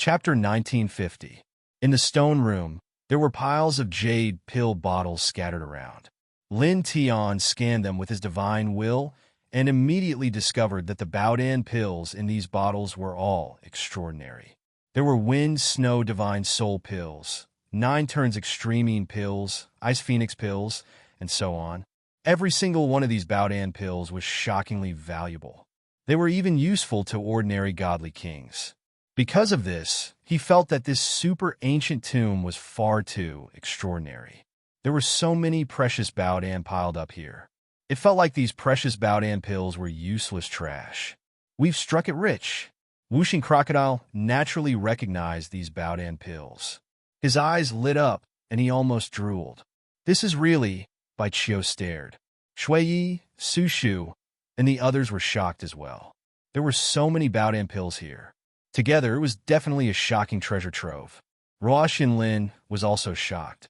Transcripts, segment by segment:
Chapter 1950. In the stone room, there were piles of jade pill bottles scattered around. Lin Tian scanned them with his divine will and immediately discovered that the Baodan pills in these bottles were all extraordinary. There were Wind Snow Divine Soul pills, 9 Turns Extremine pills, Ice Phoenix pills, and so on. Every single one of these Baodan pills was shockingly valuable. They were even useful to ordinary godly kings. Because of this, he felt that this super ancient tomb was far too extraordinary. There were so many precious Baodan piled up here. It felt like these precious Baodan pills were useless trash. We've struck it rich. Whooshing Crocodile naturally recognized these Baodan pills. His eyes lit up, and he almost drooled. This is really, Bai Qiu stared. Shui Yi, Su Shu, and the others were shocked as well. There were so many Baodan pills here. Together, it was definitely a shocking treasure trove. Ruo Xinlin was also shocked.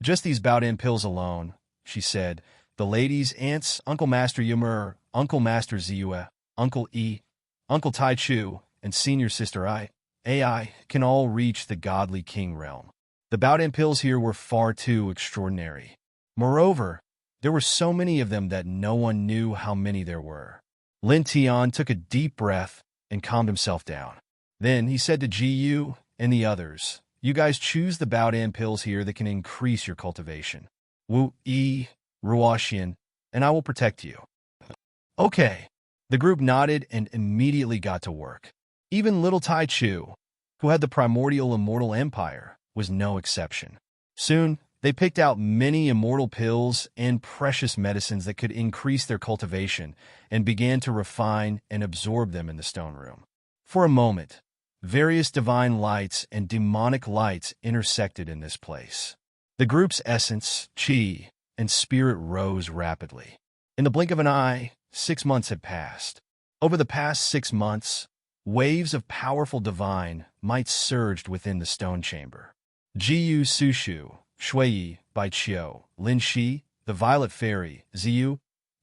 Just these Baodan pills alone, she said. The ladies, aunts, Uncle Master Yumur, Uncle Master Ziyue, Uncle E, Uncle Tai Chu, and Senior Sister Ai can all reach the godly king realm. The Baodan pills here were far too extraordinary. Moreover, there were so many of them that no one knew how many there were. Lin Tian took a deep breath and calmed himself down. Then he said to Ji Yu and the others, "You guys choose the Baodan pills here that can increase your cultivation. Wu Yi, Ruoxian, and I will protect you." Okay. The group nodded and immediately got to work. Even little Tai Chu, who had the primordial immortal empire, was no exception. Soon, they picked out many immortal pills and precious medicines that could increase their cultivation and began to refine and absorb them in the stone room. For a moment, various divine lights and demonic lights intersected in this place. The group's essence, chi, and spirit rose rapidly. In the blink of an eye, 6 months had passed. Over the past 6 months, waves of powerful divine might surged within the stone chamber. Jiyu Sushu, Shui, Bai Qiu, Lin Shi, the Violet Fairy, Ziyu,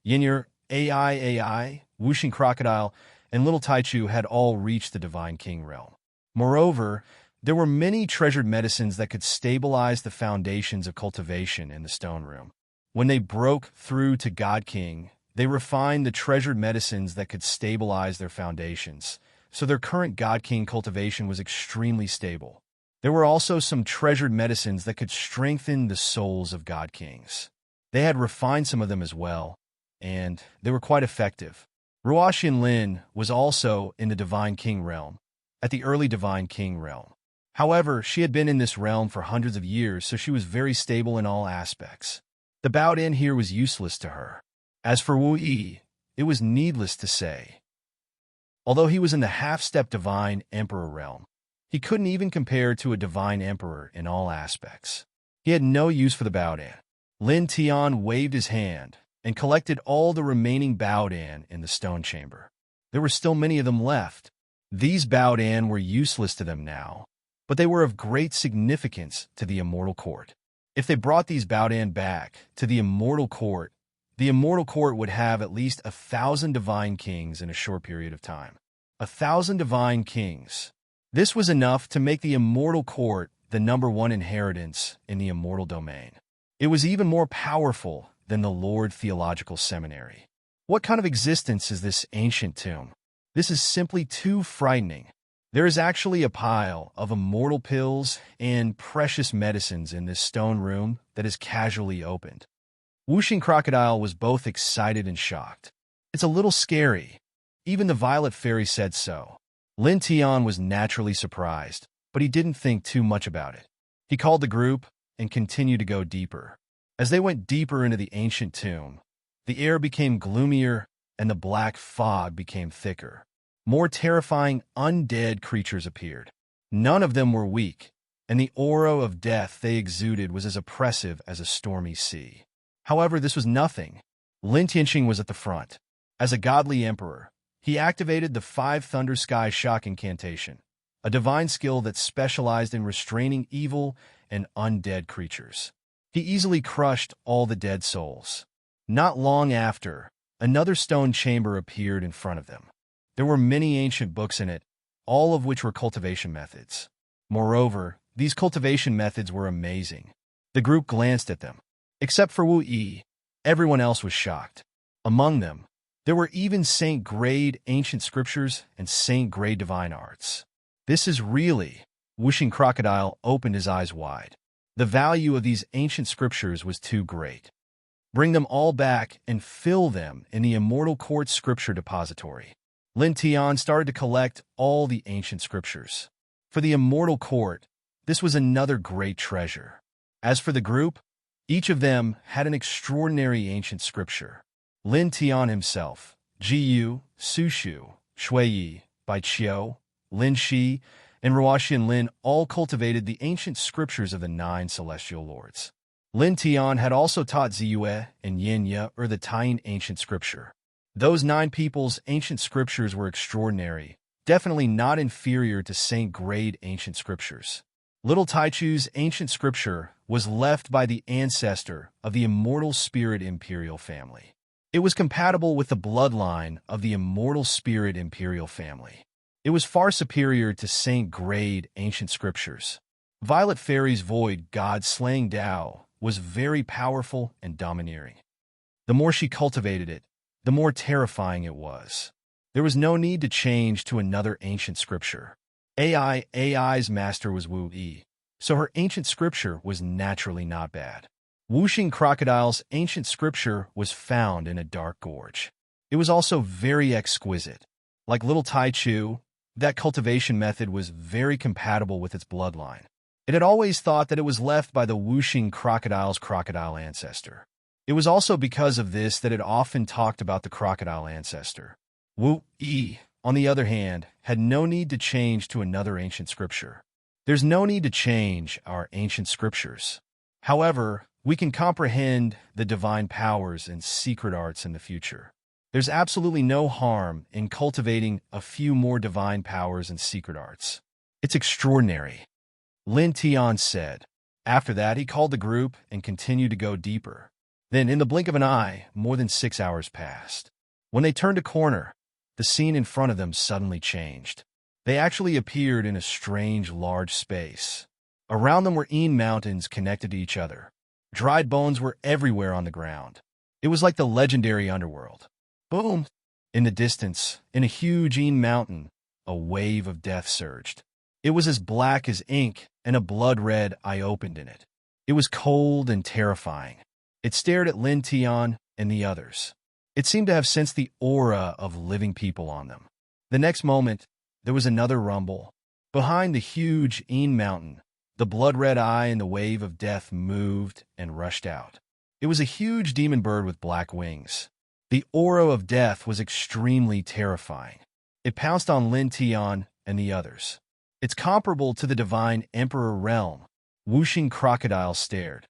Yinyer, Ai, Whooshing Crocodile, and Little Taichu had all reached the Divine King realm. Moreover, there were many treasured medicines that could stabilize the foundations of cultivation in the stone room. When they broke through to God King, they refined the treasured medicines that could stabilize their foundations, so their current God King cultivation was extremely stable. There were also some treasured medicines that could strengthen the souls of God Kings. They had refined some of them as well, and they were quite effective. Ruo Xinlin was also in the Divine King realm, at the early Divine King realm. However, she had been in this realm for hundreds of years, so she was very stable in all aspects. The Baodan here was useless to her. As for Wu Yi, it was needless to say. Although he was in the half-step Divine Emperor realm, he couldn't even compare to a Divine Emperor in all aspects. He had no use for the Baodan. Lin Tian waved his hand and collected all the remaining Baodan in the stone chamber. There were still many of them left. These Baodan were useless to them now, but they were of great significance to the Immortal Court. If they brought these Baodan back to the Immortal Court would have at least 1,000 Divine Kings in a short period of time. 1,000 Divine Kings. This was enough to make the Immortal Court the #1 inheritance in the Immortal Domain. It was even more powerful than the Lord Theological Seminary. What kind of existence is this ancient tomb? This is simply too frightening. There is actually a pile of immortal pills and precious medicines in this stone room that is casually opened. Whooshing Crocodile was both excited and shocked. It's a little scary. Even the Violet Fairy said so. Lin Tian was naturally surprised, but he didn't think too much about it. He called the group and continued to go deeper. As they went deeper into the ancient tomb, the air became gloomier and the black fog became thicker. More terrifying undead creatures appeared. None of them were weak, and the aura of death they exuded was as oppressive as a stormy sea. However, this was nothing. Lin Tianqing was at the front. As a godly emperor, he activated the 5 Thunder Sky Shock Incantation, a divine skill that specialized in restraining evil and undead creatures. He easily crushed all the dead souls. Not long after, another stone chamber appeared in front of them. There were many ancient books in it, all of which were cultivation methods. Moreover, these cultivation methods were amazing. The group glanced at them. Except for Wu Yi, everyone else was shocked. Among them, there were even saint-grade ancient scriptures and saint-grade divine arts. This is really... Whooshing Crocodile opened his eyes wide. The value of these ancient scriptures was too great. Bring them all back and fill them in the Immortal Court Scripture Depository. Lin Tian started to collect all the ancient scriptures. For the Immortal Court, this was another great treasure. As for the group, each of them had an extraordinary ancient scripture. Lin Tian himself, Ji Yu, Su Shu, Shui Yi, Bai Qiu, Lin Shi, and Ruoxian Lin all cultivated the ancient scriptures of the 9 celestial lords. Lin Tian had also taught Ziyue and Yin Ye the Taiyin ancient scripture. Those 9 people's ancient scriptures were extraordinary, definitely not inferior to saint-grade ancient scriptures. Little Taichu's ancient scripture was left by the ancestor of the Immortal Spirit Imperial family. It was compatible with the bloodline of the Immortal Spirit Imperial family. It was far superior to saint-grade ancient scriptures. Violet Fairy's void god-slaying Tao was very powerful and domineering. The more she cultivated it, the more terrifying it was. There was no need to change to another ancient scripture. AI's master was Wu Yi, so her ancient scripture was naturally not bad. Whooshing Crocodile's ancient scripture was found in a dark gorge. It was also very exquisite. Like Little Taichu, that cultivation method was very compatible with its bloodline. It had always thought that it was left by the Whooshing Crocodile's crocodile ancestor. It was also because of this that it often talked about the crocodile ancestor. Wu Yi, on the other hand, had no need to change to another ancient scripture. There's no need to change our ancient scriptures. However, we can comprehend the divine powers and secret arts in the future. There's absolutely no harm in cultivating a few more divine powers and secret arts. It's extraordinary, Lin Tian said. After that, he called the group and continued to go deeper. Then, in the blink of an eye, more than 6 hours passed. When they turned a corner, the scene in front of them suddenly changed. They actually appeared in a strange, large space. Around them were mountains connected to each other. Dried bones were everywhere on the ground. It was like the legendary underworld. Boom! In the distance, in a huge mountain, a wave of death surged. It was as black as ink, and a blood-red eye opened in it. It was cold and terrifying. It stared at Lin Tian and the others. It seemed to have sensed the aura of living people on them. The next moment, there was another rumble. Behind the huge mountain, the blood-red eye and the wave of death moved and rushed out. It was a huge demon bird with black wings. The aura of death was extremely terrifying. It pounced on Lin Tian and the others. It's comparable to the divine emperor realm. Whooshing Crocodile stared.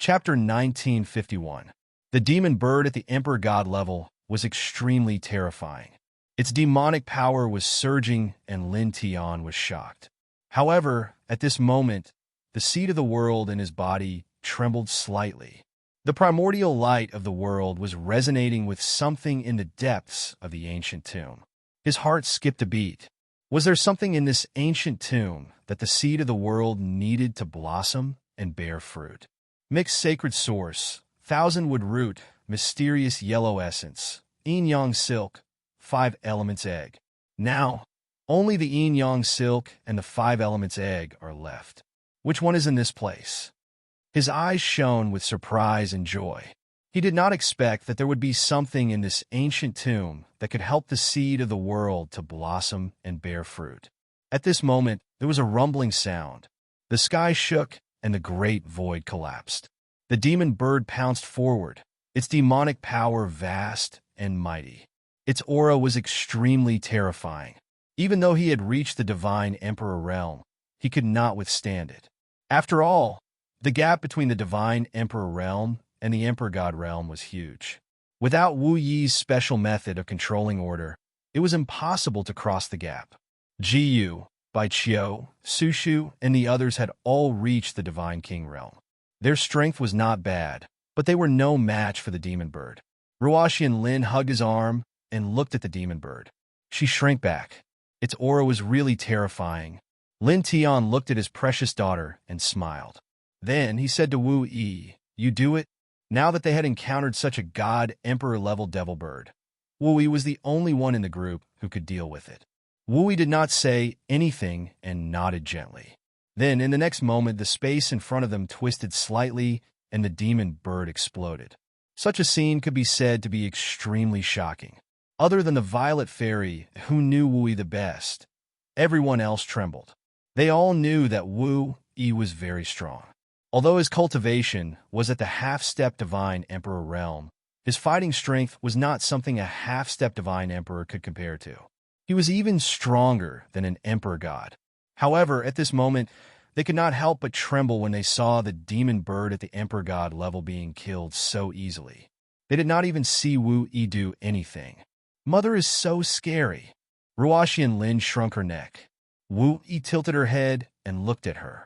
Chapter 1951. The demon bird at the emperor god level was extremely terrifying. Its demonic power was surging and Lin Tian was shocked. However, at this moment, the seed of the world in his body trembled slightly. The primordial light of the world was resonating with something in the depths of the ancient tomb. His heart skipped a beat. Was there something in this ancient tomb that the seed of the world needed to blossom and bear fruit? Mixed sacred source, thousandwood root, mysterious yellow essence, yin-yang silk, 5 elements egg. Now, only the yin-yang silk and the 5 elements egg are left. Which one is in this place? His eyes shone with surprise and joy. He did not expect that there would be something in this ancient tomb that could help the seed of the world to blossom and bear fruit. At this moment, there was a rumbling sound. The sky shook and the great void collapsed. The demon bird pounced forward, its demonic power vast and mighty. Its aura was extremely terrifying. Even though he had reached the divine emperor realm, he could not withstand it. After all, the gap between the divine emperor realm and the emperor god realm was huge. Without Wu Yi's special method of controlling order, it was impossible to cross the gap. Ji Yu, Bai Qiu, Su Shu, and the others had all reached the divine king realm. Their strength was not bad, but they were no match for the demon bird. Ruoxian Lin hugged his arm and looked at the demon bird. She shrank back. Its aura was really terrifying. Lin Tian looked at his precious daughter and smiled. Then he said to Wu Yi, "You do it?" Now that they had encountered such a god emperor-level devil bird, Wu Yi was the only one in the group who could deal with it. Wu Yi did not say anything and nodded gently. Then, in the next moment, the space in front of them twisted slightly and the demon bird exploded. Such a scene could be said to be extremely shocking. Other than the Violet Fairy, who knew Wu Yi the best, everyone else trembled. They all knew that Wu Yi was very strong. Although his cultivation was at the half-step divine emperor realm, his fighting strength was not something a half-step divine emperor could compare to. He was even stronger than an emperor god. However, at this moment, they could not help but tremble when they saw the demon bird at the emperor god level being killed so easily. They did not even see Wu Yi do anything. Mother is so scary. Ruoxian Lin shrunk her neck. Wu Yi tilted her head and looked at her.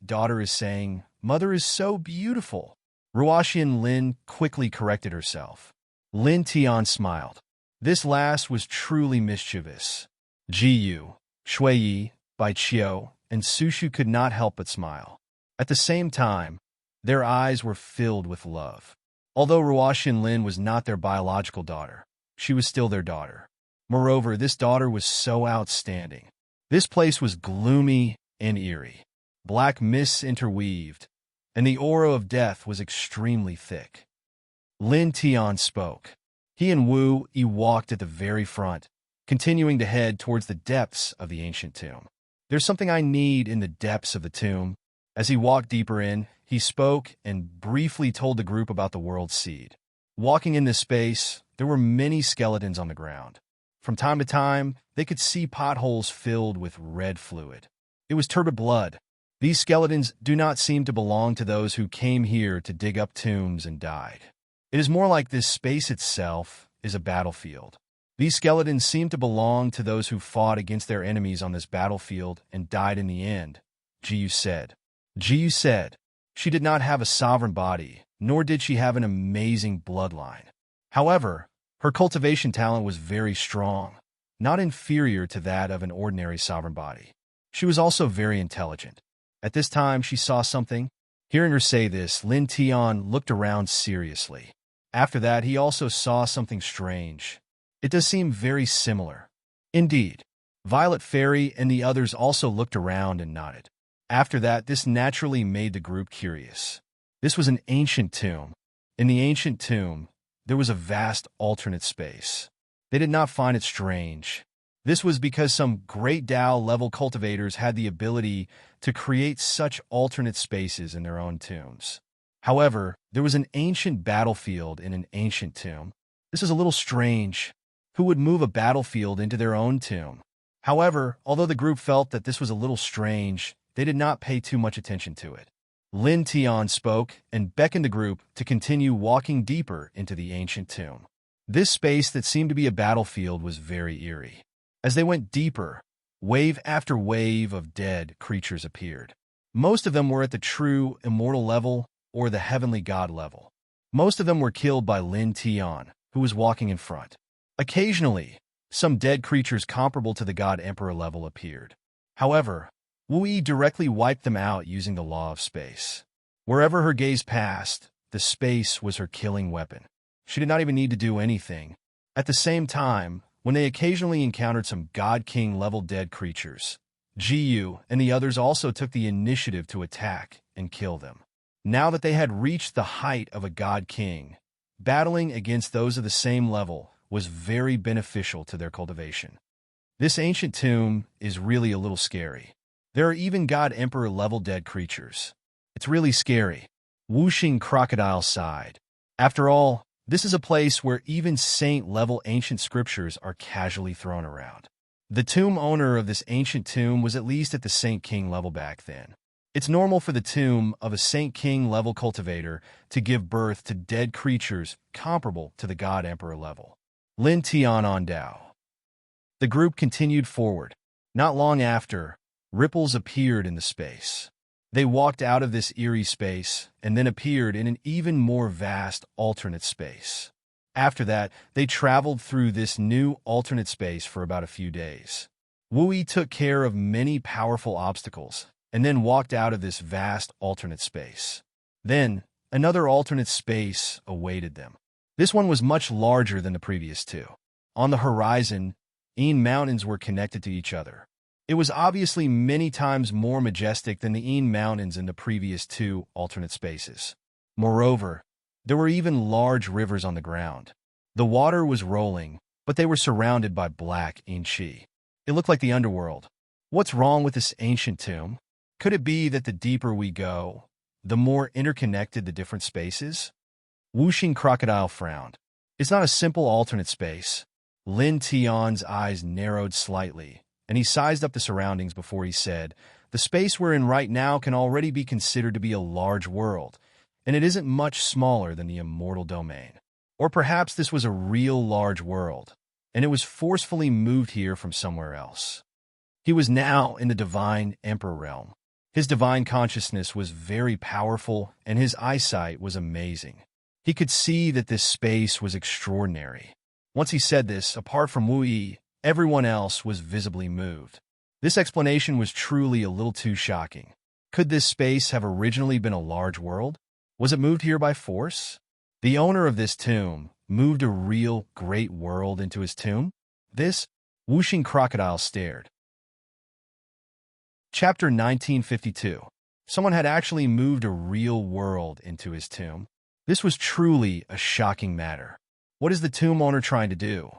Daughter is saying, Mother is so beautiful. Ruoxian Lin quickly corrected herself. Lin Tian smiled. This last was truly mischievous. Jiyu, Shuiyi, Baiqiu, and Sushu could not help but smile. At the same time, their eyes were filled with love. Although Ruoxian Lin was not their biological daughter, she was still their daughter. Moreover, this daughter was so outstanding. This place was gloomy and eerie. Black mists interweaved, and the aura of death was extremely thick. Lin Tian spoke. He and Wu Yi walked at the very front, continuing to head towards the depths of the ancient tomb. There's something I need in the depths of the tomb. As he walked deeper in, he spoke and briefly told the group about the world seed. Walking in this space, there were many skeletons on the ground. From time to time, they could see potholes filled with red fluid. It was turbid blood. These skeletons do not seem to belong to those who came here to dig up tombs and died. It is more like this space itself is a battlefield. These skeletons seem to belong to those who fought against their enemies on this battlefield and died in the end, Jiyu said. Jiyu said, she did not have a sovereign body, nor did she have an amazing bloodline. However, her cultivation talent was very strong, not inferior to that of an ordinary sovereign body. She was also very intelligent. At this time, she saw something. Hearing her say this, Lin Tian looked around seriously. After that, he also saw something strange. It does seem very similar. Indeed, Violet Fairy and the others also looked around and nodded. After that, this naturally made the group curious. This was an ancient tomb. In the ancient tomb, there was a vast alternate space. They did not find it strange. This was because some great Dao-level cultivators had the ability to create such alternate spaces in their own tombs. However, there was an ancient battlefield in an ancient tomb. This is a little strange. Who would move a battlefield into their own tomb? However, although the group felt that this was a little strange, they did not pay too much attention to it. Lin Tian spoke and beckoned the group to continue walking deeper into the ancient tomb. This space that seemed to be a battlefield was very eerie. As they went deeper, wave after wave of dead creatures appeared. Most of them were at the true immortal level or the heavenly god level. Most of them were killed by Lin Tian, who was walking in front. Occasionally, some dead creatures comparable to the god emperor level appeared. However, Wu Yi directly wiped them out using the law of space. Wherever her gaze passed, the space was her killing weapon. She did not even need to do anything. At the same time, when they occasionally encountered some God King level dead creatures, Jiyu and the others also took the initiative to attack and kill them. Now that they had reached the height of a God King, battling against those of the same level was very beneficial to their cultivation. This ancient tomb is really a little scary. There are even God Emperor level dead creatures. It's really scary. Whooshing Crocodile sighed. After all, this is a place where even saint-level ancient scriptures are casually thrown around. The tomb owner of this ancient tomb was at least at the Saint King level back then. It's normal for the tomb of a Saint King level cultivator to give birth to dead creatures comparable to the God Emperor level. Lin Tian on Dao. The group continued forward. Not long after, ripples appeared in the space. They walked out of this eerie space and then appeared in an even more vast alternate space. After that, they traveled through this new alternate space for about a few days. Wu Yi took care of many powerful obstacles, and then walked out of this vast alternate space. Then, another alternate space awaited them. This one was much larger than the previous two. On the horizon, Mountains were connected to each other. It was obviously many times more majestic than the Mountains in the previous two alternate spaces. Moreover, there were even large rivers on the ground. The water was rolling, but they were surrounded by black Qi. It looked like the underworld. What's wrong with this ancient tomb? Could it be that the deeper we go, the more interconnected the different spaces? Wuxing Crocodile frowned. It's not a simple alternate space. Lin Tian's eyes narrowed slightly, and he sized up the surroundings before he said, "The space we're in right now can already be considered to be a large world, and it isn't much smaller than the immortal domain. Or perhaps this was a real large world, and it was forcefully moved here from somewhere else." He was now in the divine emperor realm. His divine consciousness was very powerful, and his eyesight was amazing. He could see that this space was extraordinary. Once he said this, apart from Wu Yi, everyone else was visibly moved. This explanation was truly a little too shocking. Could this space have originally been a large world? Was it moved here by force? The owner of this tomb moved a real great world into his tomb? This? Wuxing Crocodile stared. Chapter 1952. Someone had actually moved a real world into his tomb. This was truly a shocking matter. What is the tomb owner trying to do?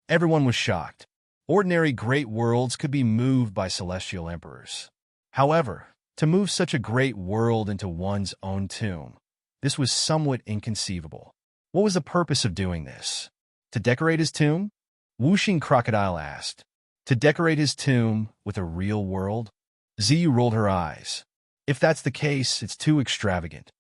Everyone was shocked. Ordinary great worlds could be moved by celestial emperors. However, to move such a great world into one's own tomb, this was somewhat inconceivable. What was the purpose of doing this? To decorate his tomb? Wuxing Crocodile asked. To decorate his tomb with a real world? Ziyu rolled her eyes. If that's the case, it's too extravagant.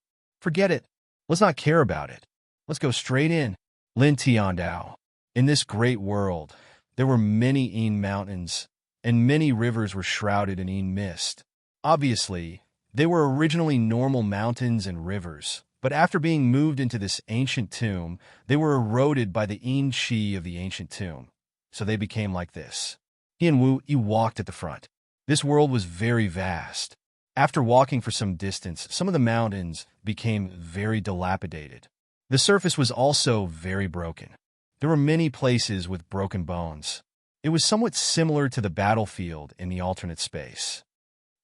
Forget it. Let's not care about it. Let's go straight in. Lin Tiandao. In this great world, there were many mountains, and many rivers were shrouded in mist. Obviously, they were originally normal mountains and rivers, but after being moved into this ancient tomb, they were eroded by the Qi of the ancient tomb, so they became like this. He and Wu Yi walked at the front. This world was very vast. After walking for some distance, some of the mountains became very dilapidated. The surface was also very broken. There were many places with broken bones. It was somewhat similar to the battlefield in the alternate space.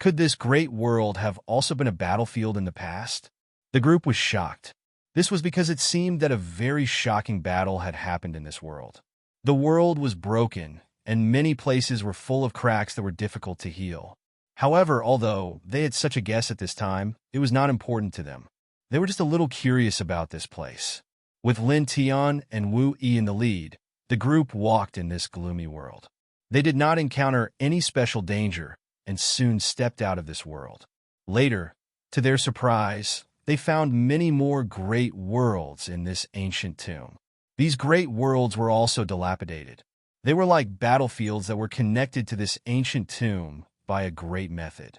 Could this great world have also been a battlefield in the past? The group was shocked. This was because it seemed that a very shocking battle had happened in this world. The world was broken, and many places were full of cracks that were difficult to heal. However, although they had such a guess at this time, it was not important to them. They were just a little curious about this place. With Lin Tian and Wu Yi in the lead, the group walked in this gloomy world. They did not encounter any special danger and soon stepped out of this world. Later, to their surprise, they found many more great worlds in this ancient tomb. These great worlds were also dilapidated. They were like battlefields that were connected to this ancient tomb by a great method.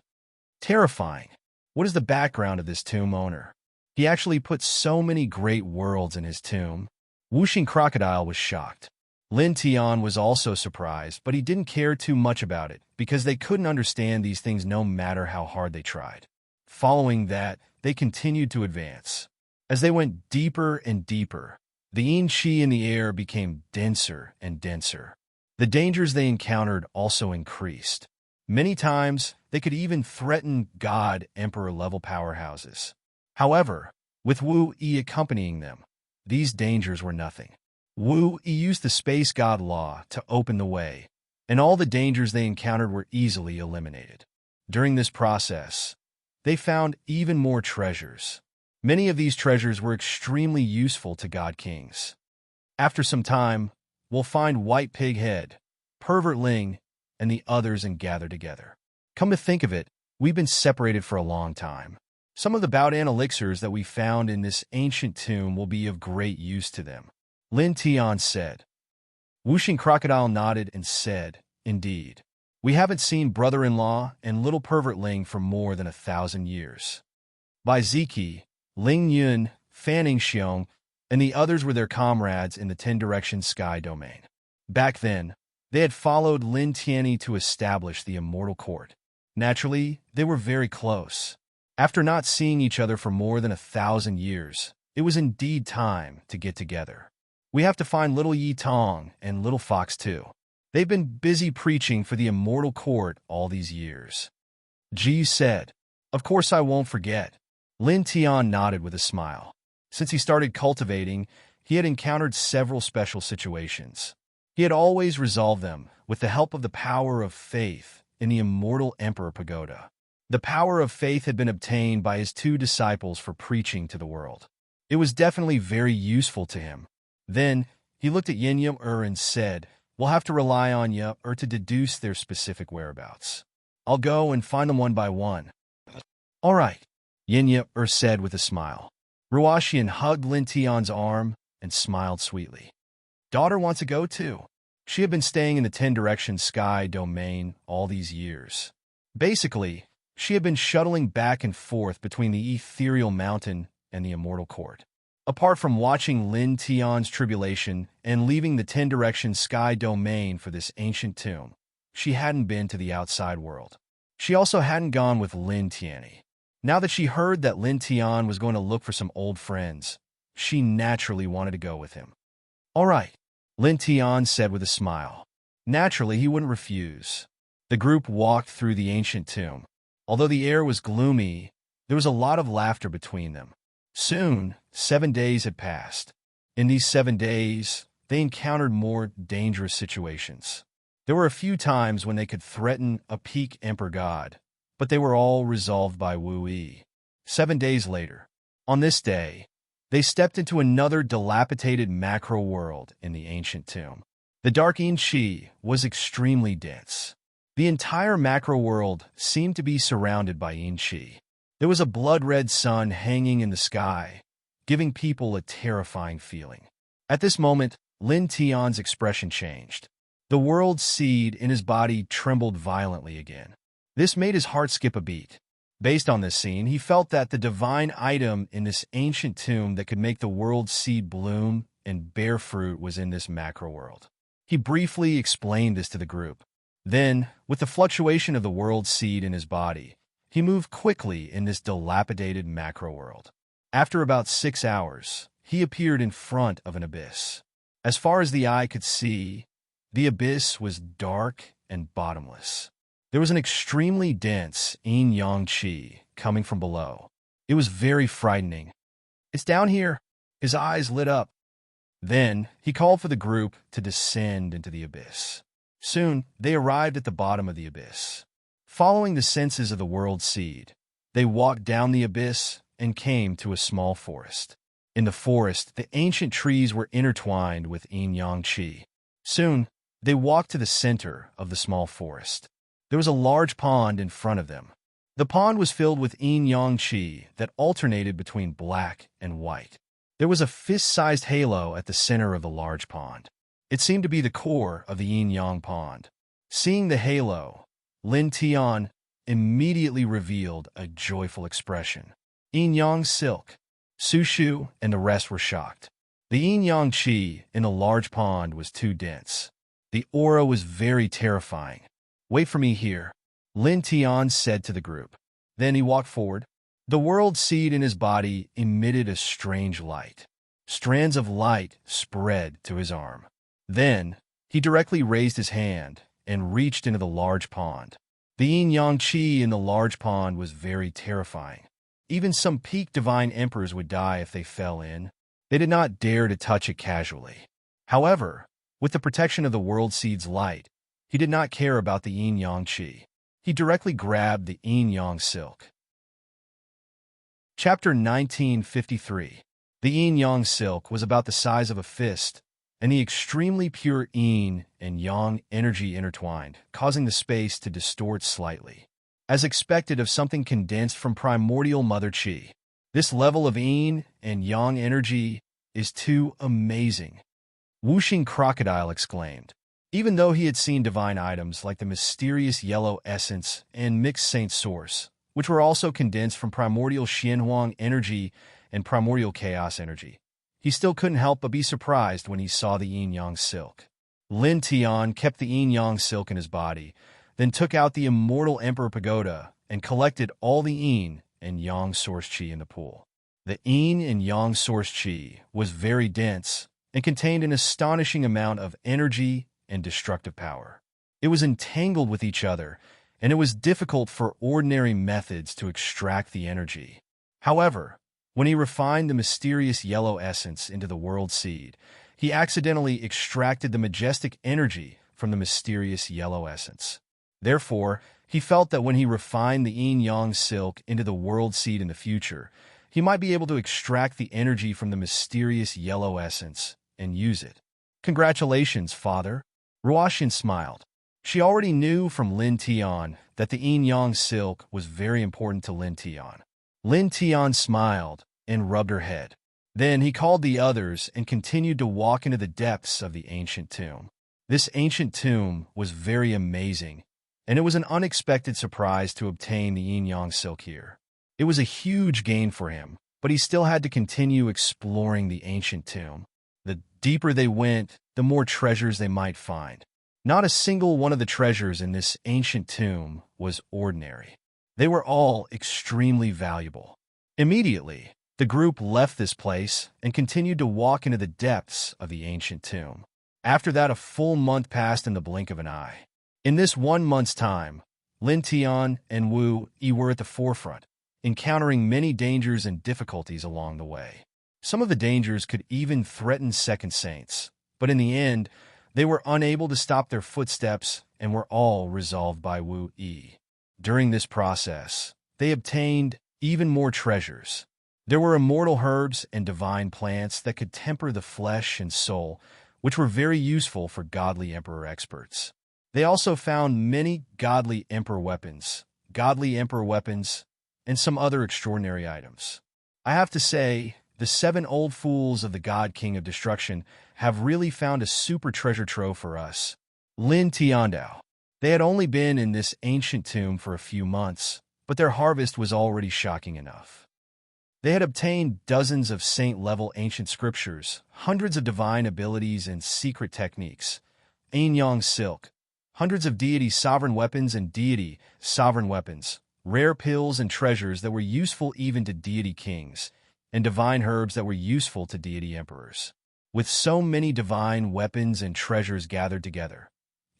Terrifying. What is the background of this tomb owner? He actually put so many great worlds in his tomb. Wuxing Crocodile was shocked. Lin Tian was also surprised, but he didn't care too much about it because they couldn't understand these things no matter how hard they tried. Following that, they continued to advance. As they went deeper and deeper, the Qi in the air became denser and denser. The dangers they encountered also increased. Many times, they could even threaten God Emperor level powerhouses. However, with Wu Yi accompanying them, these dangers were nothing. Wu Yi used the space god law to open the way, and all the dangers they encountered were easily eliminated. During this process, they found even more treasures. Many of these treasures were extremely useful to god kings. After some time, we'll find White Pig Head, Pervert Ling, and the others and gather together. Come to think of it, we've been separated for a long time. Some of the Baodan elixirs that we found in this ancient tomb will be of great use to them. Lin Tian said. Wuxing Crocodile nodded and said, "Indeed. We haven't seen brother-in-law and little pervert Ling for more than 1,000 years." By Ziki, Ling Yun, Fanning Xiong, and the others were their comrades in the 10-direction sky domain. Back then, they had followed Lin Tianyi to establish the immortal court. Naturally, they were very close. After not seeing each other for more than 1,000 years, it was indeed time to get together. We have to find little Yi Tong and little Fox too. They've been busy preaching for the immortal court all these years. Ji said, "Of course I won't forget." Lin Tian nodded with a smile. Since he started cultivating, he had encountered several special situations. He had always resolved them with the help of the power of faith in the immortal Emperor Pagoda. The power of faith had been obtained by his 2 disciples for preaching to the world. It was definitely very useful to him. Then, he looked at Yin and said, "We'll have to rely on you to deduce their specific whereabouts. I'll go and find them one by one." "All right," Yin said with a smile. Ruoxian hugged Lin Tian's arm and smiled sweetly. Daughter wants to go too. She had been staying in the 10-direction sky domain all these years. Basically, she had been shuttling back and forth between the ethereal mountain and the immortal court. Apart from watching Lin Tian's tribulation and leaving the 10-direction sky domain for this ancient tomb, she hadn't been to the outside world. She also hadn't gone with Lin Tianyi. Now that she heard that Lin Tian was going to look for some old friends, she naturally wanted to go with him. "All right," Lin Tian said with a smile. Naturally, he wouldn't refuse. The group walked through the ancient tomb. Although the air was gloomy, there was a lot of laughter between them. Soon, 7 days had passed. In these 7 days, they encountered more dangerous situations. There were a few times when they could threaten a peak emperor god, but they were all resolved by Wu Yi. 7 days later, on this day, they stepped into another dilapidated macro world in the ancient tomb. The dark yin qi was extremely dense. The entire macro world seemed to be surrounded by yin qi. There was a blood-red sun hanging in the sky, giving people a terrifying feeling. At this moment, Lin Tian's expression changed. The world seed in his body trembled violently again. This made his heart skip a beat. Based on this scene, he felt that the divine item in this ancient tomb that could make the world seed bloom and bear fruit was in this macro world. He briefly explained this to the group. Then, with the fluctuation of the world seed in his body, he moved quickly in this dilapidated macro world. After about 6 hours, he appeared in front of an abyss. As far as the eye could see, the abyss was dark and bottomless. There was an extremely dense yin-yang qi coming from below. It was very frightening. "It's down here." His eyes lit up. Then, he called for the group to descend into the abyss. Soon, they arrived at the bottom of the abyss. Following the senses of the world seed, they walked down the abyss and came to a small forest. In the forest, the ancient trees were intertwined with yin-yang qi. Soon, they walked to the center of the small forest. There was a large pond in front of them. The pond was filled with yin-yang qi that alternated between black and white. There was a fist-sized halo at the center of the large pond. It seemed to be the core of the yin-yang pond. Seeing the halo, Lin Tian immediately revealed a joyful expression. Yin-yang silk. Su Shu and the rest were shocked. The yin-yang qi in the large pond was too dense. The aura was very terrifying. "Wait for me here," Lin Tian said to the group. Then he walked forward. The world seed in his body emitted a strange light. Strands of light spread to his arm. Then, he directly raised his hand and reached into the large pond. The yin-yang qi in the large pond was very terrifying. Even some peak divine emperors would die if they fell in. They did not dare to touch it casually. However, with the protection of the world seed's light, he did not care about the yin-yang qi. He directly grabbed the yin-yang silk. Chapter 1953. The yin-yang silk was about the size of a fist, and the extremely pure yin and yang energy intertwined, causing the space to distort slightly. As expected of something condensed from primordial mother qi, this level of yin and yang energy is too amazing. Whooshing Crocodile exclaimed. Even though he had seen divine items like the mysterious yellow essence and mixed saint source, which were also condensed from primordial Xianhuang energy and primordial chaos energy, he still couldn't help but be surprised when he saw the yin-yang silk. Lin Tian kept the yin-yang silk in his body, then took out the immortal Emperor Pagoda and collected all the yin and yang source qi in the pool. The yin and yang source qi was very dense and contained an astonishing amount of energy and destructive power. It was entangled with each other, and it was difficult for ordinary methods to extract the energy. However, when he refined the mysterious yellow essence into the world seed, he accidentally extracted the majestic energy from the mysterious yellow essence. Therefore, he felt that when he refined the yin-yang silk into the world seed in the future, he might be able to extract the energy from the mysterious yellow essence and use it. "Congratulations, father." Ruoxian smiled. She already knew from Lin Tian that the yin-yang silk was very important to Lin Tian. Lin Tian smiled and rubbed her head. Then he called the others and continued to walk into the depths of the ancient tomb. This ancient tomb was very amazing, and it was an unexpected surprise to obtain the yin-yang silk here. It was a huge gain for him, but he still had to continue exploring the ancient tomb. The deeper they went, the more treasures they might find. Not a single one of the treasures in this ancient tomb was ordinary. They were all extremely valuable. Immediately, the group left this place and continued to walk into the depths of the ancient tomb. After that, a full month passed in the blink of an eye. In this 1 month's time, Lin Tian and Wu Yi were at the forefront, encountering many dangers and difficulties along the way. Some of the dangers could even threaten second saints, but in the end, they were unable to stop their footsteps and were all resolved by Wu Yi. During this process, they obtained even more treasures. There were immortal herbs and divine plants that could temper the flesh and soul, which were very useful for godly emperor experts. They also found many godly emperor weapons, and some other extraordinary items. I have to say, the 7 old fools of the God King of Destruction have really found a super treasure trove for us. Lin Tiandao. They had only been in this ancient tomb for a few months, but their harvest was already shocking enough. They had obtained dozens of saint-level ancient scriptures, hundreds of divine abilities and secret techniques, yin-yang silk, hundreds of deity sovereign weapons and deity sovereign weapons, rare pills and treasures that were useful even to deity kings, and divine herbs that were useful to deity emperors. With so many divine weapons and treasures gathered together,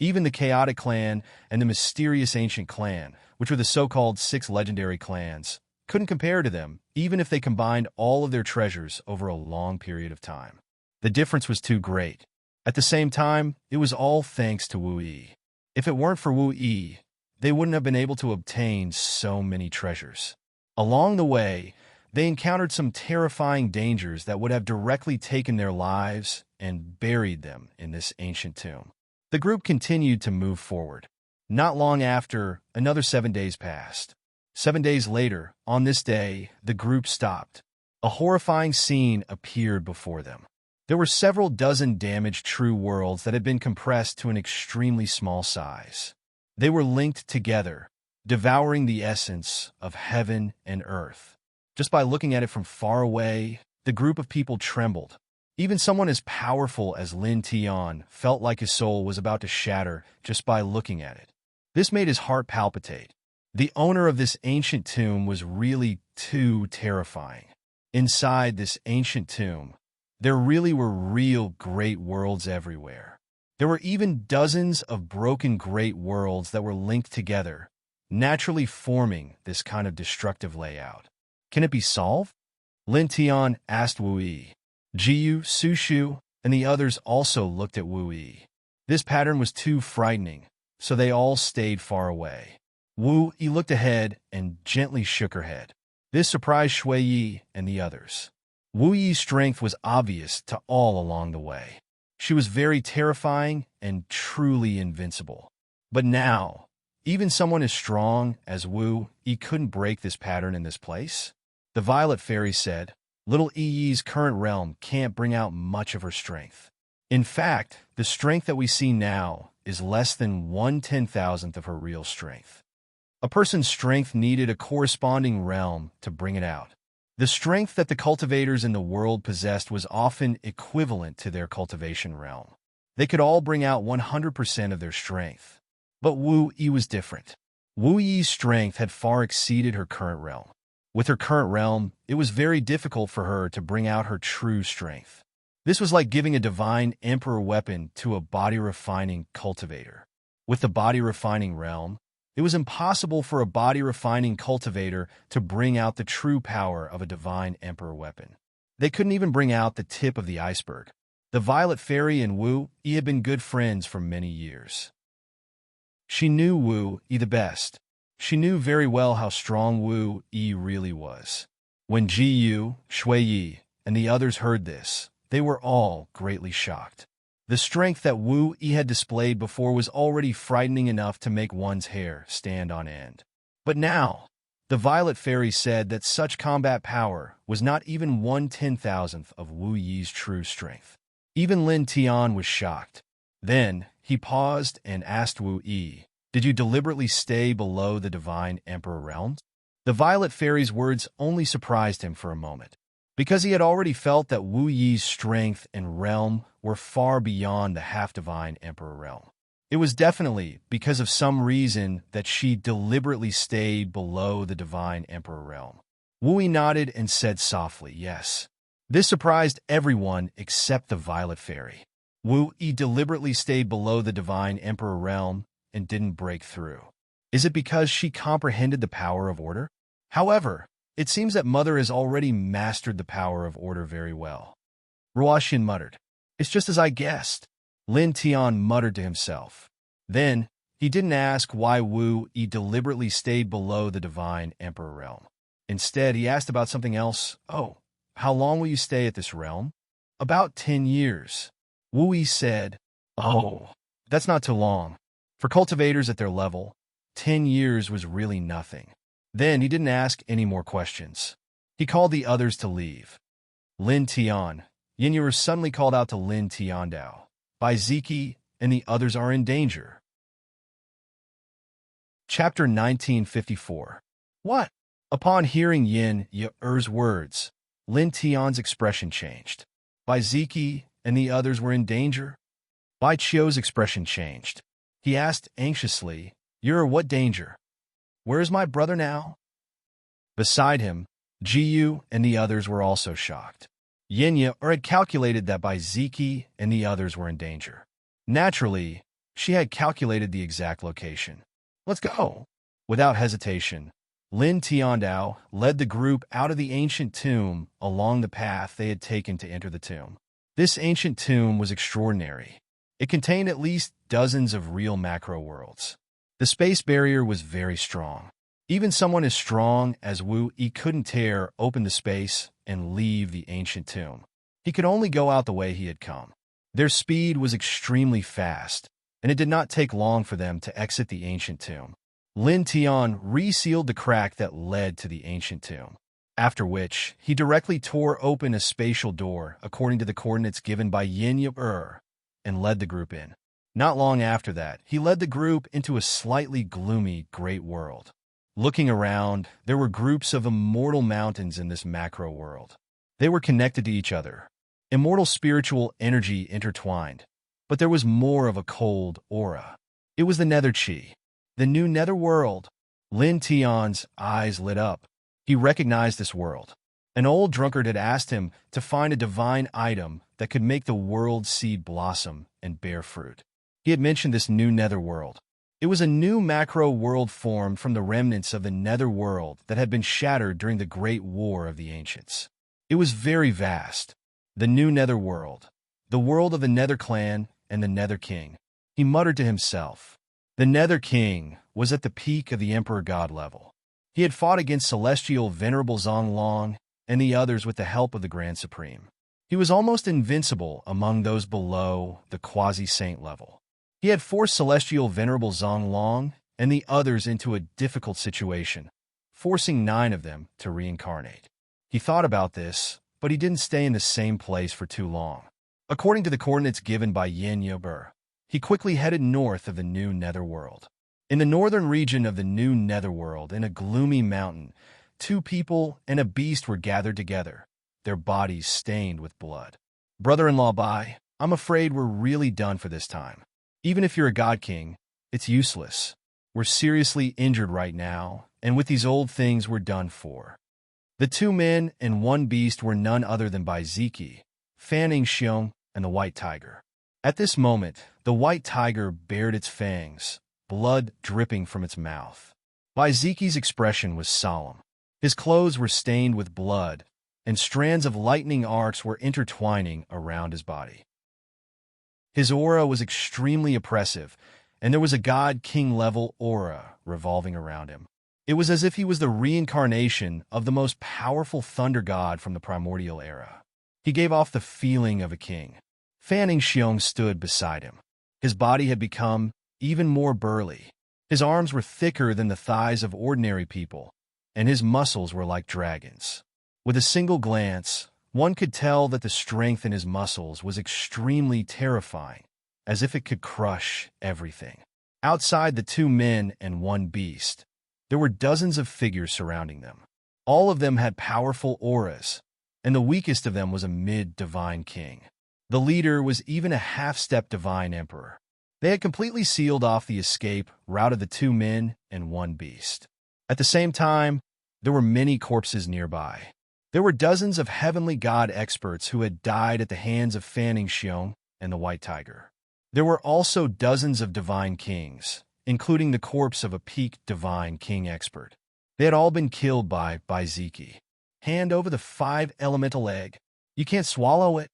even the chaotic clan and the mysterious ancient clan, which were the so-called 6 legendary clans, couldn't compare to them, even if they combined all of their treasures over a long period of time. The difference was too great. At the same time, it was all thanks to Wu Yi. If it weren't for Wu Yi, they wouldn't have been able to obtain so many treasures. Along the way, they encountered some terrifying dangers that would have directly taken their lives and buried them in this ancient tomb. The group continued to move forward. Not long after, another 7 days passed. 7 days later, on this day, the group stopped. A horrifying scene appeared before them. There were several dozen damaged true worlds that had been compressed to an extremely small size. They were linked together, devouring the essence of heaven and earth. Just by looking at it from far away, the group of people trembled. Even someone as powerful as Lin Tian felt like his soul was about to shatter just by looking at it. This made his heart palpitate. The owner of this ancient tomb was really too terrifying. Inside this ancient tomb, there really were real great worlds everywhere. There were even dozens of broken great worlds that were linked together, naturally forming this kind of destructive layout. Can it be solved? Lin Tian asked Wu Yi. Jiyu, Sushu, and the others also looked at Wu Yi. This pattern was too frightening, so they all stayed far away. Wu Yi looked ahead and gently shook her head. This surprised Shui Yi and the others. Wu Yi's strength was obvious to all along the way. She was very terrifying and truly invincible. But now, even someone as strong as Wu Yi couldn't break this pattern in this place. The Violet Fairy said, "Little Yi's current realm can't bring out much of her strength. In fact, the strength that we see now is less than 1/10,000th of her real strength. A person's strength needed a corresponding realm to bring it out. The strength that the cultivators in the world possessed was often equivalent to their cultivation realm. They could all bring out 100% of their strength. But Wu Yi was different. Wu Yi's strength had far exceeded her current realm. With her current realm, it was very difficult for her to bring out her true strength. This was like giving a divine emperor weapon to a body-refining cultivator. With the body-refining realm, it was impossible for a body-refining cultivator to bring out the true power of a divine emperor weapon. They couldn't even bring out the tip of the iceberg. The Violet Fairy and Wu Yi had been good friends for many years. She knew Wu Yi the best. She knew very well how strong Wu Yi really was. When Ji Yu, Shui Yi, and the others heard this, they were all greatly shocked. The strength that Wu Yi had displayed before was already frightening enough to make one's hair stand on end. But now, the Violet Fairy said that such combat power was not even 1/10,000th of Wu Yi's true strength. Even Lin Tian was shocked. Then, he paused and asked Wu Yi, "Did you deliberately stay below the Divine Emperor realms?" The Violet Fairy's words only surprised him for a moment, because he had already felt that Wu Yi's strength and realm were far beyond the half-divine Emperor realm. It was definitely because of some reason that she deliberately stayed below the Divine Emperor realm. Wu Yi nodded and said softly, "Yes." This surprised everyone except the Violet Fairy. Wu Yi deliberately stayed below the Divine Emperor realm and didn't break through. Is it because she comprehended the power of order? However, it seems that Mother has already mastered the power of order very well. Ruoxian muttered, "It's just as I guessed." Lin Tian muttered to himself. Then, he didn't ask why Wu Yi deliberately stayed below the Divine Emperor realm. Instead, he asked about something else. "Oh, how long will you stay at this realm?" "About 10 years. Wu Yi said, "Oh, that's not too long. For cultivators at their level, 10 years was really nothing." Then he didn't ask any more questions. He called the others to leave. Lin Tian, Yin suddenly called out to Lin Tiandao, "Bai Ziki and the others are in danger." Chapter 1954. What? Upon hearing Yin Yer's words, Lin Tian's expression changed. Bai Ziki and the others were in danger? Bai Qiu's expression changed. He asked anxiously, "Yer, what danger? Where is my brother now?" Beside him, Ji Yu and the others were also shocked. Yin had calculated that Bai Ziki and the others were in danger. Naturally, she had calculated the exact location. "Let's go." Without hesitation, Lin Tiandao led the group out of the ancient tomb along the path they had taken to enter the tomb. This ancient tomb was extraordinary. It contained at least dozens of real macro worlds. The space barrier was very strong. Even someone as strong as Wu Yi couldn't tear open the space and leave the ancient tomb. He could only go out the way he had come. Their speed was extremely fast, and it did not take long for them to exit the ancient tomb. Lin Tian resealed the crack that led to the ancient tomb, after which he directly tore open a spatial door according to the coordinates given by Yin Yer and led the group in. Not long after that, he led the group into a slightly gloomy great world. Looking around, there were groups of immortal mountains in this macro world. They were connected to each other. Immortal spiritual energy intertwined, but there was more of a cold aura. It was the Nether Chi, the new nether world. Lin Tian's eyes lit up. He recognized this world. An old drunkard had asked him to find a divine item that could make the world seed blossom and bear fruit. He had mentioned this new nether world. It was a new macro world formed from the remnants of the nether world that had been shattered during the Great War of the Ancients. It was very vast. The new nether world. The world of the Nether Clan and the Nether King. He muttered to himself. The Nether King was at the peak of the Emperor God level. He had fought against Celestial Venerable Zonglong and the others with the help of the Grand Supreme. He was almost invincible among those below the Quasi-Saint level. He had forced Celestial Venerable Zonglong and the others into a difficult situation, forcing 9 of them to reincarnate. He thought about this, but he didn't stay in the same place for too long. According to the coordinates given by Yin Yer, he quickly headed north of the new netherworld. In the northern region of the new netherworld, in a gloomy mountain, two people and a beast were gathered together, their bodies stained with blood. Brother-in-law, I'm afraid we're really done for this time. Even if you're a god king, it's useless. We're seriously injured right now, and with these old things we're done for. The two men and one beast were none other than Baiziki, Fanning Xiong, and the white tiger. At this moment, the white tiger bared its fangs, blood dripping from its mouth. Baiziki's expression was solemn. His clothes were stained with blood, and strands of lightning arcs were intertwining around his body. His aura was extremely oppressive, and there was a god-king-level aura revolving around him. It was as if he was the reincarnation of the most powerful thunder god from the primordial era. He gave off the feeling of a king. Fanning Xiong stood beside him. His body had become even more burly. His arms were thicker than the thighs of ordinary people, and his muscles were like dragons. With a single glance, one could tell that the strength in his muscles was extremely terrifying, as if it could crush everything. Outside the two men and one beast, there were dozens of figures surrounding them. All of them had powerful auras, and the weakest of them was a mid-divine king. The leader was even a half-step divine emperor. They had completely sealed off the escape route of the two men and one beast. At the same time, there were many corpses nearby. There were dozens of heavenly god experts who had died at the hands of Fanning Xiong and the white tiger. There were also dozens of divine kings, including the corpse of a peak divine king expert. They had all been killed by Baiziki. Hand over the 5 elemental egg. You can't swallow it.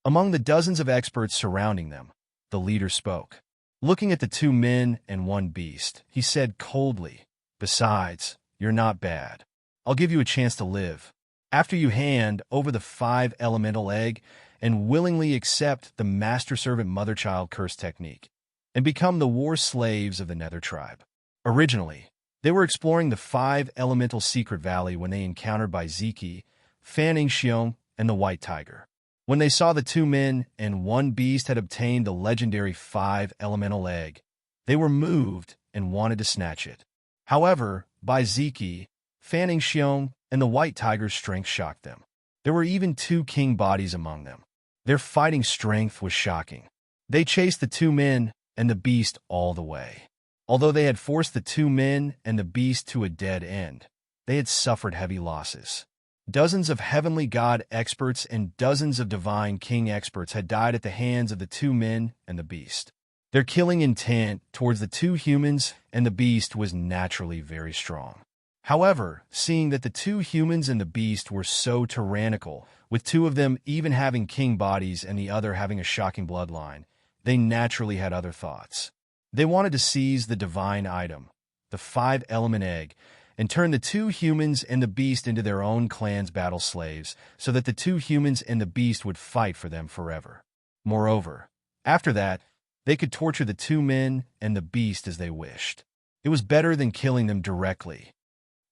Among the dozens of experts surrounding them, the leader spoke. Looking at the two men and one beast, he said coldly, "Besides, you're not bad. I'll give you a chance to live. After you hand over the 5 elemental egg and willingly accept the master-servant mother-child curse technique, and become the war slaves of the Nether tribe." Originally, they were exploring the 5 elemental secret valley when they encountered Baiziki, Fanning Xiong, and the white tiger. When they saw the two men and one beast had obtained the legendary 5 elemental egg, they were moved and wanted to snatch it. However, Baiziki, Fanning Xiong, and the white tiger's strength shocked them. There were even 2 king bodies among them. Their fighting strength was shocking. They chased the two men and the beast all the way. Although they had forced the two men and the beast to a dead end, they had suffered heavy losses. Dozens of heavenly god experts and dozens of divine king experts had died at the hands of the two men and the beast. Their killing intent towards the two humans and the beast was naturally very strong. However, seeing that the two humans and the beast were so tyrannical, with 2 of them even having king bodies and the other having a shocking bloodline, they naturally had other thoughts. They wanted to seize the divine item, the 5-element egg, and turn the 2 humans and the beast into their own clan's battle slaves, so that the 2 humans and the beast would fight for them forever. Moreover, after that, they could torture the 2 men and the beast as they wished. It was better than killing them directly.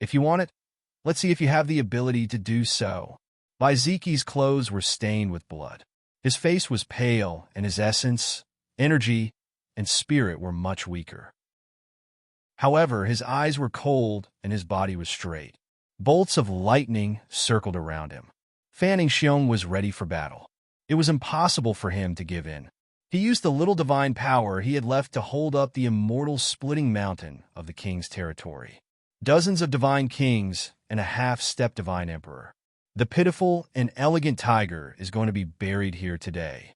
If you want it, let's see if you have the ability to do so. Baiziki's clothes were stained with blood. His face was pale, and his essence, energy, and spirit were much weaker. However, his eyes were cold and his body was straight. Bolts of lightning circled around him. Fanning Xiong was ready for battle. It was impossible for him to give in. He used the little divine power he had left to hold up the immortal splitting mountain of the king's territory. Dozens of divine kings and a half-step divine emperor. The pitiful and elegant tiger is going to be buried here today.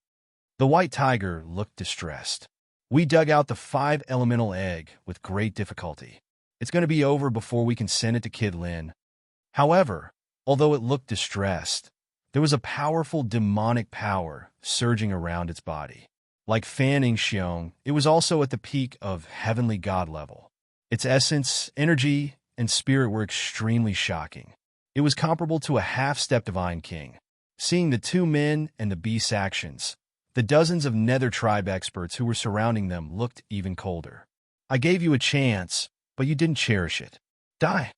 The white tiger looked distressed. We dug out the 5 elemental egg with great difficulty. It's going to be over before we can send it to Kid Lin. However, although it looked distressed, there was a powerful demonic power surging around its body. Like Fanning Xiong, it was also at the peak of heavenly god level. Its essence, energy, and spirit were extremely shocking. It was comparable to a half-step divine king. Seeing the 2 men and the beast's actions, the dozens of Nether tribe experts who were surrounding them looked even colder. "I gave you a chance, but you didn't cherish it. Die,"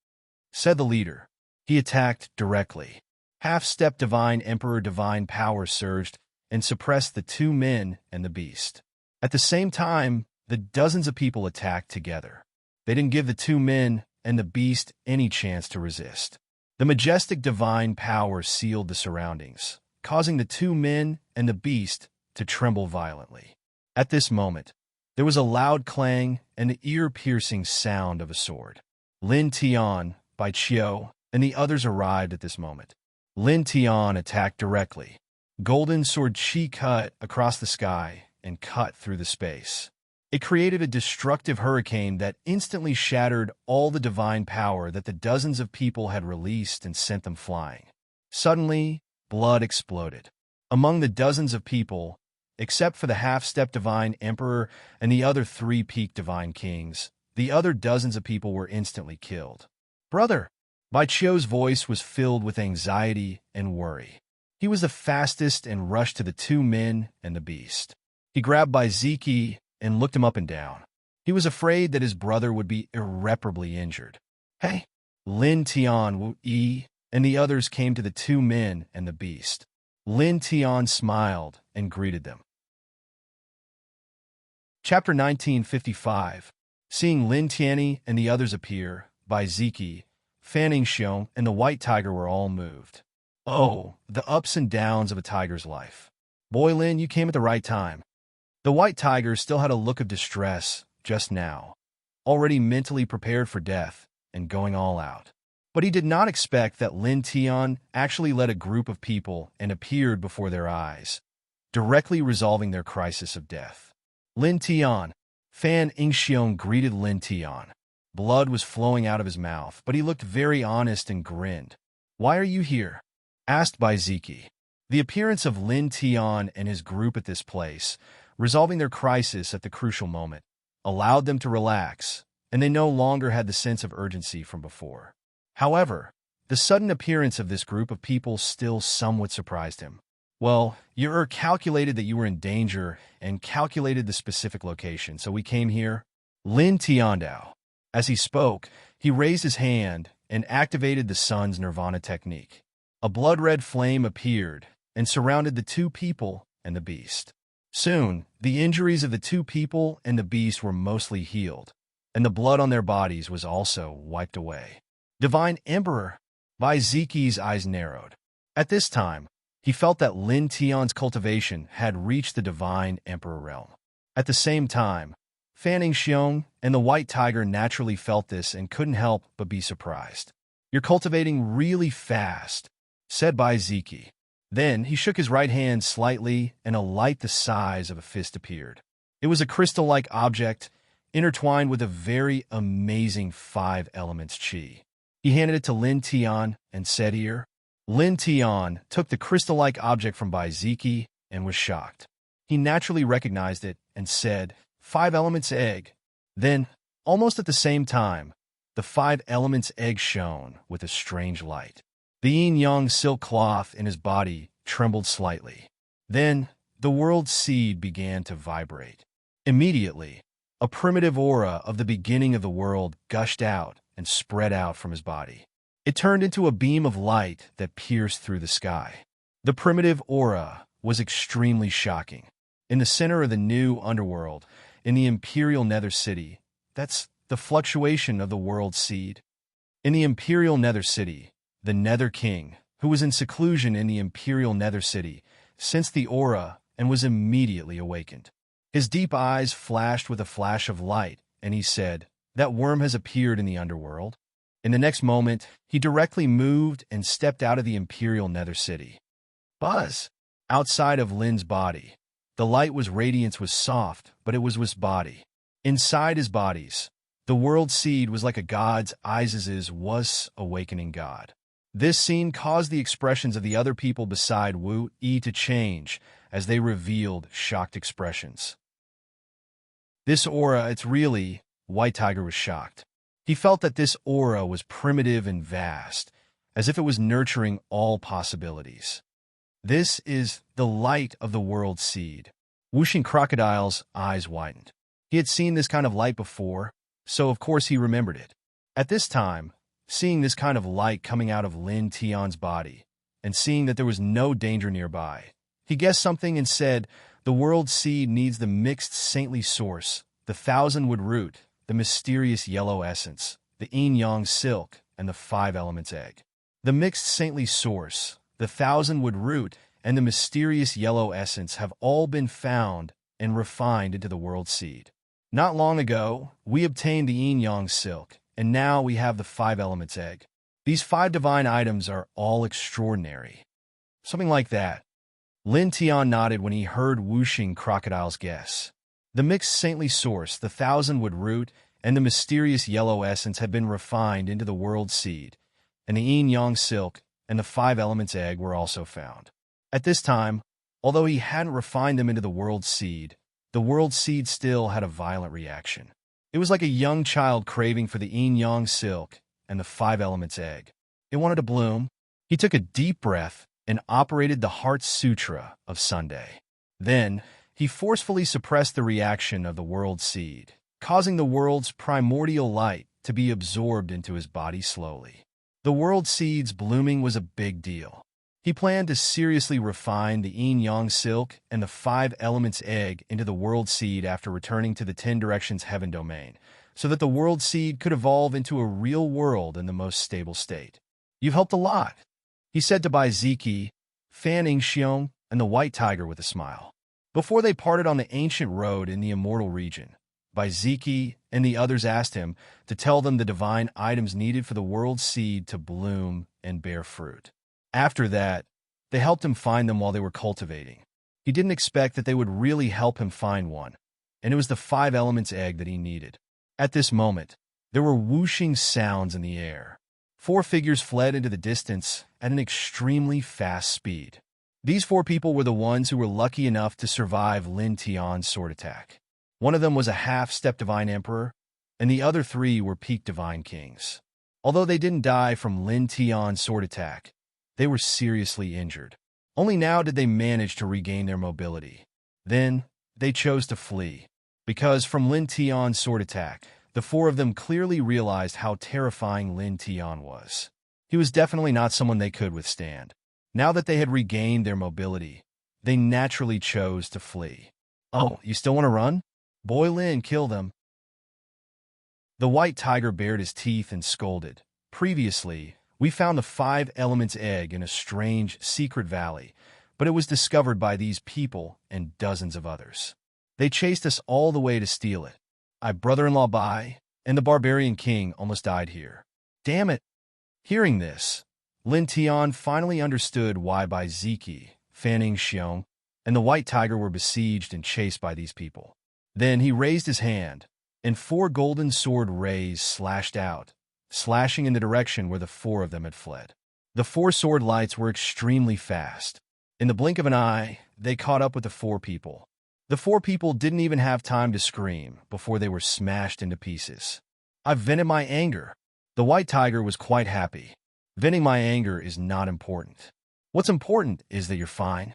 said the leader. He attacked directly. Half-step divine emperor divine power surged and suppressed the 2 men and the beast. At the same time, the dozens of people attacked together. They didn't give the 2 men and the beast any chance to resist. The majestic divine power sealed the surroundings, causing the two men and the beast to tremble violently. At this moment, there was a loud clang and the ear-piercing sound of a sword. Lin Tian, Bai Qiu, and the others arrived at this moment. Lin Tian attacked directly. Golden sword chi cut across the sky and cut through the space. It created a destructive hurricane that instantly shattered all the divine power that the dozens of people had released and sent them flying. Suddenly, blood exploded. Among the dozens of people, except for the half-step divine emperor and the other three peak divine kings, the other dozens of people were instantly killed. "Brother!" Bai Qiu's voice was filled with anxiety and worry. He was the fastest and rushed to the two men and the beast. He grabbed Bai Ziki and looked him up and down. He was afraid that his brother would be irreparably injured. "Hey!" Lin Tian, Wu Yi, and the others came to the two men and the beast. Lin Tian smiled and greeted them. Chapter 1955. Seeing Lin Tianyi and the others appear, Bai Ziki, Fanning Xiong, and the white tiger were all moved. Oh, the ups and downs of a tiger's life. Boy, Lin, you came at the right time. The white tiger still had a look of distress just now, already mentally prepared for death and going all out. But he did not expect that Lin Tian actually led a group of people and appeared before their eyes, directly resolving their crisis of death. Lin Tian, Fan Yingxiong greeted Lin Tian. Blood was flowing out of his mouth, but he looked very honest and grinned. "Why are you here?" asked Bai Ziki. The appearance of Lin Tian and his group at this place, resolving their crisis at the crucial moment, allowed them to relax, and they no longer had the sense of urgency from before. However, the sudden appearance of this group of people still somewhat surprised him. "Well, you calculated that you were in danger and calculated the specific location, so we came here." Lin Tiandao. As he spoke, he raised his hand and activated the sun's nirvana technique. A blood-red flame appeared and surrounded the two people and the beast. Soon, the injuries of the two people and the beast were mostly healed, and the blood on their bodies was also wiped away. Divine Emperor! Bai Ziki's eyes narrowed. At this time, he felt that Lin Tian's cultivation had reached the Divine Emperor realm. At the same time, Fanning Xiong and the white tiger naturally felt this and couldn't help but be surprised. "You're cultivating really fast," said Bai Ziki. Then he shook his right hand slightly and a light the size of a fist appeared. It was a crystal-like object intertwined with a very amazing 5 elements chi. He handed it to Lin Tian and said, "Here." Lin Tian took the crystal-like object from Bai Ziki and was shocked. He naturally recognized it and said, 5 elements egg." Then, almost at the same time, the 5 elements egg shone with a strange light. The yin-yang silk cloth in his body trembled slightly. Then, the world seed began to vibrate. Immediately, a primitive aura of the beginning of the world gushed out and spread out from his body. It turned into a beam of light that pierced through the sky. The primitive aura was extremely shocking. In the center of the new underworld, in the Imperial Nether City, that's the fluctuation of the world seed. In the Imperial Nether City, the Nether King, who was in seclusion in the Imperial Nether City, sensed the aura and was immediately awakened. His deep eyes flashed with a flash of light, and he said, "That worm has appeared in the underworld." In the next moment, he directly moved and stepped out of the Imperial Nether City. Buzz! Outside of Lin's body, the light was radiance was soft, but it was his body. Inside his bodies, the world seed was like a god's eyes was awakening God. This scene caused the expressions of the other people beside Wu Yi to change as they revealed shocked expressions. "This aura, it's really..." White Tiger was shocked. He felt that this aura was primitive and vast, as if it was nurturing all possibilities. "This is the light of the world seed." Whooshing Crocodile's eyes widened. He had seen this kind of light before, so of course he remembered it. At this time, seeing this kind of light coming out of Lin Tian's body, and seeing that there was no danger nearby, he guessed something and said, "The world seed needs the mixed saintly source, the 1,000-wood root, the mysterious yellow essence, the yin-yang silk, and the 5 elements egg. The mixed saintly source, the 1,000-wood root, and the mysterious yellow essence have all been found and refined into the world seed. Not long ago, we obtained the yin-yang silk, and now we have the 5 elements egg. These 5 divine items are all extraordinary. Something like that. Lin Tian nodded when he heard whooshing crocodile's guess. The mixed saintly source, the 1,000-wood root, and the mysterious yellow essence have been refined into the world seed, and the yin-yang silk and the 5 elements egg were also found. At this time, although he hadn't refined them into the world seed still had a violent reaction. It was like a young child craving for the yin-yang silk and the 5 elements egg. It wanted to bloom. He took a deep breath and operated the Heart Sutra of Sunday. Then, he forcefully suppressed the reaction of the world seed, causing the world's primordial light to be absorbed into his body slowly. The world seed's blooming was a big deal. He planned to seriously refine the yin-yang silk and the 5 elements egg into the world seed after returning to the 10 directions heaven domain, so that the world seed could evolve into a real world in the most stable state. "You've helped a lot," he said to Bai Ziki, Fanning Xiong, and the white tiger with a smile. Before they parted on the ancient road in the immortal region, Bai Ziki and the others asked him to tell them the divine items needed for the world seed to bloom and bear fruit. After that, they helped him find them while they were cultivating. He didn't expect that they would really help him find one, and it was the 5 elements egg that he needed. At this moment, there were whooshing sounds in the air. 4 figures fled into the distance at an extremely fast speed. These 4 people were the ones who were lucky enough to survive Lin Tian's sword attack. One of them was a half-step divine emperor, and the other 3 were peak divine kings. Although they didn't die from Lin Tian's sword attack, they were seriously injured. Only now did they manage to regain their mobility. Then, they chose to flee. Because from Lin Tian's sword attack, the 4 of them clearly realized how terrifying Lin Tian was. He was definitely not someone they could withstand. Now that they had regained their mobility, they naturally chose to flee. "Oh, you still want to run? Boy Lin, kill them." The white tiger bared his teeth and scolded. "Previously, we found the 5 elements egg in a strange, secret valley, but it was discovered by these people and dozens of others. They chased us all the way to steal it. My brother-in-law Bai and the barbarian king almost died here. Damn it." Hearing this, Lin Tian finally understood why Bai Ziki, Fanning Xiong, and the white tiger were besieged and chased by these people. Then he raised his hand, and 4 golden sword rays slashed out, slashing in the direction where the 4 of them had fled. The 4 sword lights were extremely fast. In the blink of an eye, they caught up with the 4 people. The 4 people didn't even have time to scream before they were smashed into pieces. "I've vented my anger." The white tiger was quite happy. "Venting my anger is not important. What's important is that you're fine."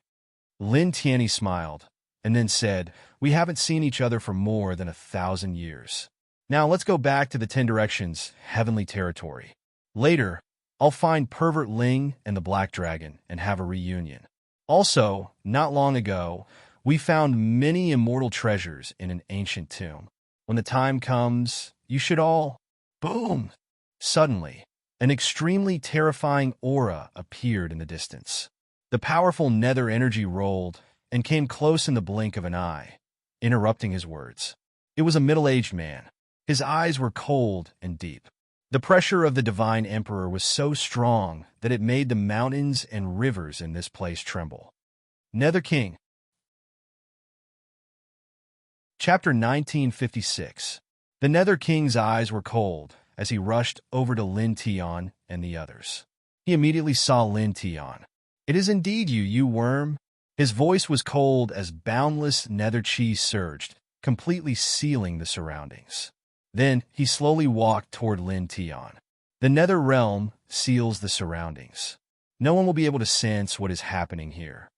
Lin Tianyi smiled, and then said, "We haven't seen each other for more than 1,000 years. Now let's go back to the 10 directions, heavenly territory. Later, I'll find Pervert Ling and the Black Dragon and have a reunion. Also, not long ago, we found many immortal treasures in an ancient tomb. When the time comes, you should all..." Boom! Suddenly, an extremely terrifying aura appeared in the distance. The powerful nether energy rolled and came close in the blink of an eye, interrupting his words. It was a middle-aged man. His eyes were cold and deep. The pressure of the divine emperor was so strong that it made the mountains and rivers in this place tremble. Nether King. Chapter 1956. The Nether King's eyes were cold as he rushed over to Lin Tian and the others. He immediately saw Lin Tian. "It is indeed you, you worm." His voice was cold as boundless nether chi surged, completely sealing the surroundings. Then he slowly walked toward Lin Tian. The nether realm seals the surroundings. No one will be able to sense what is happening here.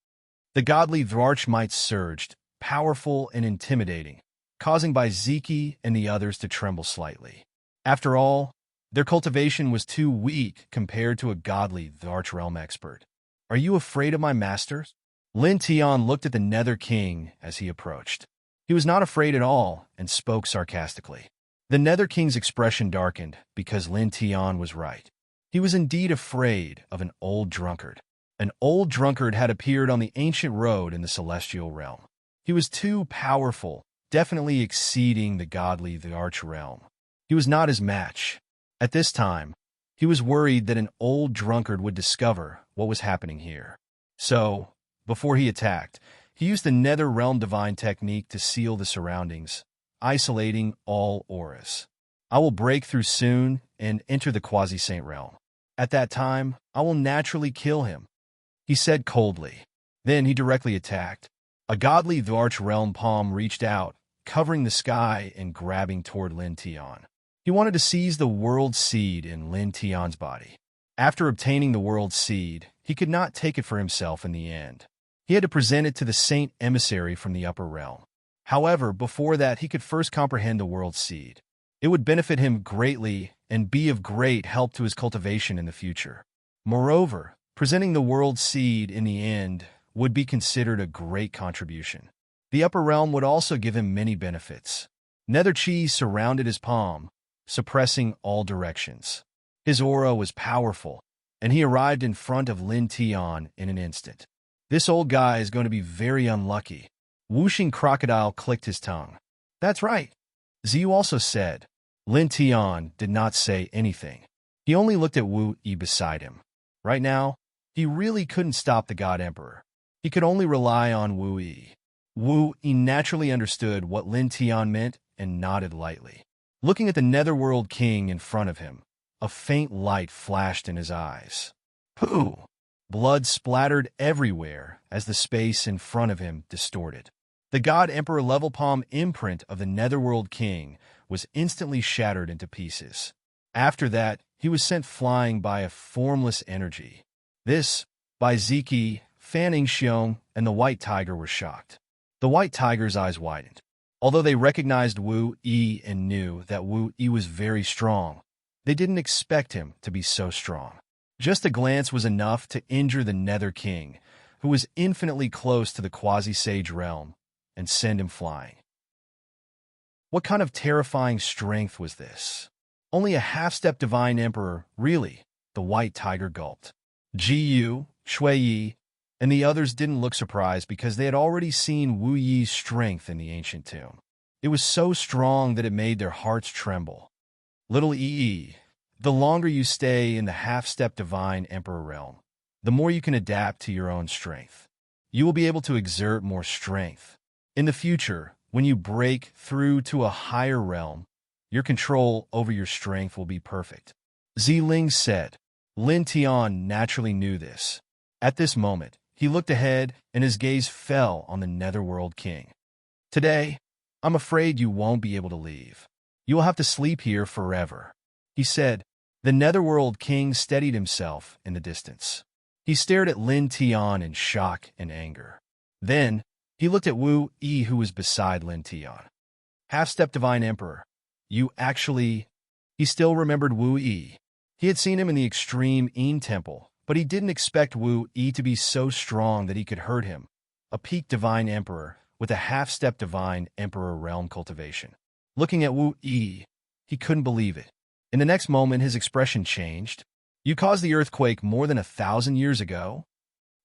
The godly Dvarch might surged, powerful and intimidating, causing Bai Ziki and the others to tremble slightly. After all, their cultivation was too weak compared to a godly Dvarch realm expert. "Are you afraid of my masters?" Lin Tian looked at the Nether King as he approached. He was not afraid at all and spoke sarcastically. The Nether King's expression darkened because Lin Tian was right. He was indeed afraid of an old drunkard. An old drunkard had appeared on the ancient road in the celestial realm. He was too powerful, definitely exceeding the godly the arch realm. He was not his match. At this time, he was worried that an old drunkard would discover what was happening here. So, before he attacked, he used the Nether Realm Divine technique to seal the surroundings, isolating all auras. I will break through soon and enter the Quasi-Saint realm. At that time, I will naturally kill him, he said coldly. Then he directly attacked. A godly the arch realm palm reached out, covering the sky and grabbing toward Lin Tian. He wanted to seize the world seed in Lin Tian's body. After obtaining the world seed, he could not take it for himself in the end. He had to present it to the saint emissary from the upper realm. However, before that, he could first comprehend the world seed. It would benefit him greatly and be of great help to his cultivation in the future. Moreover, presenting the world seed in the end would be considered a great contribution. The upper realm would also give him many benefits. Nether chi surrounded his palm, suppressing all directions. His aura was powerful, and he arrived in front of Lin Tian in an instant. This old guy is going to be very unlucky. Whooshing Crocodile clicked his tongue. That's right, Ziyu also said. Lin Tian did not say anything. He only looked at Wu Yi beside him. Right now, he really couldn't stop the God Emperor. He could only rely on Wu Yi. Wu Yi naturally understood what Lin Tian meant and nodded lightly. Looking at the Netherworld King in front of him, a faint light flashed in his eyes. Pooh! Blood splattered everywhere as the space in front of him distorted. The God Emperor level palm imprint of the Netherworld King was instantly shattered into pieces. After that, he was sent flying by a formless energy. This, by Ziki, Fanning Xiong, and the White Tiger were shocked. The White Tiger's eyes widened. Although they recognized Wu Yi and knew that Wu Yi was very strong, they didn't expect him to be so strong. Just a glance was enough to injure the Nether King, who was infinitely close to the Quasi-Sage realm, and send him flying. What kind of terrifying strength was this? Only a half-step Divine Emperor, really, the White Tiger gulped. Ji Yu, Shui Yi, and the others didn't look surprised because they had already seen Wu Yi's strength in the ancient tomb. It was so strong that it made their hearts tremble. Little Yi, the longer you stay in the half-step Divine Emperor realm, the more you can adapt to your own strength. You will be able to exert more strength. In the future, when you break through to a higher realm, your control over your strength will be perfect. Ziling said. Lin Tian naturally knew this. At this moment, he looked ahead and his gaze fell on the Netherworld King. Today, I'm afraid you won't be able to leave. You will have to sleep here forever, he said. The Netherworld King steadied himself in the distance. He stared at Lin Tian in shock and anger. Then, he looked at Wu Yi, who was beside Lin Tian. Half-step Divine Emperor, you actually... He still remembered Wu Yi. He had seen him in the extreme Yin Temple, but he didn't expect Wu Yi to be so strong that he could hurt him. A peak Divine Emperor with a half-step Divine Emperor realm cultivation. Looking at Wu Yi, he couldn't believe it. In the next moment, his expression changed. You caused the earthquake more than 1,000 years ago?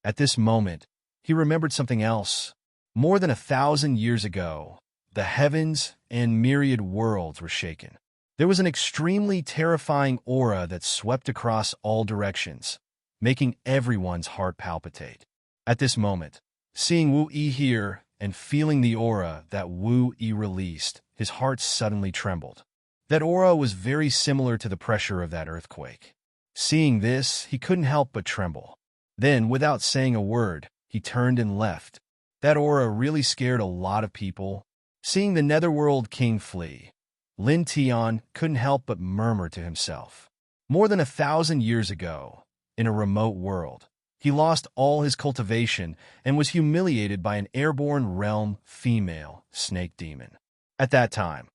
At this moment, he remembered something else. More than 1,000 years ago, the heavens and myriad worlds were shaken. There was an extremely terrifying aura that swept across all directions, making everyone's heart palpitate. At this moment, seeing Wu Yi here and feeling the aura that Wu Yi released, his heart suddenly trembled. That aura was very similar to the pressure of that earthquake. Seeing this, he couldn't help but tremble. Then, without saying a word, he turned and left. That aura really scared a lot of people. Seeing the Netherworld King flee, Lin Tian couldn't help but murmur to himself. More than 1,000 years ago, in a remote world, he lost all his cultivation and was humiliated by an airborne realm female snake demon. At that time,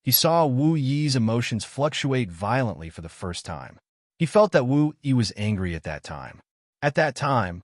he saw Wu Yi's emotions fluctuate violently for the first time. He felt that Wu Yi was angry at that time. At that time,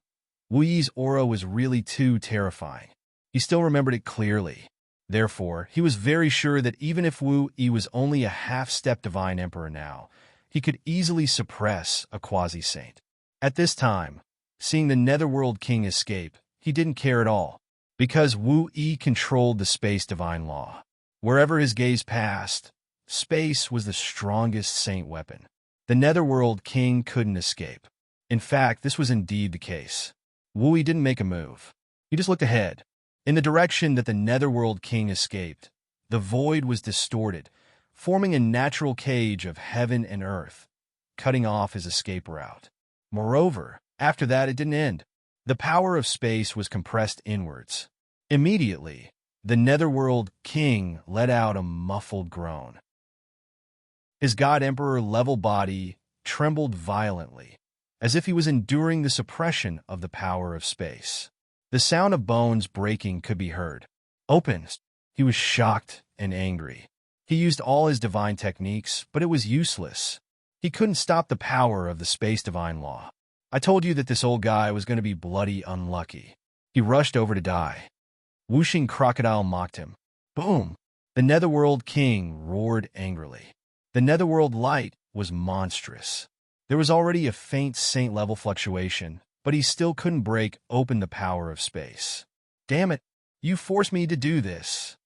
Wu Yi's aura was really too terrifying. He still remembered it clearly. Therefore, he was very sure that even if Wu Yi was only a half-step divine emperor now, he could easily suppress a quasi-saint. At this time, seeing the Netherworld King escape, he didn't care at all, because Wu Yi controlled the space divine law. Wherever his gaze passed, space was the strongest saint weapon. The Netherworld King couldn't escape. In fact, this was indeed the case. Wu Yi didn't make a move. He just looked ahead. In the direction that the Netherworld King escaped, the void was distorted, forming a natural cage of heaven and earth, cutting off his escape route. Moreover, after that it didn't end. The power of space was compressed inwards. Immediately, the Netherworld King let out a muffled groan. His God Emperor level body trembled violently, as if he was enduring the suppression of the power of space. The sound of bones breaking could be heard. Open. He was shocked and angry. He used all his divine techniques, but it was useless. He couldn't stop the power of the space divine law. I told you that this old guy was going to be bloody unlucky. He rushed over to die. Whooshing crocodile mocked him. Boom! The Netherworld King roared angrily. The Netherworld light was monstrous. There was already a faint saint-level fluctuation, but he still couldn't break open the power of space. Damn it! You forced me to do this!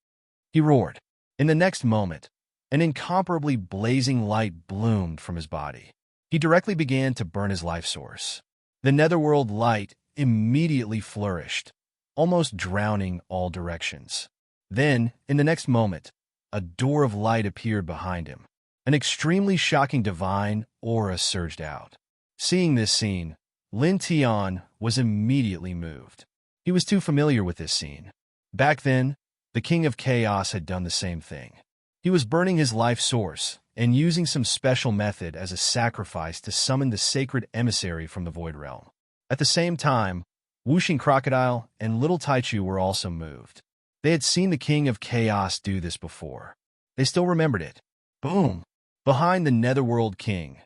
He roared. In the next moment, an incomparably blazing light bloomed from his body. He directly began to burn his life source. The Netherworld light immediately flourished, almost drowning all directions. Then, in the next moment, a door of light appeared behind him. An extremely shocking divine aura surged out. Seeing this scene, Lin Tian was immediately moved. He was too familiar with this scene. Back then, the King of Chaos had done the same thing. He was burning his life source and using some special method as a sacrifice to summon the sacred emissary from the Void Realm. At the same time, Whooshing Crocodile and Little Taichu were also moved. They had seen the King of Chaos do this before. They still remembered it. Boom! Behind the Netherworld King,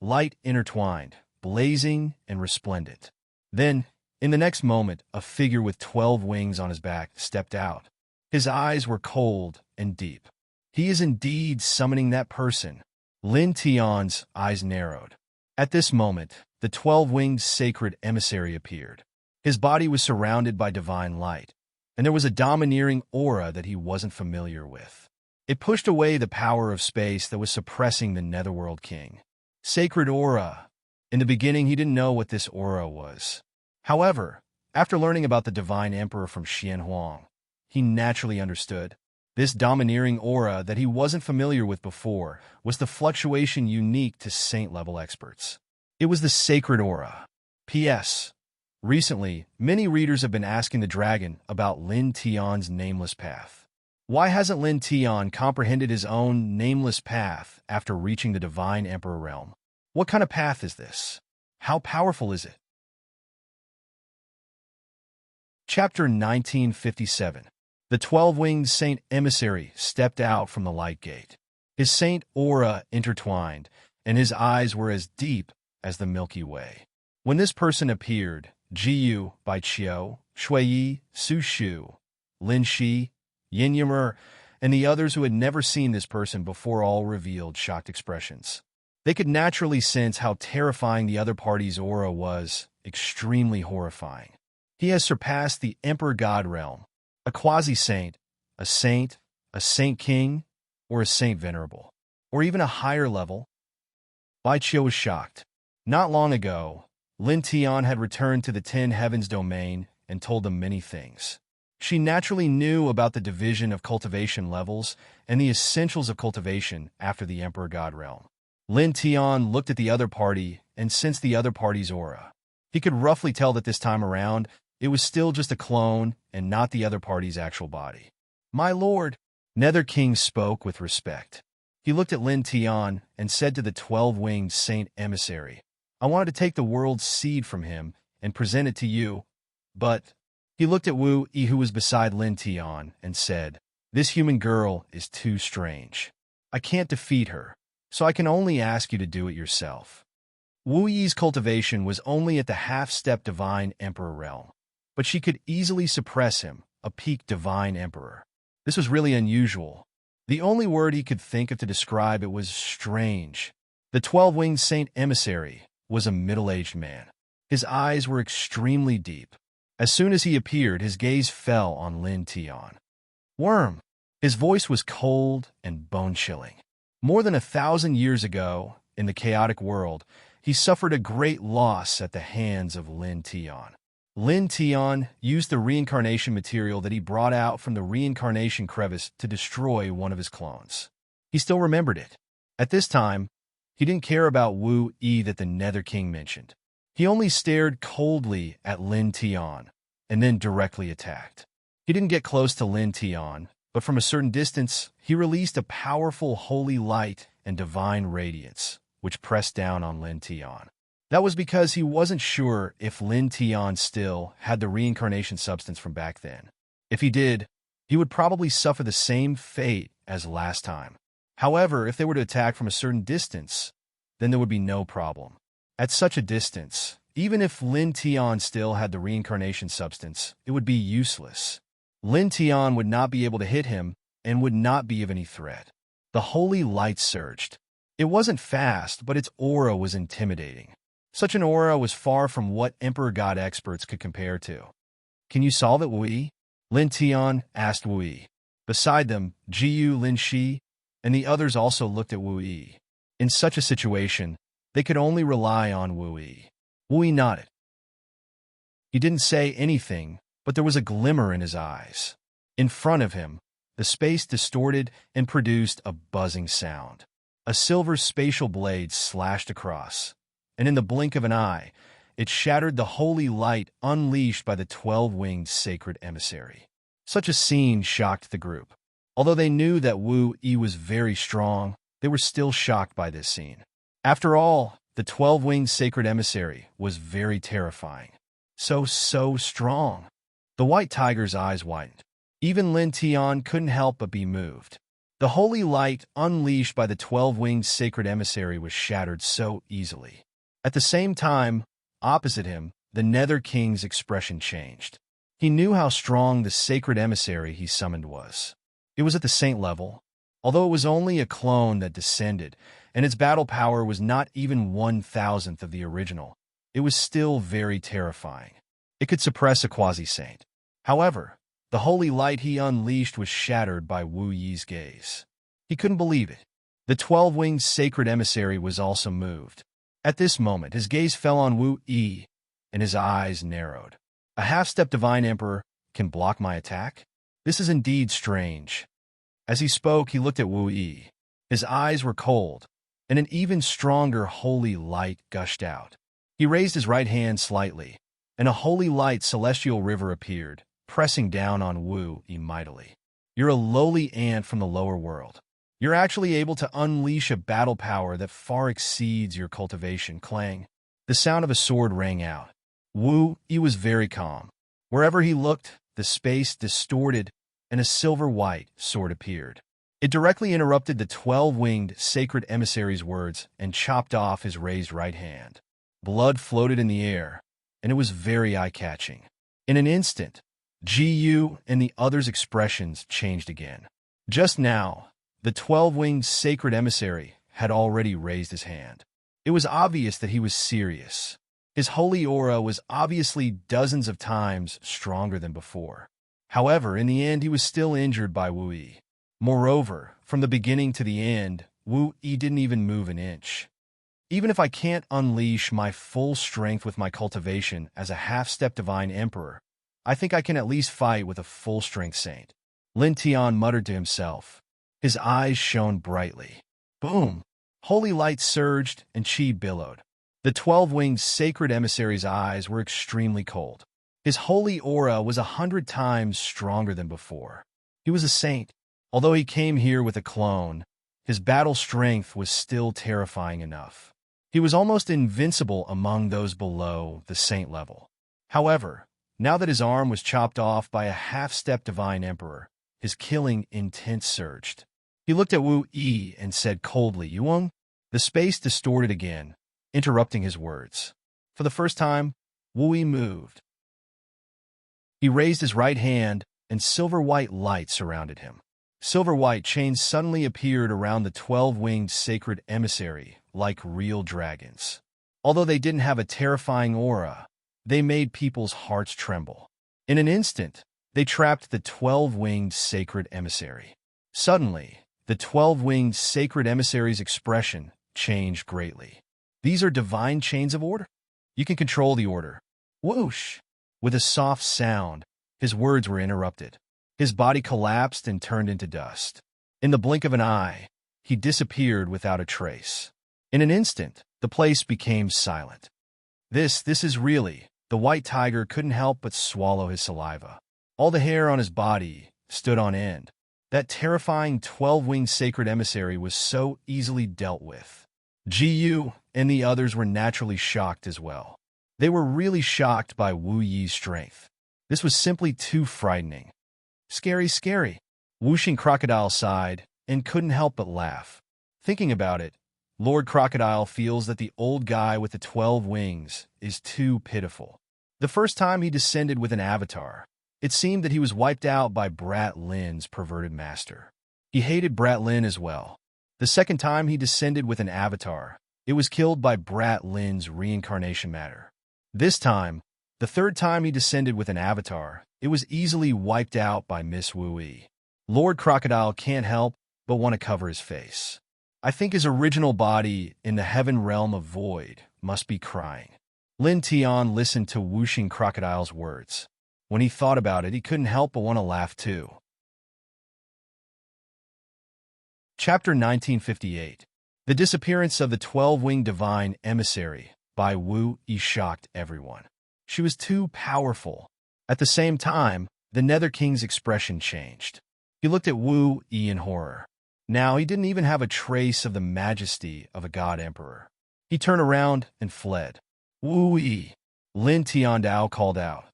light intertwined, blazing and resplendent. Then, in the next moment, a figure with 12 wings on his back stepped out. His eyes were cold and deep. He is indeed summoning that person. Lin Tian's eyes narrowed. At this moment, the 12-winged sacred emissary appeared. His body was surrounded by divine light, and there was a domineering aura that he wasn't familiar with. It pushed away the power of space that was suppressing the Netherworld King. Sacred aura. In the beginning, he didn't know what this aura was. However, after learning about the Divine Emperor from Xianhuang, he naturally understood. This domineering aura that he wasn't familiar with before was the fluctuation unique to saint-level experts. It was the sacred aura. P.S. Recently, many readers have been asking the dragon about Lin Tian's nameless path. Why hasn't Lin Tian comprehended his own nameless path after reaching the Divine Emperor realm? What kind of path is this? How powerful is it? Chapter 1957. The 12-winged Saint Emissary stepped out from the light gate. His saint aura intertwined, and his eyes were as deep as the Milky Way. When this person appeared, Jiyu, Baiqiu, Shuiyi, Su Shu, Lin Shi, Yin Yim'er, and the others who had never seen this person before all revealed shocked expressions. They could naturally sense how terrifying the other party's aura was, extremely horrifying. He has surpassed the Emperor God realm. A quasi-saint, a saint king, or a saint venerable, or even a higher level. Baiqiu was shocked. Not long ago, Lin Tian had returned to the 10 Heavens domain and told them many things. She naturally knew about the division of cultivation levels and the essentials of cultivation after the Emperor God realm. Lin Tian looked at the other party and sensed the other party's aura. He could roughly tell that this time around, it was still just a clone and not the other party's actual body. My lord, Nether King spoke with respect. He looked at Lin Tian and said to the 12-winged Saint Emissary, I wanted to take the world's seed from him and present it to you, but he looked at Wu Yi who was beside Lin Tian and said, this human girl is too strange. I can't defeat her, so I can only ask you to do it yourself. Wu Yi's cultivation was only at the half-step Divine Emperor realm, but she could easily suppress him, a peak Divine Emperor. This was really unusual. The only word he could think of to describe it was strange. The 12-winged Saint Emissary was a middle-aged man. His eyes were extremely deep. As soon as he appeared, his gaze fell on Lin Tian. Worm. His voice was cold and bone-chilling. More than 1,000 years ago, in the chaotic world, he suffered a great loss at the hands of Lin Tian. Lin Tian used the reincarnation material that he brought out from the reincarnation crevice to destroy one of his clones. He still remembered it. At this time, he didn't care about Wu Yi that the Nether King mentioned. He only stared coldly at Lin Tian and then directly attacked. He didn't get close to Lin Tian, but from a certain distance, he released a powerful holy light and divine radiance, which pressed down on Lin Tian. That was because he wasn't sure if Lin Tian still had the reincarnation substance from back then. If he did, he would probably suffer the same fate as last time. However, if they were to attack from a certain distance, then there would be no problem. At such a distance, even if Lin Tian still had the reincarnation substance, it would be useless. Lin Tian would not be able to hit him and would not be of any threat. The holy light surged. It wasn't fast, but its aura was intimidating. Such an aura was far from what Emperor God experts could compare to. "Can you solve it, Wu Yi?" Lin Tian asked Wu Yi. Beside them, Jiyu, Lin Shi, and the others also looked at Wu Yi. In such a situation, they could only rely on Wu Yi. Wu Yi nodded. He didn't say anything, but there was a glimmer in his eyes. In front of him, the space distorted and produced a buzzing sound. A silver spatial blade slashed across, and in the blink of an eye, it shattered the holy light unleashed by the 12-winged sacred emissary. Such a scene shocked the group. Although they knew that Wu Yi was very strong, they were still shocked by this scene. After all, the 12-winged sacred emissary was very terrifying. So strong. The white tiger's eyes widened. Even Lin Tian couldn't help but be moved. The holy light unleashed by the 12-winged sacred emissary was shattered so easily. At the same time, opposite him, the Nether King's expression changed. He knew how strong the sacred emissary he summoned was. It was at the saint level. Although it was only a clone that descended, and its battle power was not even 1,000th of the original, it was still very terrifying. It could suppress a quasi-saint. However, the holy light he unleashed was shattered by Wu Yi's gaze. He couldn't believe it. The 12-winged sacred emissary was also moved. At this moment, his gaze fell on Wu Yi, and his eyes narrowed. A half-step divine emperor can block my attack? This is indeed strange. As he spoke, he looked at Wu Yi. His eyes were cold, and an even stronger holy light gushed out. He raised his right hand slightly, and a holy light celestial river appeared, pressing down on Wu Yi mightily. You're a lowly ant from the lower world. You're actually able to unleash a battle power that far exceeds your cultivation. Clang. The sound of a sword rang out. Wu Yi was very calm. Wherever he looked, the space distorted, and a silver-white sword appeared. It directly interrupted the 12-winged sacred emissary's words and chopped off his raised right hand. Blood floated in the air, and it was very eye-catching. In an instant, Jiyu and the others' expressions changed again. Just now, the 12-winged sacred emissary had already raised his hand. It was obvious that he was serious. His holy aura was obviously dozens of times stronger than before. However, in the end, he was still injured by Wu Yi. Moreover, from the beginning to the end, Wu Yi didn't even move an inch. Even if I can't unleash my full strength with my cultivation as a half-step divine emperor, I think I can at least fight with a full-strength saint. Lin Tian muttered to himself. His eyes shone brightly. Boom! Holy light surged and chi billowed. The 12-winged sacred emissary's eyes were extremely cold. His holy aura was 100 times stronger than before. He was a saint. Although he came here with a clone, his battle strength was still terrifying enough. He was almost invincible among those below the saint level. However, now that his arm was chopped off by a half-step divine emperor, his killing intent surged. He looked at Wu Yi and said coldly, "Yuang?" The space distorted again, interrupting his words. For the first time, Wu Yi moved. He raised his right hand, and silver-white light surrounded him. Silver-white chains suddenly appeared around the 12-winged sacred emissary, like real dragons. Although they didn't have a terrifying aura, they made people's hearts tremble. In an instant, they trapped the 12-winged sacred emissary. Suddenly, the 12-winged sacred emissary's expression changed greatly. These are divine chains of order. You can control the order. Whoosh! With a soft sound, his words were interrupted. His body collapsed and turned into dust. In the blink of an eye, he disappeared without a trace. In an instant, the place became silent. This is really, the white tiger couldn't help but swallow his saliva. All the hair on his body stood on end. That terrifying 12-winged sacred emissary was so easily dealt with. Gu and the others were naturally shocked as well. They were really shocked by Wu Yi's strength. This was simply too frightening. Scary, scary. Whooshing Crocodile sighed and couldn't help but laugh. Thinking about it, Lord Crocodile feels that the old guy with the 12 wings is too pitiful. The first time he descended with an avatar, it seemed that he was wiped out by Brat Lin's perverted master. He hated Brat Lin as well. The second time he descended with an avatar, it was killed by Brat Lin's reincarnation matter. This time, the third time he descended with an avatar, it was easily wiped out by Miss Wu Yi. Lord Crocodile can't help but want to cover his face. I think his original body in the heaven realm of void must be crying. Lin Tian listened to Whooshing Crocodile's words. When he thought about it, he couldn't help but want to laugh too. Chapter 1958. The disappearance of the 12-winged divine emissary by Wu Yi shocked everyone. She was too powerful. At the same time, the Nether King's expression changed. He looked at Wu Yi in horror. Now he didn't even have a trace of the majesty of a god emperor. He turned around and fled. Wu Yi! Lin Tiandao called out.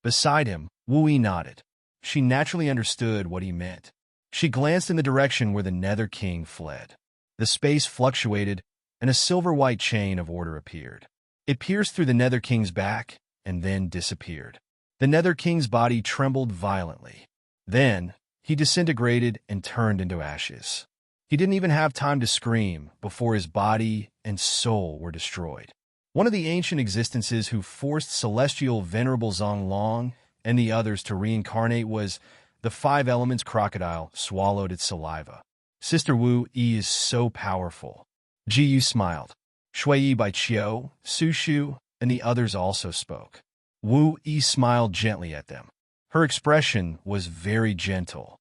Beside him, Wu Yi nodded. She naturally understood what he meant. She glanced in the direction where the Nether King fled. The space fluctuated, and a silver-white chain of order appeared. It pierced through the Nether King's back and then disappeared. The Nether King's body trembled violently. Then, he disintegrated and turned into ashes. He didn't even have time to scream before his body and soul were destroyed. One of the ancient existences who forced celestial venerable Zonglong and the others to reincarnate was the 5 elements crocodile swallowed its saliva. Sister Wu Yi is so powerful. Ji Yu smiled. Shui Yi by Qiu, Su Shu, and the others also spoke. Wu Yi smiled gently at them. Her expression was very gentle.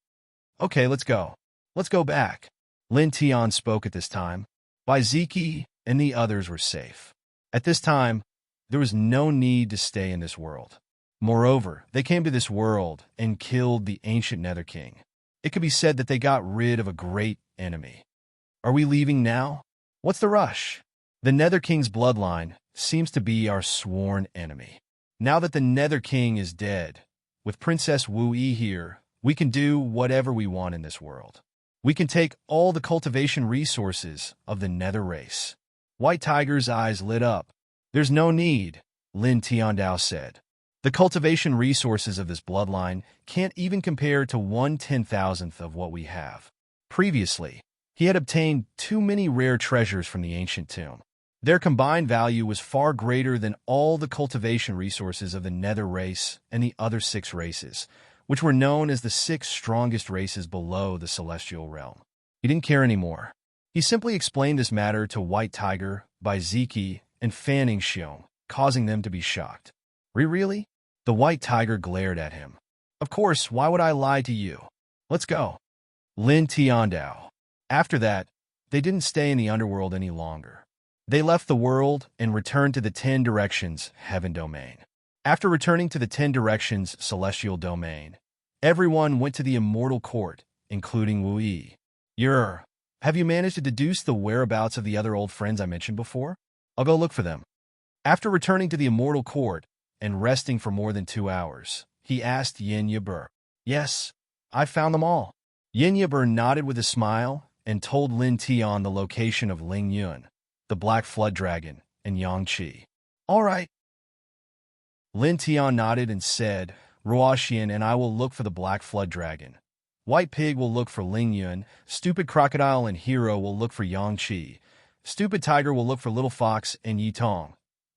Okay, let's go. Let's go back. Lin Tian spoke at this time. Bai Ziki and the others were safe. At this time, there was no need to stay in this world. Moreover, they came to this world and killed the ancient Nether King. It could be said that they got rid of a great enemy. Are we leaving now? What's the rush? The Nether King's bloodline seems to be our sworn enemy. Now that the Nether King is dead, with Princess Wu Yi here, we can do whatever we want in this world. We can take all the cultivation resources of the Nether race. White Tiger's eyes lit up. There's no need, Lin Tiandao said. The cultivation resources of this bloodline can't even compare to 1/10,000th of what we have. Previously, he had obtained too many rare treasures from the ancient tomb. Their combined value was far greater than all the cultivation resources of the Nether race and the other 6 races, which were known as the 6 strongest races below the celestial realm. He didn't care anymore. He simply explained this matter to White Tiger, Bai Ziki, and Fanning Xiong, causing them to be shocked. Really? The White Tiger glared at him. Of course, why would I lie to you? Let's go. Lin Tiandao. After that, they didn't stay in the underworld any longer. They left the world and returned to the 10 Directions Heaven Domain. After returning to the 10 Directions Celestial Domain, everyone went to the Immortal Court, including Wu Yi. Have you managed to deduce the whereabouts of the other old friends I mentioned before? I'll go look for them. After returning to the Immortal Court and resting for more than 2 hours, he asked Yin Yabur. Yes, I found them all. Yin Yabur nodded with a smile and told Lin Tian the location of Ling Yun, the Black Flood Dragon, and Yang Qi. All right. Lin Tian nodded and said, Ruoxian, and I will look for the black flood dragon. White Pig will look for Ling Yun. Stupid Crocodile and Hero will look for Yang Qi. Stupid Tiger will look for Little Fox and Yi Tong.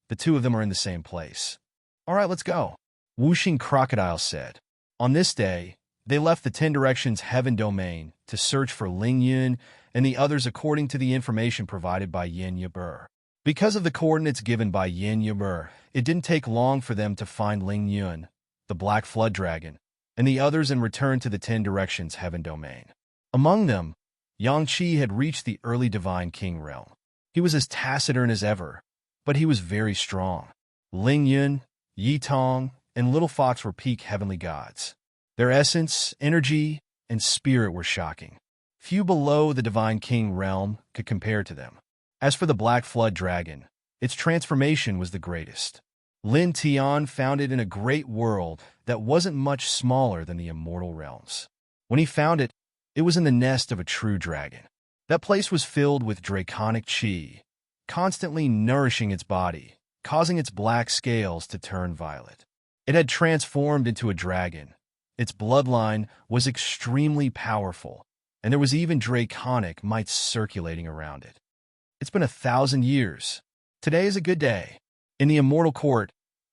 The two of them are in the same place. All right, let's go. Whooshing Crocodile said. On this day, they left the 10 Directions Heaven Domain to search for Ling Yun and the others according to the information provided by Yin Yabur. Because of the coordinates given by Yin Yabur, it didn't take long for them to find Ling Yun, the Black Flood Dragon, and the others and return to the 10 Directions Heaven Domain. Among them, Yang Qi had reached the early Divine King realm. He was as taciturn as ever, but he was very strong. Ling Yun, Yi Tong, and Little Fox were peak heavenly gods. Their essence, energy, and spirit were shocking. Few below the Divine King realm could compare to them. As for the Black Flood Dragon, its transformation was the greatest. Lin Tian found it in a great world that wasn't much smaller than the immortal realms. When he found it, it was in the nest of a true dragon. That place was filled with draconic qi, constantly nourishing its body, causing its black scales to turn violet. It had transformed into a dragon. Its bloodline was extremely powerful, and there was even draconic might circulating around it. It's been 1,000 years. Today is a good day. In the immortal court,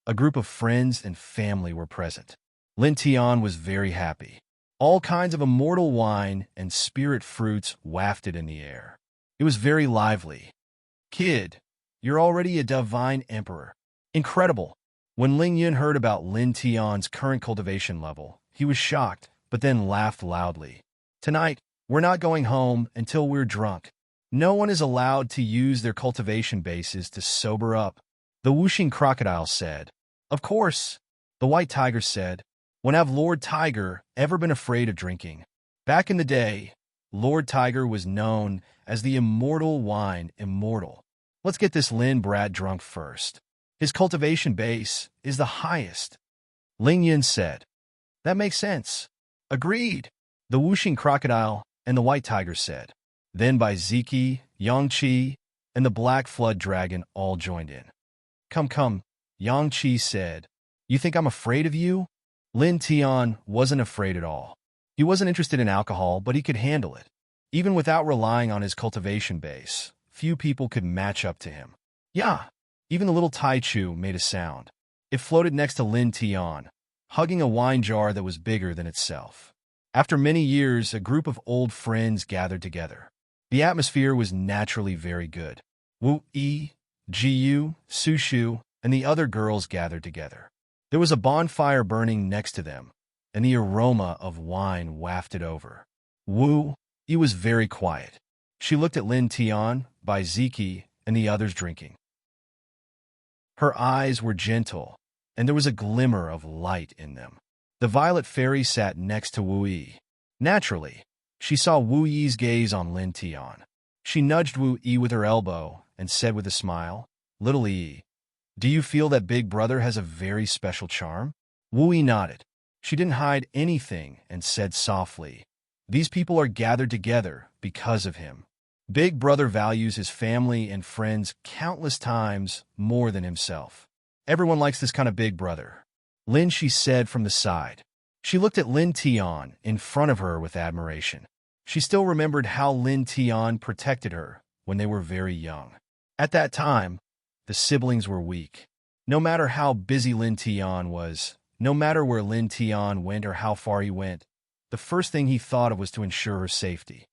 a group of friends and family were present. Lin Tian was very happy. All kinds of immortal wine and spirit fruits wafted in the air. It was very lively. Kid, you're already a divine emperor. Incredible. When Ling Yun heard about Lin Tian's current cultivation level, he was shocked, but then laughed loudly. Tonight, we're not going home until we're drunk. No one is allowed to use their cultivation bases to sober up. The Whooshing Crocodile said. Of course. The White Tiger said. When have Lord Tiger ever been afraid of drinking? Back in the day, Lord Tiger was known as the immortal wine immortal. Let's get this Lin Brat drunk first. His cultivation base is the highest. Ling Yun said. That makes sense. Agreed. The Whooshing Crocodile and the White Tiger said. Then by Ziki, Yang Qi, and the Black Flood Dragon all joined in. Come, Yang Qi said. You think I'm afraid of you? Lin Tian wasn't afraid at all. He wasn't interested in alcohol, but he could handle it. Even without relying on his cultivation base, few people could match up to him. Yeah, even the little Tai Chu made a sound. It floated next to Lin Tian, hugging a wine jar that was bigger than itself. After many years, a group of old friends gathered together. The atmosphere was naturally very good. Wu Yi, Ji Yu, Su Shu, and the other girls gathered together. There was a bonfire burning next to them, and the aroma of wine wafted over. Wu Yi was very quiet. She looked at Lin Tian, Bai Ziki, and the others drinking. Her eyes were gentle, and there was a glimmer of light in them. The Violet Fairy sat next to Wu Yi. Naturally, she saw Wu Yi's gaze on Lin Tian. She nudged Wu Yi with her elbow and said with a smile, Little Yi, do you feel that Big Brother has a very special charm? Wu Yi nodded. She didn't hide anything and said softly, These people are gathered together because of him. Big Brother values his family and friends countless times more than himself. Everyone likes this kind of Big Brother. Lin, she said from the side. She looked at Lin Tian in front of her with admiration. She still remembered how Lin Tian protected her when they were very young. At that time, the siblings were weak. No matter how busy Lin Tian was, no matter where Lin Tian went or how far he went, the first thing he thought of was to ensure her safety.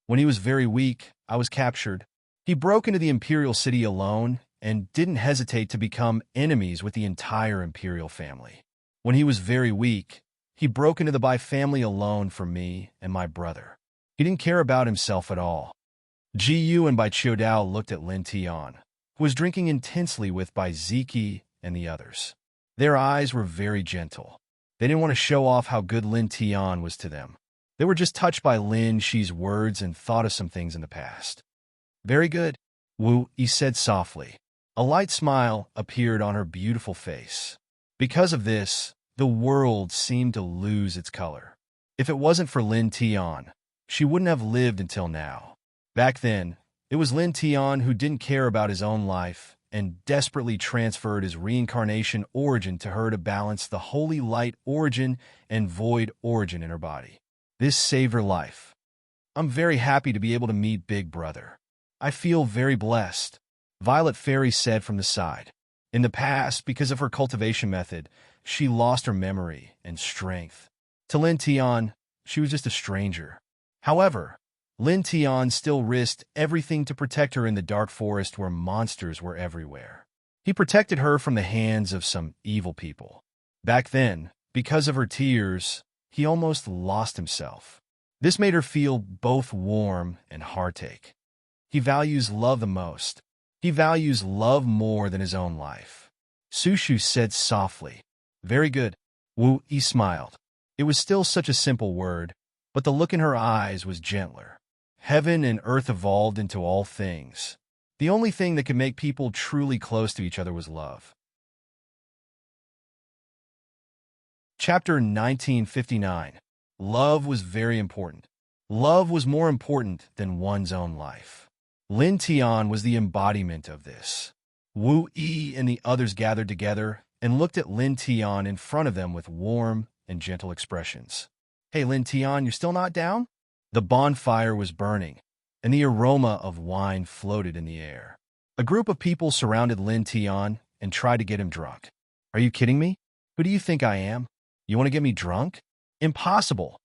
When he was very weak, I was captured. He broke into the Imperial City alone and didn't hesitate to become enemies with the entire Imperial family. When he was very weak, he broke into the Bai family alone for me and my brother. He didn't care about himself at all. Ji Yu and Bai Chiodao looked at Lin Tian, who was drinking intensely with Bai Ziki and the others. Their eyes were very gentle. They didn't want to show off how good Lin Tian was to them. They were just touched by Lin Xi's words and thought of some things in the past. Very good, Wu Yi said softly. A light smile appeared on her beautiful face. Because of this, the world seemed to lose its color. If it wasn't for Lin Tian, she wouldn't have lived until now. Back then, it was Lin Tian who didn't care about his own life and desperately transferred his reincarnation origin to her to balance the holy light origin and void origin in her body. This saved her life. I'm very happy to be able to meet Big Brother. I feel very blessed, Violet Fairy said from the side. In the past, because of her cultivation method, she lost her memory and strength. To Lin Tian, she was just a stranger. However, Lin Tian still risked everything to protect her in the dark forest where monsters were everywhere. He protected her from the hands of some evil people. Back then, because of her tears, he almost lost himself. This made her feel both warm and heartache. He values love the most. He values love more than his own life. Sushu said softly. Very good. Wu Yi smiled. It was still such a simple word, but the look in her eyes was gentler. Heaven and earth evolved into all things. The only thing that could make people truly close to each other was love. Chapter 1959. Love was very important. Love was more important than one's own life. Lin Tian was the embodiment of this. Wu Yi and the others gathered together and looked at Lin Tian in front of them with warm and gentle expressions. Hey, Lin Tian, you're still not down? The bonfire was burning, and the aroma of wine floated in the air. A group of people surrounded Lin Tian and tried to get him drunk. Are you kidding me? Who do you think I am? You want to get me drunk? Impossible.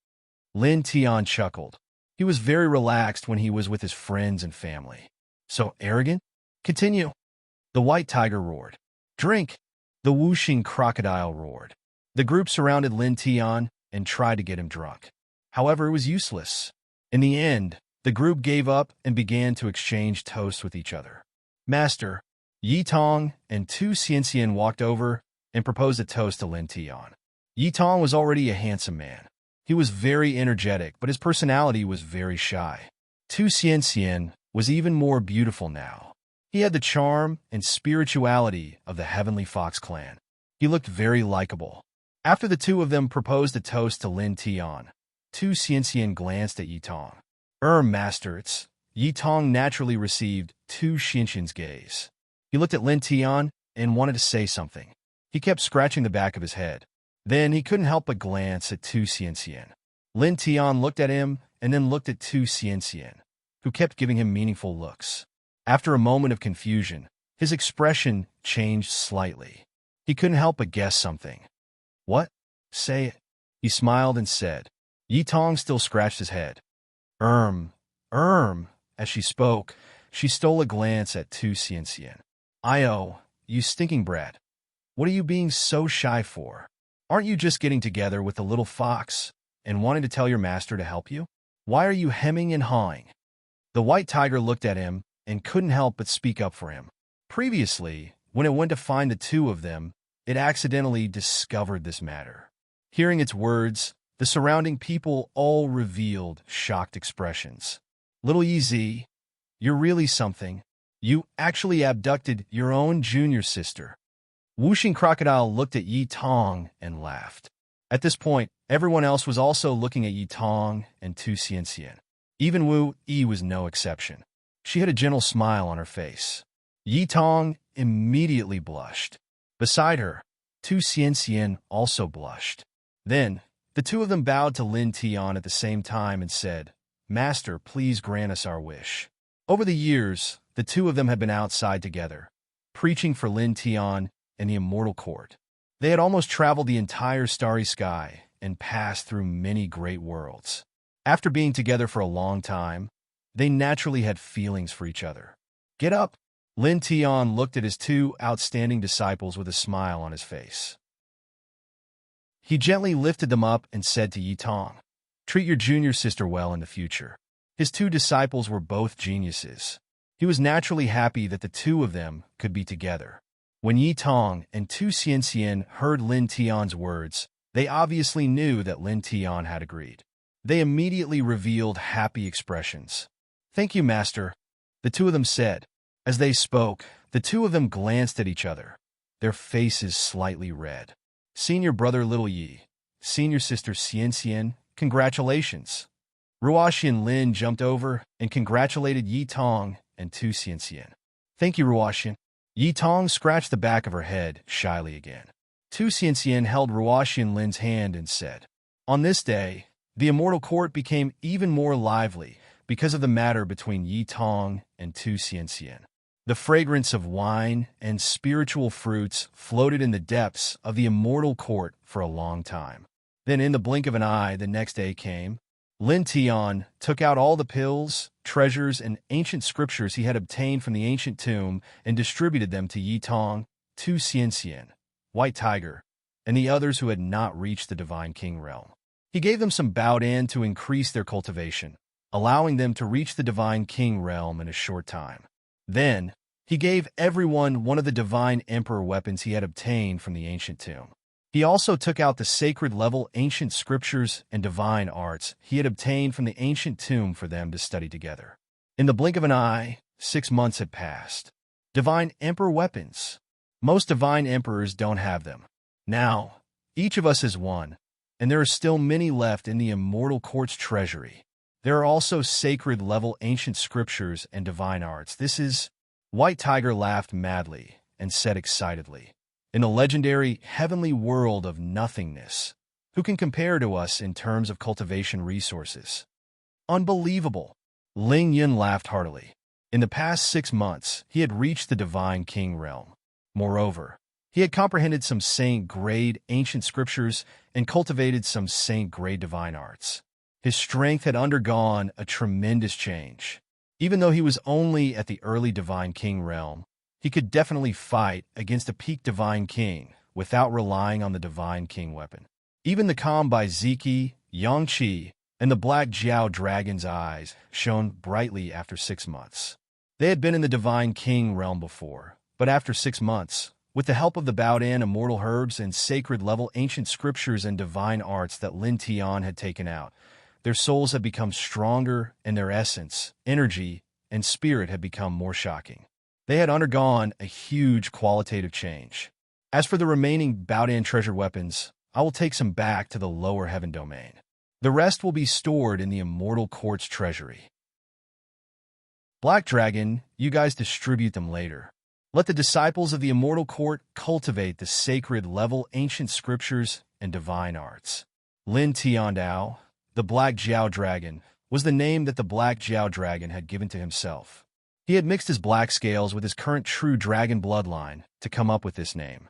Lin Tian chuckled. He was very relaxed when he was with his friends and family. So arrogant? Continue. The white tiger roared. Drink. The whooshing crocodile roared. The group surrounded Lin Tian and tried to get him drunk. However, it was useless. In the end, the group gave up and began to exchange toasts with each other. Master, Yi Tong and Tu Xianxian walked over and proposed a toast to Lin Tian. Yi Tong was already a handsome man. He was very energetic, but his personality was very shy. Tu Xianxian was even more beautiful now. He had the charm and spirituality of the Heavenly Fox clan. He looked very likable. After the two of them proposed a toast to Lin Tian, Tu Xianxian glanced at Yi Tong. Master, it's... Yi Tong naturally received Tu Xianxian's gaze. He looked at Lin Tian and wanted to say something. He kept scratching the back of his head. Then he couldn't help but glance at Tu Xianxian. Lin Tian looked at him and then looked at Tu Xianxian, who kept giving him meaningful looks. After a moment of confusion, his expression changed slightly. He couldn't help but guess something. What? Say it. He smiled and said. Yi Tong still scratched his head. As she spoke, she stole a glance at Tu Xianxian. Io, you stinking brat. What are you being so shy for? Aren't you just getting together with the little fox and wanting to tell your master to help you? Why are you hemming and hawing? The white tiger looked at him and couldn't help but speak up for him. Previously, when it went to find the two of them, it accidentally discovered this matter. Hearing its words, the surrounding people all revealed shocked expressions. Little Yi, you're really something. You actually abducted your own junior sister. Whooshing Crocodile looked at Yi Tong and laughed. At this point, everyone else was also looking at Yi Tong and Tu Xianxian. Even Wu Yi was no exception. She had a gentle smile on her face. Yi Tong immediately blushed. Beside her, Tu Xianxian also blushed. Then, the two of them bowed to Lin Tian at the same time and said, Master, please grant us our wish. Over the years, the two of them had been outside together, preaching for Lin Tian and the immortal court. They had almost traveled the entire starry sky and passed through many great worlds. After being together for a long time, they naturally had feelings for each other. Get up! Lin Tian looked at his two outstanding disciples with a smile on his face. He gently lifted them up and said to Yi Tong, treat your junior sister well in the future. His two disciples were both geniuses. He was naturally happy that the two of them could be together. When Yi Tong and Tu Xianxian heard Lin Tian's words, they obviously knew that Lin Tian had agreed. They immediately revealed happy expressions. Thank you, Master, the two of them said. As they spoke, the two of them glanced at each other, their faces slightly red. Senior brother Little Yi, senior sister Xianxian, congratulations. Ruoxian Lin jumped over and congratulated Yi Tong and Tu Xianxian. Thank you, Ruoxian. Yi Tong scratched the back of her head shyly again. Tu Xianxian held Ruoxian Lin's hand and said, "On this day, the immortal court became even more lively because of the matter between Yi Tong and Tu Xianxian. The fragrance of wine and spiritual fruits floated in the depths of the immortal court for a long time. Then in the blink of an eye, the next day came. Lin Tian took out all the pills, treasures, and ancient scriptures he had obtained from the ancient tomb and distributed them to Yi Tong, Tu Xianxian, White Tiger, and the others who had not reached the Divine King realm. He gave them some Baodan to increase their cultivation, allowing them to reach the Divine King realm in a short time. Then, he gave everyone one of the Divine Emperor weapons he had obtained from the ancient tomb. He also took out the sacred-level ancient scriptures and divine arts he had obtained from the ancient tomb for them to study together. In the blink of an eye, 6 months had passed. Divine Emperor weapons. Most Divine Emperors don't have them. Now, each of us is one, and there are still many left in the immortal court's treasury. There are also sacred-level ancient scriptures and divine arts. This is..." White Tiger laughed madly and said excitedly, "In the legendary heavenly world of nothingness, who can compare to us in terms of cultivation resources?" "Unbelievable!" Ling Yun laughed heartily. In the past 6 months, he had reached the Divine King realm. Moreover, he had comprehended some saint-grade ancient scriptures and cultivated some saint-grade divine arts. His strength had undergone a tremendous change. Even though he was only at the early Divine King realm, he could definitely fight against a peak Divine King without relying on the Divine King weapon. Even the calm by Ziki, Yangqi, and the Black Jiao Dragon's eyes shone brightly after 6 months. They had been in the Divine King realm before, but after 6 months, with the help of the Baodan immortal herbs and sacred-level ancient scriptures and divine arts that Lin Tian had taken out, their souls had become stronger and their essence, energy, and spirit had become more shocking. They had undergone a huge qualitative change. As for the remaining Baodan treasure weapons, I will take some back to the lower heaven domain. The rest will be stored in the immortal court's treasury. Black Dragon, you guys distribute them later. Let the disciples of the immortal court cultivate the sacred-level ancient scriptures and divine arts. Lin Tiandao, the Black Jiao Dragon, was the name that the Black Jiao Dragon had given to himself. He had mixed his black scales with his current true dragon bloodline to come up with this name.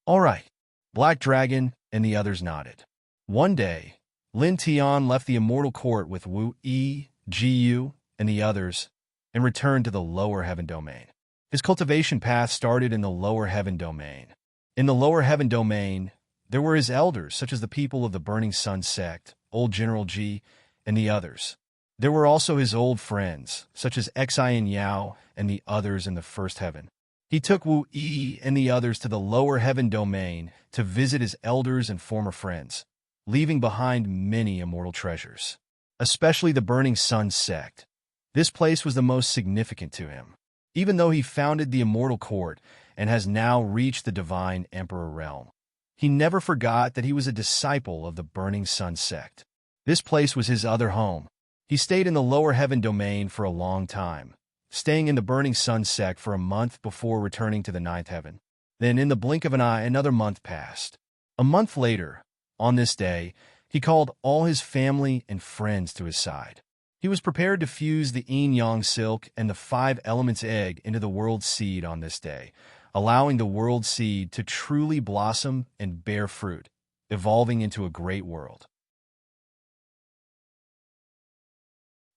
All right, Black Dragon and the others nodded. One day, Lin Tian left the immortal court with Wu Yi, Jiyu, and the others and returned to the lower heaven domain. His cultivation path started in the lower heaven domain. In the lower heaven domain, there were his elders, such as the people of the Burning Sun sect, Old General Ji, and the others. There were also his old friends, such as Xian Yao and the others in the first heaven. He took Wu Yi and the others to the lower heaven domain to visit his elders and former friends, leaving behind many immortal treasures, especially the Burning Sun sect. This place was the most significant to him, even though he founded the immortal court and has now reached the Divine Emperor realm. He never forgot that he was a disciple of the Burning Sun sect. This place was his other home. He stayed in the lower heaven domain for a long time, staying in the Burning Sun sect for a month before returning to the ninth heaven. Then, in the blink of an eye, another month passed. A month later, on this day, he called all his family and friends to his side. He was prepared to fuse the yin-yang silk and the 5 elements egg into the world seed on this day, allowing the world seed to truly blossom and bear fruit, evolving into a great world.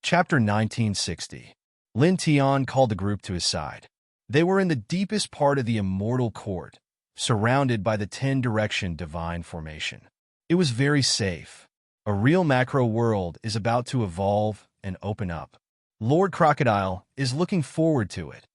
Chapter 1960. Lin Tian called the group to his side. They were in the deepest part of the immortal court, surrounded by the 10-direction divine formation. It was very safe. A real macro world is about to evolve and open up. Lord Crocodile is looking forward to it.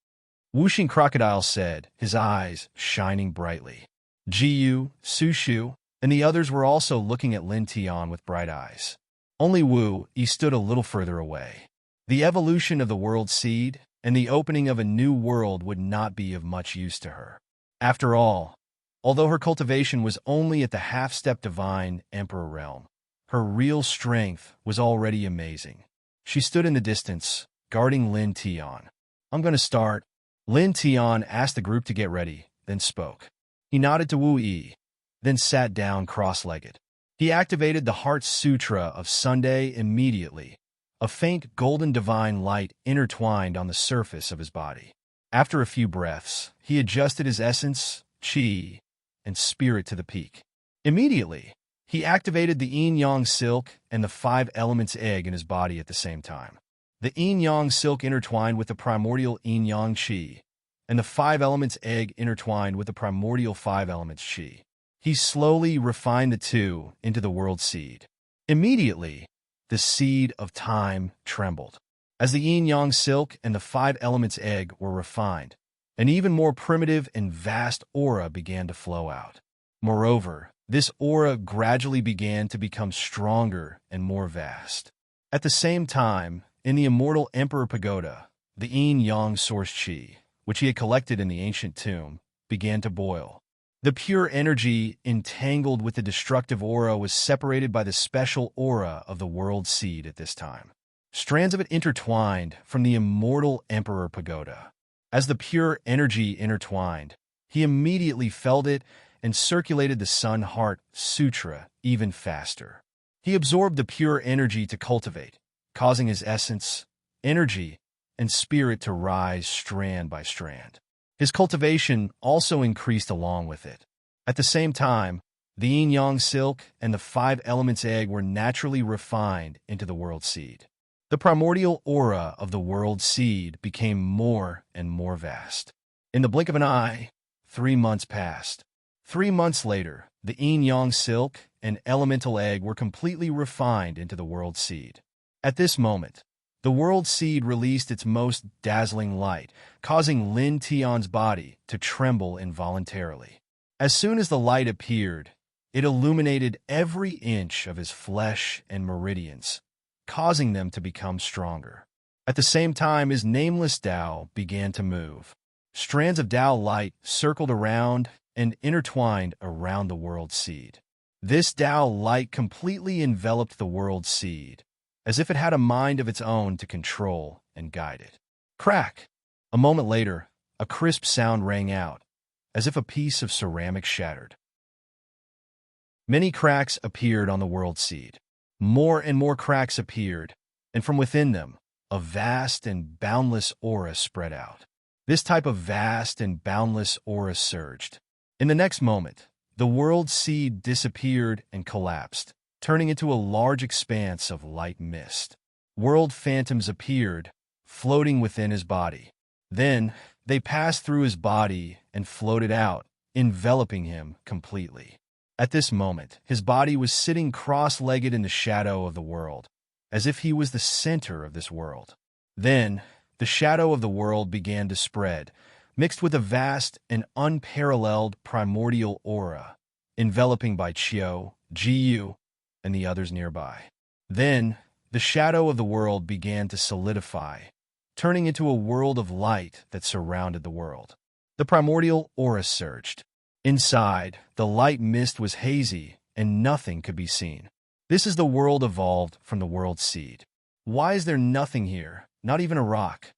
Wuxing Crocodile said, his eyes shining brightly. Jiyu, Sushu, and the others were also looking at Lin Tian with bright eyes. Only Wu Yi stood a little further away. The evolution of the world seed and the opening of a new world would not be of much use to her. After all, although her cultivation was only at the half-step Divine Emperor realm, her real strength was already amazing. She stood in the distance, guarding Lin Tian. I'm going to start. Lin Tian asked the group to get ready, then spoke. He nodded to Wu Yi, then sat down cross-legged. He activated the Heart Sutra of Sunday immediately. A faint golden divine light intertwined on the surface of his body. After a few breaths, he adjusted his essence, qi, and spirit to the peak. Immediately, he activated the yin-yang silk and the 5 elements egg in his body at the same time. The yin-yang silk intertwined with the primordial yin-yang qi, and the 5 elements egg intertwined with the primordial 5 elements qi. He slowly refined the two into the world seed. Immediately, the seed of time trembled. As the yin-yang silk and the 5 elements egg were refined, an even more primitive and vast aura began to flow out. Moreover, this aura gradually began to become stronger and more vast. At the same time, in the immortal Emperor Pagoda, the yin-yang source qi, which he had collected in the ancient tomb, began to boil. The pure energy entangled with the destructive aura was separated by the special aura of the world seed at this time. Strands of it intertwined from the immortal Emperor Pagoda. As the pure energy intertwined, he immediately felt it and circulated the Sun Heart Sutra even faster. He absorbed the pure energy to cultivate, causing his essence, energy, and spirit to rise strand by strand. His cultivation also increased along with it. At the same time, the yin-yang silk and the 5 elements egg were naturally refined into the world seed. The primordial aura of the world seed became more and more vast. In the blink of an eye, 3 months passed. 3 months later, the yin-yang silk and elemental egg were completely refined into the world seed. At this moment, the world seed released its most dazzling light, causing Lin Tian's body to tremble involuntarily. As soon as the light appeared, it illuminated every inch of his flesh and meridians, causing them to become stronger. At the same time, his nameless Tao began to move. Strands of Tao light circled around and intertwined around the world seed. This Tao light completely enveloped the world seed, as if it had a mind of its own to control and guide it. Crack! A moment later, a crisp sound rang out, as if a piece of ceramic shattered. Many cracks appeared on the world seed. More and more cracks appeared, and from within them, a vast and boundless aura spread out. This type of vast and boundless aura surged. In the next moment, the world seed disappeared and collapsed, turning into a large expanse of light mist. World phantoms appeared, floating within his body. Then, they passed through his body and floated out, enveloping him completely. At this moment, his body was sitting cross-legged in the shadow of the world, as if he was the center of this world. Then, the shadow of the world began to spread, mixed with a vast and unparalleled primordial aura, enveloping by Qiu, Jiyu, and the others nearby. Then, the shadow of the world began to solidify, turning into a world of light that surrounded the world. The primordial aura surged. Inside, the light mist was hazy, and nothing could be seen. This is the world evolved from the world seed. Why is there nothing here, not even a rock?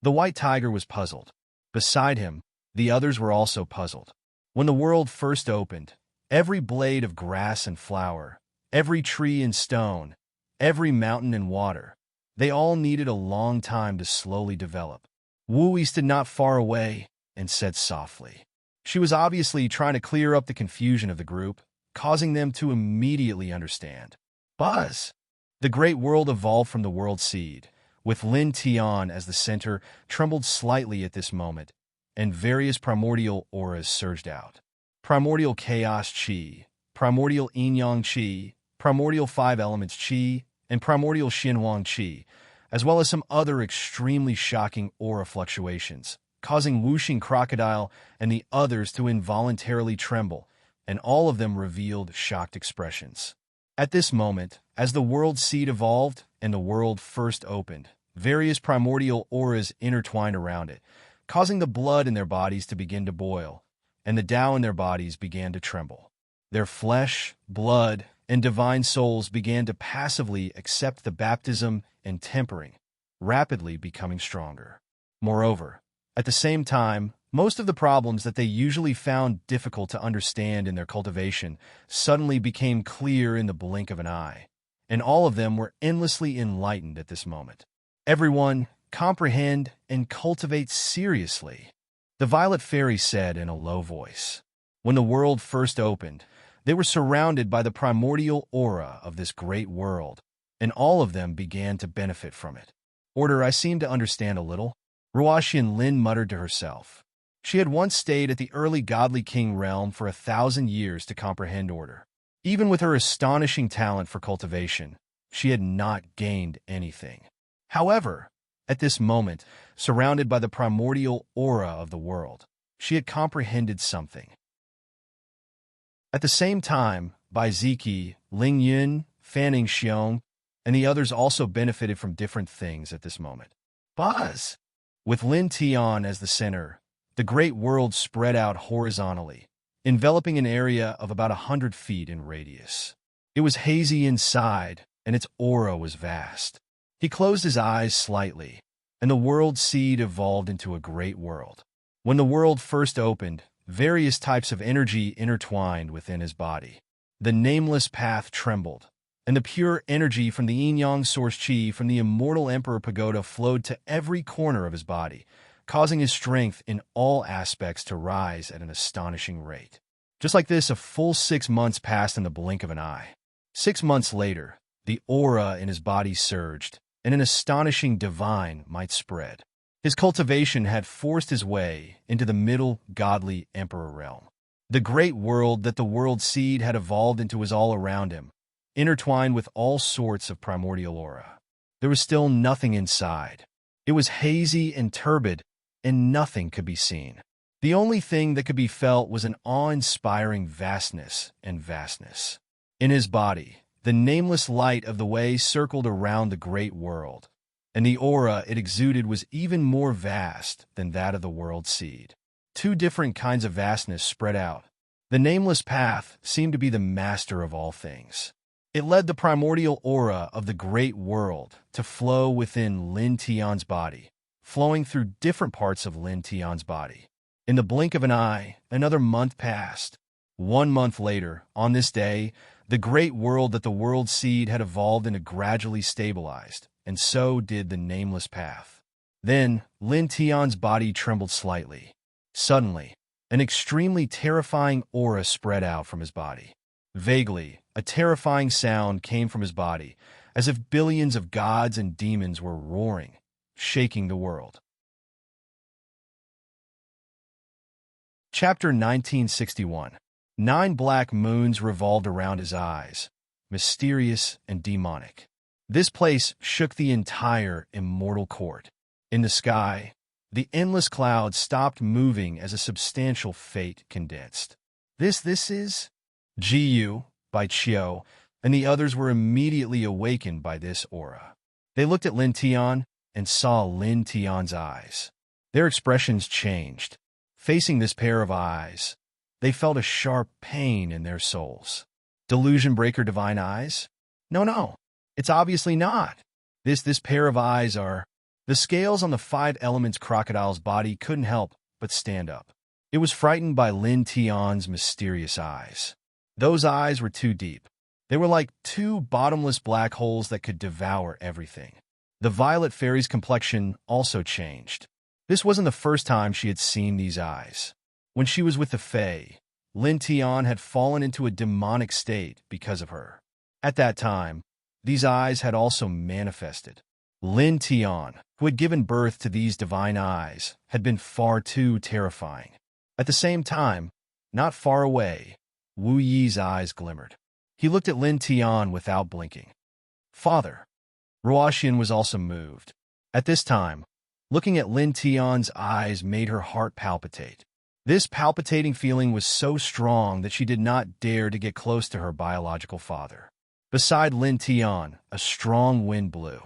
The white tiger was puzzled. Beside him, the others were also puzzled. When the world first opened, every blade of grass and flower, every tree and stone, every mountain and water, they all needed a long time to slowly develop. Wu Yi stood not far away and said softly. She was obviously trying to clear up the confusion of the group, causing them to immediately understand. Buzz! The great world evolved from the world seed, with Lin Tian as the center, trembled slightly at this moment, and various primordial auras surged out. Primordial chaos qi, primordial yin-yang qi, primordial 5 elements qi, and primordial xinhuang qi, as well as some other extremely shocking aura fluctuations, causing Wuxing Crocodile and the others to involuntarily tremble, and all of them revealed shocked expressions. At this moment, as the world seed evolved and the world first opened, various primordial auras intertwined around it, causing the blood in their bodies to begin to boil, and the Tao in their bodies began to tremble. Their flesh, blood, and divine souls began to passively accept the baptism and tempering, rapidly becoming stronger. Moreover, At the same time, most of the problems that they usually found difficult to understand in their cultivation suddenly became clear in the blink of an eye, and all of them were endlessly enlightened at this moment. Everyone, comprehend and cultivate seriously, the Violet Fairy said in a low voice. When the world first opened, they were surrounded by the primordial aura of this great world, and all of them began to benefit from it. Order, I seem to understand a little, Ruashian Lin muttered to herself. She had once stayed at the early godly king realm for 1,000 years to comprehend order. Even with her astonishing talent for cultivation, she had not gained anything. However, at this moment, surrounded by the primordial aura of the world, she had comprehended something. At the same time, Bai Ziki, Ling Yun, Fanning Xiong, and the others also benefited from different things at this moment. Buzz! With Lin Tian as the center, the great world spread out horizontally, enveloping an area of about 100 feet in radius. It was hazy inside, and its aura was vast. He closed his eyes slightly, and the world seed evolved into a great world. When the world first opened, various types of energy intertwined within his body. The nameless path trembled, and the pure energy from the yin-yang source chi from the immortal Emperor Pagoda flowed to every corner of his body, causing his strength in all aspects to rise at an astonishing rate. Just like this, a full 6 months passed in the blink of an eye. 6 months later, the aura in his body surged, and an astonishing divine might spread. His cultivation had forced his way into the middle godly emperor realm. The great world that the world seed had evolved into was all around him, intertwined with all sorts of primordial aura. There was still nothing inside. It was hazy and turbid, and nothing could be seen. The only thing that could be felt was an awe-inspiring vastness and vastness. In his body, the nameless light of the way circled around the great world, and the aura it exuded was even more vast than that of the world seed. 2 different kinds of vastness spread out. The nameless path seemed to be the master of all things. It led the primordial aura of the great world to flow within Lin Tian's body, flowing through different parts of Lin Tian's body. In the blink of an eye, another month passed. 1 month later, on this day, the great world that the world seed had evolved into gradually stabilized, and so did the nameless path. Then, Lin Tian's body trembled slightly. Suddenly, an extremely terrifying aura spread out from his body. Vaguely, a terrifying sound came from his body, as if billions of gods and demons were roaring, shaking the world. Chapter 1961. 9 black moons revolved around his eyes, mysterious and demonic. This place shook the entire immortal court. In the sky, the endless clouds stopped moving as a substantial fate condensed. This is? Jiyu, by Chiu, and the others were immediately awakened by this aura. They looked at Lin Tian and saw Lin Tian's eyes. Their expressions changed. Facing this pair of eyes, they felt a sharp pain in their souls. Delusion breaker divine eyes? No, it's obviously not. This pair of eyes are... The scales on the 5 elements crocodile's body couldn't help but stand up. It was frightened by Lin Tian's mysterious eyes. Those eyes were too deep. They were like 2 bottomless black holes that could devour everything. The Violet Fairy's complexion also changed. This wasn't the first time she had seen these eyes. When she was with the Fae, Lin Tian had fallen into a demonic state because of her. At that time, these eyes had also manifested. Lin Tian, who had given birth to these divine eyes, had been far too terrifying. At the same time, not far away, Wu Yi's eyes glimmered. He looked at Lin Tian without blinking. Father. Ruashian was also moved. At this time, looking at Lin Tian's eyes made her heart palpitate. This palpitating feeling was so strong that she did not dare to get close to her biological father. Beside Lin Tian, a strong wind blew.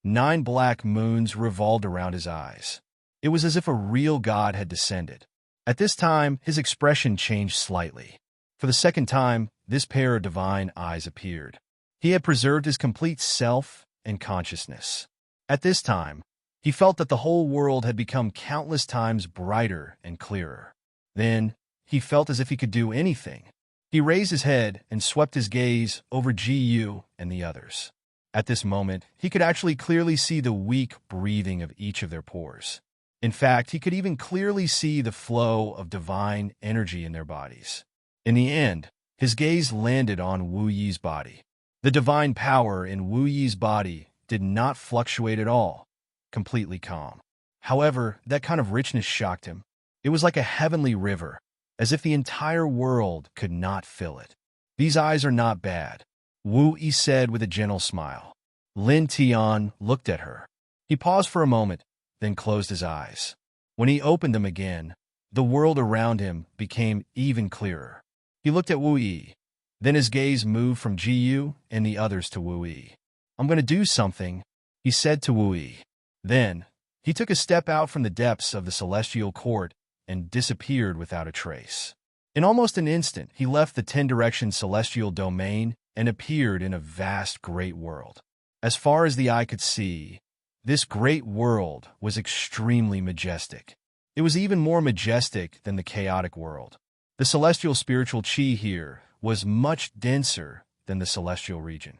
9 black moons revolved around his eyes. It was as if a real god had descended. At this time, his expression changed slightly. For the second time, this pair of divine eyes appeared. He had preserved his complete self and consciousness. At this time, He felt that the whole world had become countless times brighter and clearer. Then, he felt as if he could do anything. He raised his head and swept his gaze over Gu and the others. At this moment, he could actually clearly see the weak breathing of each of their pores. In fact, he could even clearly see the flow of divine energy in their bodies. In the end, his gaze landed on Wu Yi's body. The divine power in Wu Yi's body did not fluctuate at all, completely calm. However, that kind of richness shocked him. It was like a heavenly river, as if the entire world could not fill it. These eyes are not bad, Wu Yi said with a gentle smile. Lin Tian looked at her. He paused for a moment, then closed his eyes. When he opened them again, the world around him became even clearer. He looked at Wu Yi. Then his gaze moved from Jiyu and the others to Wu Yi. I'm going to do something, he said to Wu Yi. Then, he took a step out from the depths of the celestial court and disappeared without a trace. In almost an instant, he left the 10-direction celestial domain and appeared in a vast great world. As far as the eye could see, this great world was extremely majestic. It was even more majestic than the chaotic world. The celestial spiritual chi here was much denser than the celestial region.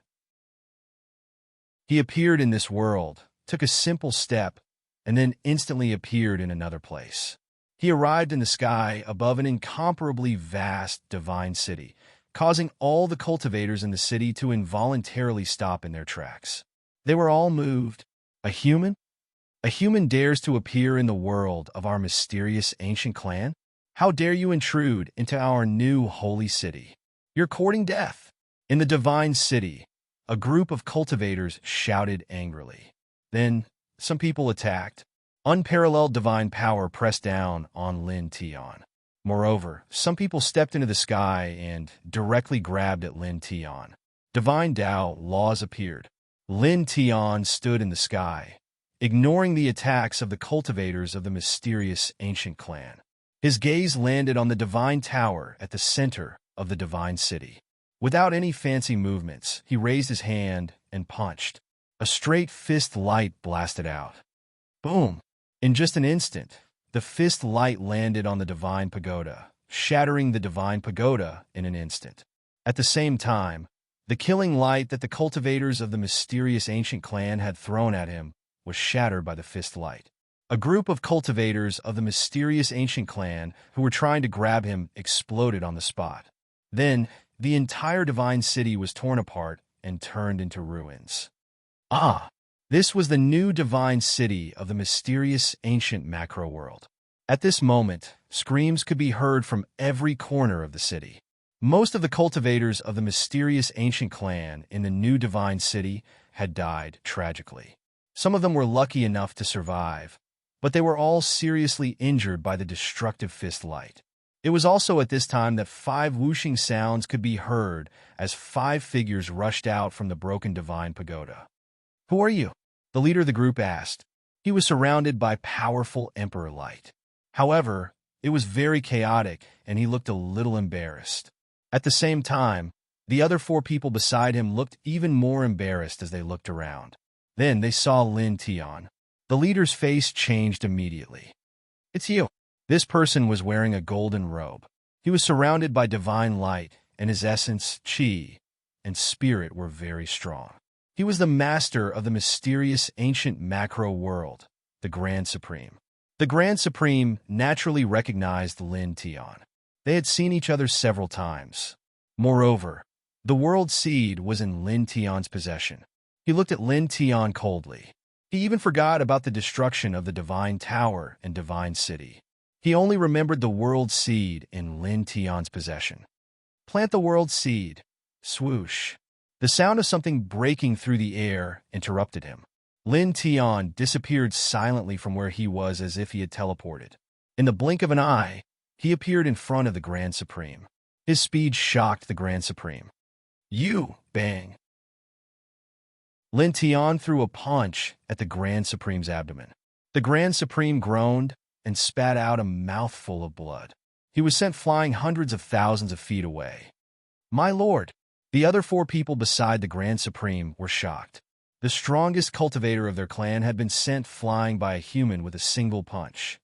He appeared in this world, took a simple step, and then instantly appeared in another place. He arrived in the sky above an incomparably vast divine city, causing all the cultivators in the city to involuntarily stop in their tracks. They were all moved. A human? A human dares to appear in the world of our mysterious ancient clan? How dare you intrude into our new holy city? You're courting death. In the divine city, a group of cultivators shouted angrily. Then, some people attacked. Unparalleled divine power pressed down on Lin Tian. Moreover, some people stepped into the sky and directly grabbed at Lin Tian. Divine Tao laws appeared. Lin Tian stood in the sky, ignoring the attacks of the cultivators of the mysterious ancient clan. His gaze landed on the divine tower at the center of the divine city. Without any fancy movements, he raised his hand and punched. A straight fist light blasted out. Boom! In just an instant, the fist light landed on the divine pagoda, shattering the divine pagoda in an instant. At the same time, the killing light that the cultivators of the mysterious ancient clan had thrown at him was shattered by the fist light. A group of cultivators of the mysterious ancient clan who were trying to grab him exploded on the spot. Then, the entire divine city was torn apart and turned into ruins. Ah! This was the new divine city of the mysterious ancient macro world. At this moment, screams could be heard from every corner of the city. Most of the cultivators of the mysterious ancient clan in the new divine city had died tragically. Some of them were lucky enough to survive, but they were all seriously injured by the destructive fist light. It was also at this time that 5 whooshing sounds could be heard as 5 figures rushed out from the broken divine pagoda. Who are you? The leader of the group asked. He was surrounded by powerful emperor light. However, it was very chaotic and he looked a little embarrassed. At the same time, the other 4 people beside him looked even more embarrassed as they looked around. Then they saw Lin Tian. The leader's face changed immediately. It's you. This person was wearing a golden robe. He was surrounded by divine light, and his essence, chi, and spirit were very strong. He was the master of the mysterious ancient macro world, the Grand Supreme. The Grand Supreme naturally recognized Lin Tian. They had seen each other several times. Moreover, the world seed was in Lin Tian's possession. He looked at Lin Tian coldly. He even forgot about the destruction of the divine tower and divine city. He only remembered the world seed in Lin Tian's possession. Plant the world seed. Swoosh. The sound of something breaking through the air interrupted him. Lin Tian disappeared silently from where he was as if he had teleported. In the blink of an eye, he appeared in front of the Grand Supreme. His speed shocked the Grand Supreme. You! Bang! Lin Tian threw a punch at the Grand Supreme's abdomen. The Grand Supreme groaned and spat out a mouthful of blood. He was sent flying hundreds of thousands of feet away. My lord! The other 4 people beside the Grand Supreme were shocked. The strongest cultivator of their clan had been sent flying by a human with a single punch.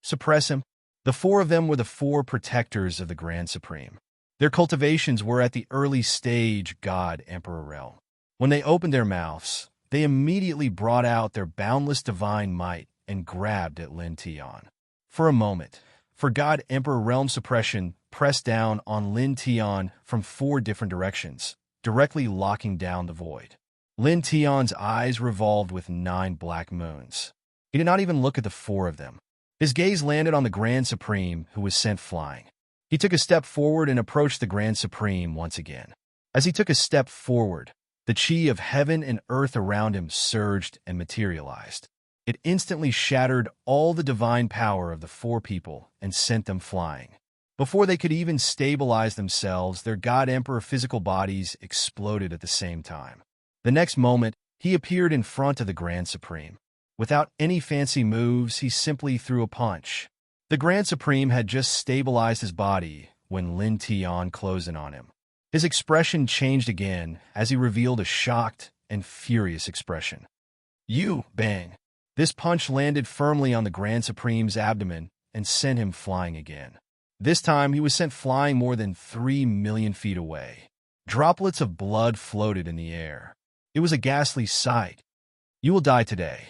Suppress him. The four of them were the four protectors of the Grand Supreme. Their cultivations were at the early stage God-Emperor realm. When they opened their mouths, they immediately brought out their boundless divine might and grabbed at Lin Tian. For a moment, for God-Emperor realm suppression pressed down on Lin Tian from four different directions, directly locking down the void. Lin Tian's eyes revolved with 9 black moons. He did not even look at the four of them. His gaze landed on the Grand Supreme, who was sent flying. He took a step forward and approached the Grand Supreme once again. As he took a step forward, the chi of heaven and earth around him surged and materialized. It instantly shattered all the divine power of the four people and sent them flying. Before they could even stabilize themselves, their God-Emperor physical bodies exploded at the same time. The next moment, he appeared in front of the Grand Supreme. Without any fancy moves, he simply threw a punch. The Grand Supreme had just stabilized his body when Lin Tian closed in on him. His expression changed again as he revealed a shocked and furious expression. "You!" Bang! This punch landed firmly on the Grand Supreme's abdomen and sent him flying again. This time, he was sent flying more than 3 million feet away. Droplets of blood floated in the air. It was a ghastly sight. You will die today.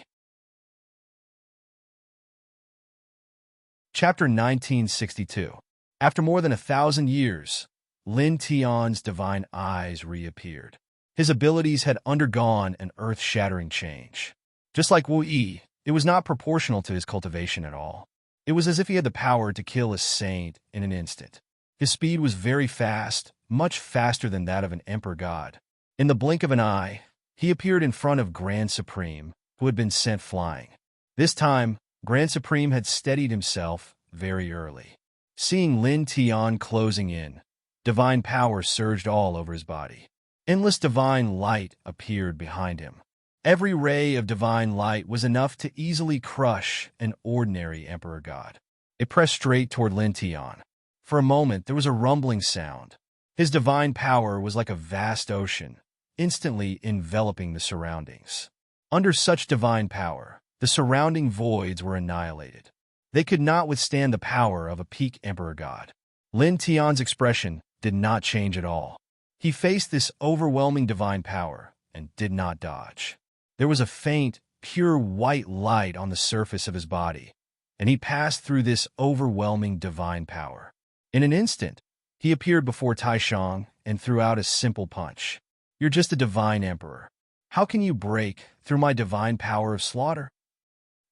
Chapter 1962. After more than 1,000 years, Lin Tian's divine eyes reappeared. His abilities had undergone an earth-shattering change. Just like Wu Yi, it was not proportional to his cultivation at all. It was as if he had the power to kill a saint in an instant. His speed was very fast, much faster than that of an emperor god. In the blink of an eye, he appeared in front of Grand Supreme, who had been sent flying. This time, Grand Supreme had steadied himself very early. Seeing Lin Tian closing in, divine power surged all over his body. Endless divine light appeared behind him. Every ray of divine light was enough to easily crush an ordinary emperor god. It pressed straight toward Lin Tian. For a moment, there was a rumbling sound. His divine power was like a vast ocean, instantly enveloping the surroundings. Under such divine power, the surrounding voids were annihilated. They could not withstand the power of a peak emperor god. Lin Tian's expression did not change at all. He faced this overwhelming divine power and did not dodge. There was a faint, pure white light on the surface of his body, and he passed through this overwhelming divine power. In an instant, he appeared before Taishang and threw out a simple punch. "You're just a divine emperor. How can you break through my divine power of slaughter?"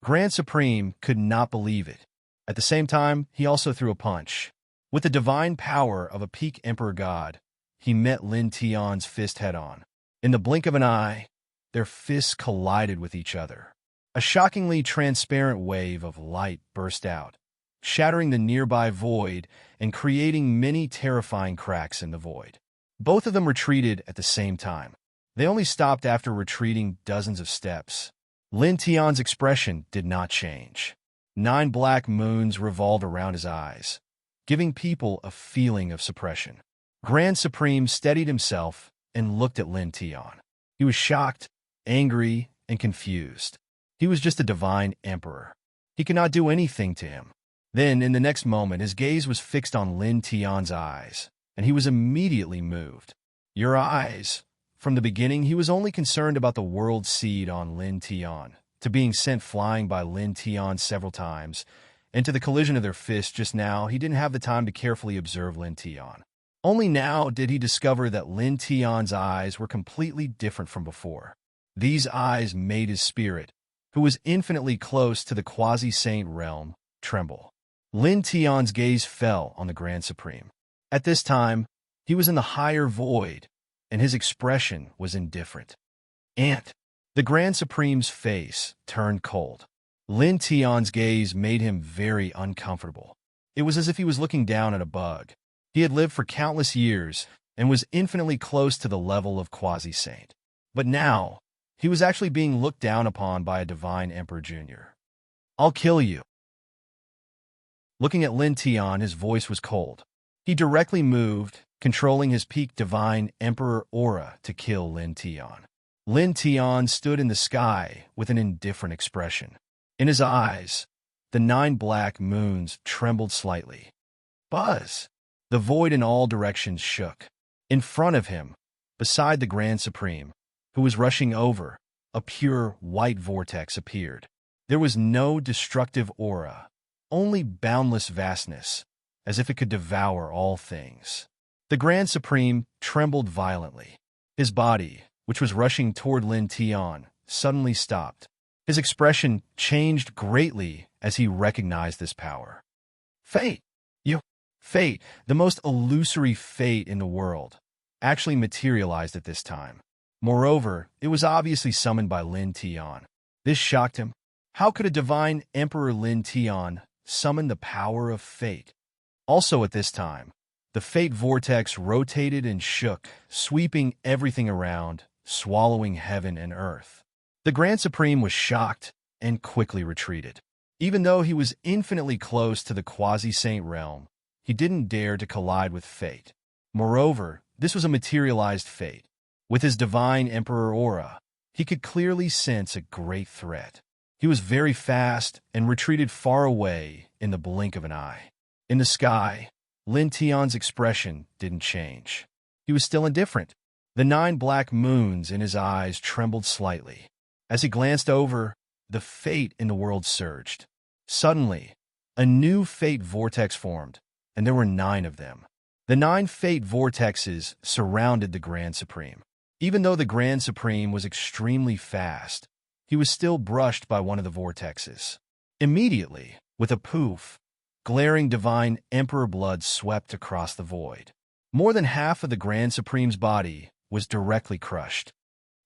Grand Supreme could not believe it. At the same time, he also threw a punch. With the divine power of a peak emperor god, he met Lin Tian's fist head-on. In the blink of an eye, their fists collided with each other. A shockingly transparent wave of light burst out, shattering the nearby void and creating many terrifying cracks in the void. Both of them retreated at the same time. They only stopped after retreating dozens of steps. Lin Tian's expression did not change. 9 black moons revolved around his eyes, giving people a feeling of suppression. Grand Supreme steadied himself and looked at Lin Tian. He was shocked, angry, and confused. He was just a divine emperor. He could not do anything to him. Then, in the next moment, his gaze was fixed on Lin Tian's eyes, and he was immediately moved. "Your eyes." From the beginning, he was only concerned about the world seed on Lin Tian, to being sent flying by Lin Tian several times, and to the collision of their fists just now. He didn't have the time to carefully observe Lin Tian. Only now did he discover that Lin Tian's eyes were completely different from before. These eyes made his spirit, who was infinitely close to the quasi-saint realm, tremble. Lin Tian's gaze fell on the Grand Supreme. At this time, he was in the higher void, and his expression was indifferent. "Ant." The Grand Supreme's face turned cold. Lin Tian's gaze made him very uncomfortable. It was as if he was looking down at a bug. He had lived for countless years and was infinitely close to the level of quasi-saint. But now, he was actually being looked down upon by a divine Emperor Jr. "I'll kill you." Looking at Lin Tian, his voice was cold. He directly moved, controlling his peak divine Emperor aura to kill Lin Tian. Lin Tian stood in the sky with an indifferent expression. In his eyes, the 9 black moons trembled slightly. Buzz! The void in all directions shook. In front of him, beside the Grand Supreme, who was rushing over, a pure white vortex appeared. There was no destructive aura, only boundless vastness, as if it could devour all things. The Grand Supreme trembled violently. His body, which was rushing toward Lin Tian, suddenly stopped. His expression changed greatly as he recognized this power. Fate! Fate, the most illusory fate in the world, actually materialized at this time. Moreover, it was obviously summoned by Lin Tian. This shocked him. How could a divine Emperor Lin Tian summon the power of fate? Also at this time, the fate vortex rotated and shook, sweeping everything around, swallowing heaven and earth. The Grand Supreme was shocked and quickly retreated. Even though he was infinitely close to the quasi-saint realm, he didn't dare to collide with fate. Moreover, this was a materialized fate. With his divine emperor aura, he could clearly sense a great threat. He was very fast and retreated far away in the blink of an eye. In the sky, Lin Tian's expression didn't change. He was still indifferent. The 9 black moons in his eyes trembled slightly. As he glanced over, the fate in the world surged. Suddenly, a new fate vortex formed, and there were 9 of them. The 9 fate vortexes surrounded the Grand Supreme. Even though the Grand Supreme was extremely fast, he was still brushed by one of the vortexes. Immediately, with a poof, glaring divine emperor blood swept across the void. More than half of the Grand Supreme's body was directly crushed.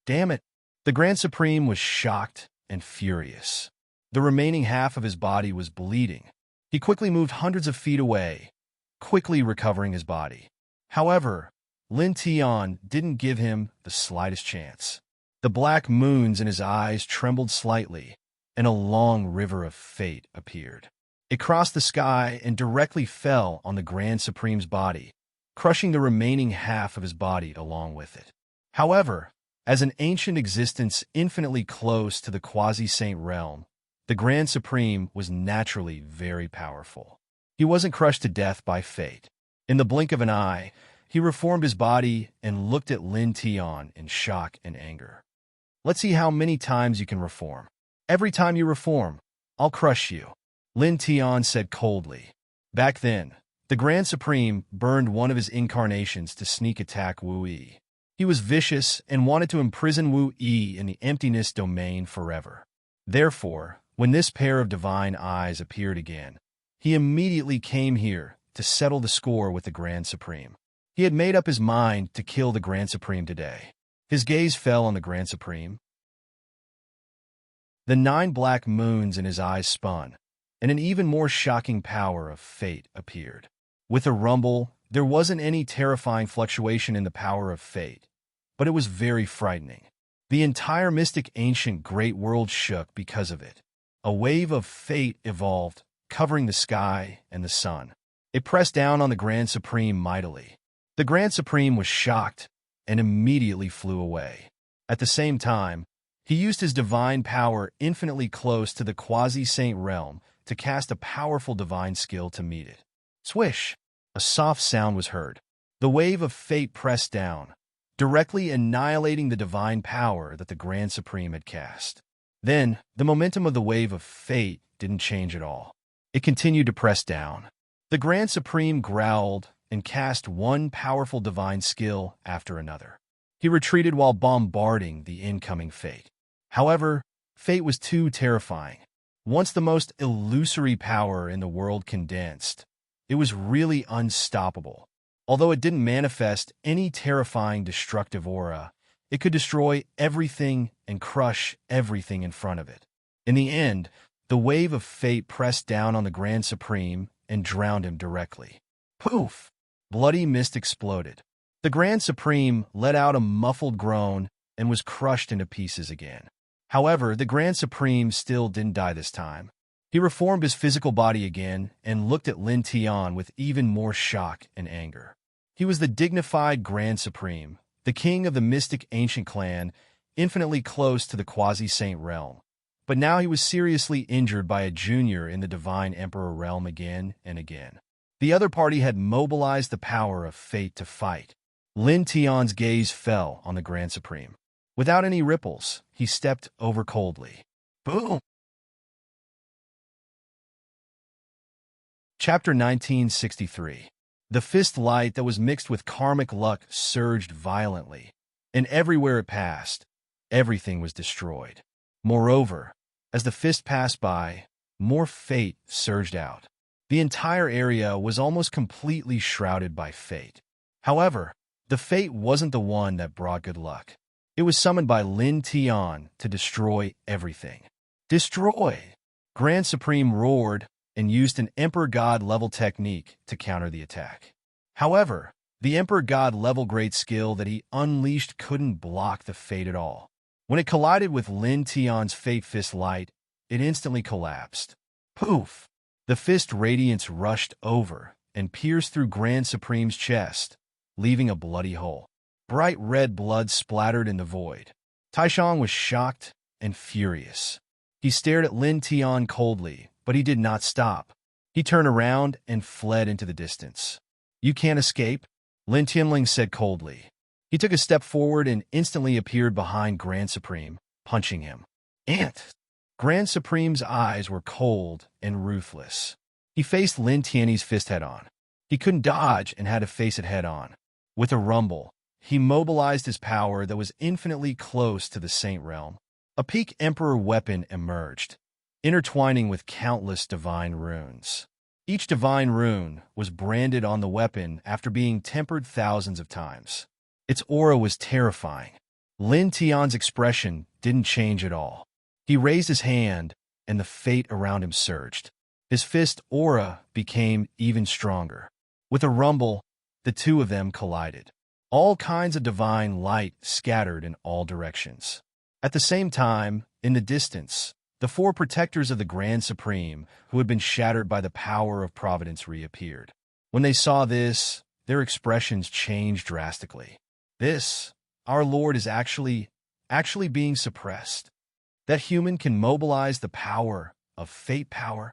Damn it! The Grand Supreme was shocked and furious. The remaining half of his body was bleeding. He quickly moved hundreds of feet away, quickly recovering his body. However, Lin Tian didn't give him the slightest chance. The black moons in his eyes trembled slightly, and a long river of fate appeared. It crossed the sky and directly fell on the Grand Supreme's body, crushing the remaining half of his body along with it. However, as an ancient existence infinitely close to the quasi-saint realm, the Grand Supreme was naturally very powerful. He wasn't crushed to death by fate. In the blink of an eye, he reformed his body and looked at Lin Tian in shock and anger. Let's see how many times you can reform. Every time you reform, I'll crush you, Lin Tian said coldly. Back then, the Grand Supreme burned one of his incarnations to sneak attack Wu Yi. He was vicious and wanted to imprison Wu Yi in the emptiness domain forever. Therefore, when this pair of divine eyes appeared again, he immediately came here to settle the score with the Grand Supreme. He had made up his mind to kill the Grand Supreme today. His gaze fell on the Grand Supreme. The 9 black moons in his eyes spun, and an even more shocking power of fate appeared. With a rumble, there wasn't any terrifying fluctuation in the power of fate, but it was very frightening. The entire mystic ancient great world shook because of it. A wave of fate evolved, covering the sky and the sun. It pressed down on the Grand Supreme mightily. The Grand Supreme was shocked and immediately flew away. At the same time, he used his divine power infinitely close to the quasi-saint realm to cast a powerful divine skill to meet it. Swish! A soft sound was heard. The wave of fate pressed down, directly annihilating the divine power that the Grand Supreme had cast. Then, the momentum of the wave of fate didn't change at all. It continued to press down. The Grand Supreme growled and cast one powerful divine skill after another. He retreated while bombarding the incoming fate. However, fate was too terrifying. Once the most illusory power in the world condensed, it was really unstoppable. Although it didn't manifest any terrifying destructive aura, it could destroy everything and crush everything in front of it. In the end, the wave of fate pressed down on the Grand Supreme and drowned him directly. Poof! Bloody mist exploded. The Grand Supreme let out a muffled groan and was crushed into pieces again. However, the Grand Supreme still didn't die this time. He reformed his physical body again and looked at Lin Tian with even more shock and anger. He was the dignified Grand Supreme, the king of the mystic ancient clan, infinitely close to the quasi-saint realm. But now he was seriously injured by a junior in the Divine Emperor realm again and again. The other party had mobilized the power of fate to fight. Lin Tian's gaze fell on the Grand Supreme. Without any ripples, he stepped over coldly. Boom! Chapter 1963. The fist light that was mixed with karmic luck surged violently, and everywhere it passed, everything was destroyed. Moreover, as the fist passed by, more fate surged out. The entire area was almost completely shrouded by fate. However, the fate wasn't the one that brought good luck. It was summoned by Lin Tian to destroy everything. Destroy! Grand Supreme roared and used an Emperor God level technique to counter the attack. However, the Emperor God level great skill that he unleashed couldn't block the fate at all. When it collided with Lin Tian's fate fist light, it instantly collapsed. Poof! The fist radiance rushed over and pierced through Grand Supreme's chest, leaving a bloody hole. Bright red blood splattered in the void. Taishang was shocked and furious. He stared at Lin Tian coldly, but he did not stop. He turned around and fled into the distance. You can't escape, Lin Tianling said coldly. He took a step forward and instantly appeared behind Grand Supreme, punching him. Ant! Grand Supreme's eyes were cold and ruthless. He faced Lin Tian's fist head-on. He couldn't dodge and had to face it head-on. With a rumble, he mobilized his power that was infinitely close to the Saint Realm. A peak Emperor weapon emerged, intertwining with countless divine runes. Each divine rune was branded on the weapon after being tempered thousands of times. Its aura was terrifying. Lin Tian's expression didn't change at all. He raised his hand, and the fate around him surged. His fist aura became even stronger. With a rumble, the two of them collided. All kinds of divine light scattered in all directions. At the same time, in the distance, the four protectors of the Grand Supreme, who had been shattered by the power of Providence, reappeared. When they saw this, their expressions changed drastically. This, our Lord, is actually being suppressed. That human can mobilize the power of fate power.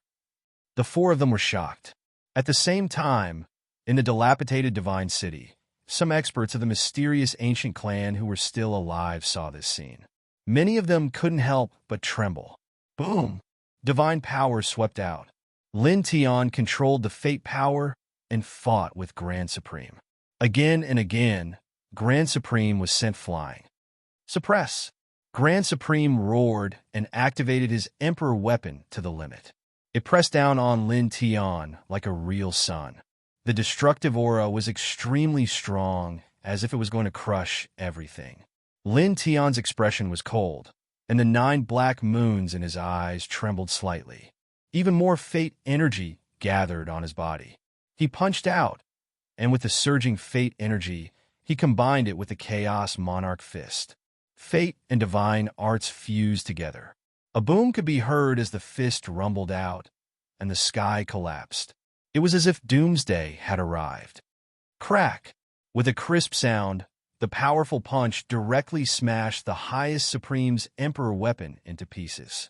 The four of them were shocked. At the same time, in the dilapidated divine city, some experts of the mysterious ancient clan who were still alive saw this scene. Many of them couldn't help but tremble. Boom! Divine power swept out. Lin Tian controlled the fate power and fought with Grand Supreme. Again and again, Grand Supreme was sent flying. Suppress! Grand Supreme roared and activated his Emperor weapon to the limit. It pressed down on Lin Tian like a real sun. The destructive aura was extremely strong, as if it was going to crush everything. Lin Tian's expression was cold, and the 9 black moons in his eyes trembled slightly. Even more fate energy gathered on his body. He punched out, and with the surging fate energy, he combined it with the Chaos Monarch fist. Fate and divine arts fused together. A boom could be heard as the fist rumbled out, and the sky collapsed. It was as if doomsday had arrived. Crack! With a crisp sound, the powerful punch directly smashed the highest Supreme's Emperor weapon into pieces.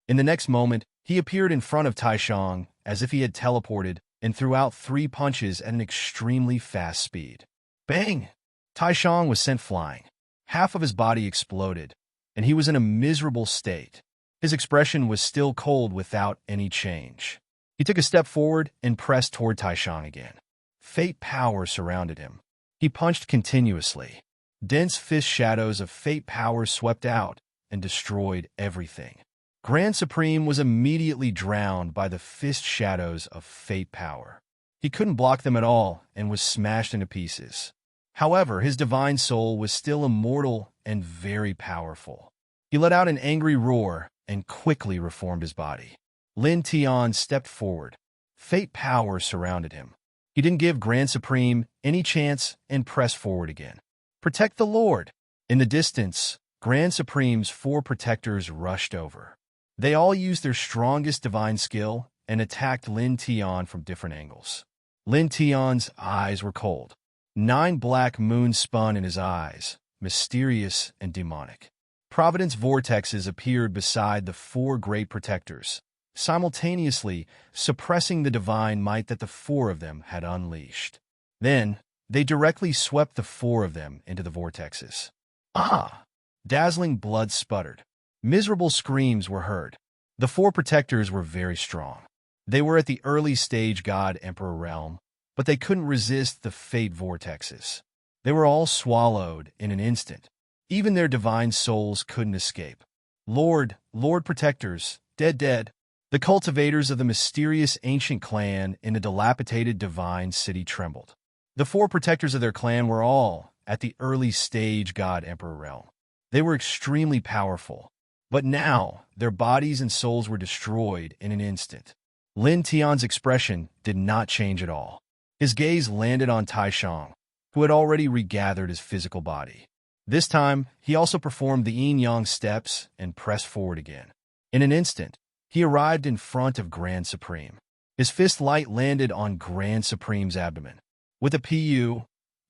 In the next moment, he appeared in front of Taishang as if he had teleported and threw out 3 punches at an extremely fast speed. Bang! Taishang was sent flying. Half of his body exploded, and he was in a miserable state. His expression was still cold without any change. He took a step forward and pressed toward Taishang again. Fate power surrounded him. He punched continuously. Dense fist shadows of fate power swept out and destroyed everything. Grand Supreme was immediately drowned by the fist shadows of fate power. He couldn't block them at all and was smashed into pieces. However, his divine soul was still immortal and very powerful. He let out an angry roar and quickly reformed his body. Lin Tian stepped forward. Fate power surrounded him. He didn't give Grand Supreme any chance and pressed forward again. Protect the Lord! In the distance, Grand Supreme's 4 protectors rushed over. They all used their strongest divine skill and attacked Lin Tian from different angles. Lin Tian's eyes were cold. 9 black moons spun in his eyes, mysterious, and demonic. Providence vortexes appeared beside the four great protectors, simultaneously suppressing the divine might that the four of them had unleashed. Then, they directly swept the four of them into the vortexes. Ah! Dazzling blood sputtered. Miserable screams were heard. The four protectors were very strong. They were at the early stage God-Emperor realm, but they couldn't resist the fate vortexes. They were all swallowed in an instant. Even their divine souls couldn't escape. Lord protectors, dead. The cultivators of the mysterious ancient clan in a dilapidated divine city trembled. The four protectors of their clan were all at the early stage God-Emperor realm. They were extremely powerful, but now their bodies and souls were destroyed in an instant. Lin Tian's expression did not change at all. His gaze landed on Taishang, who had already regathered his physical body. This time, he also performed the yin-yang steps and pressed forward again. In an instant, he arrived in front of Grand Supreme. His fist light landed on Grand Supreme's abdomen. With a PU,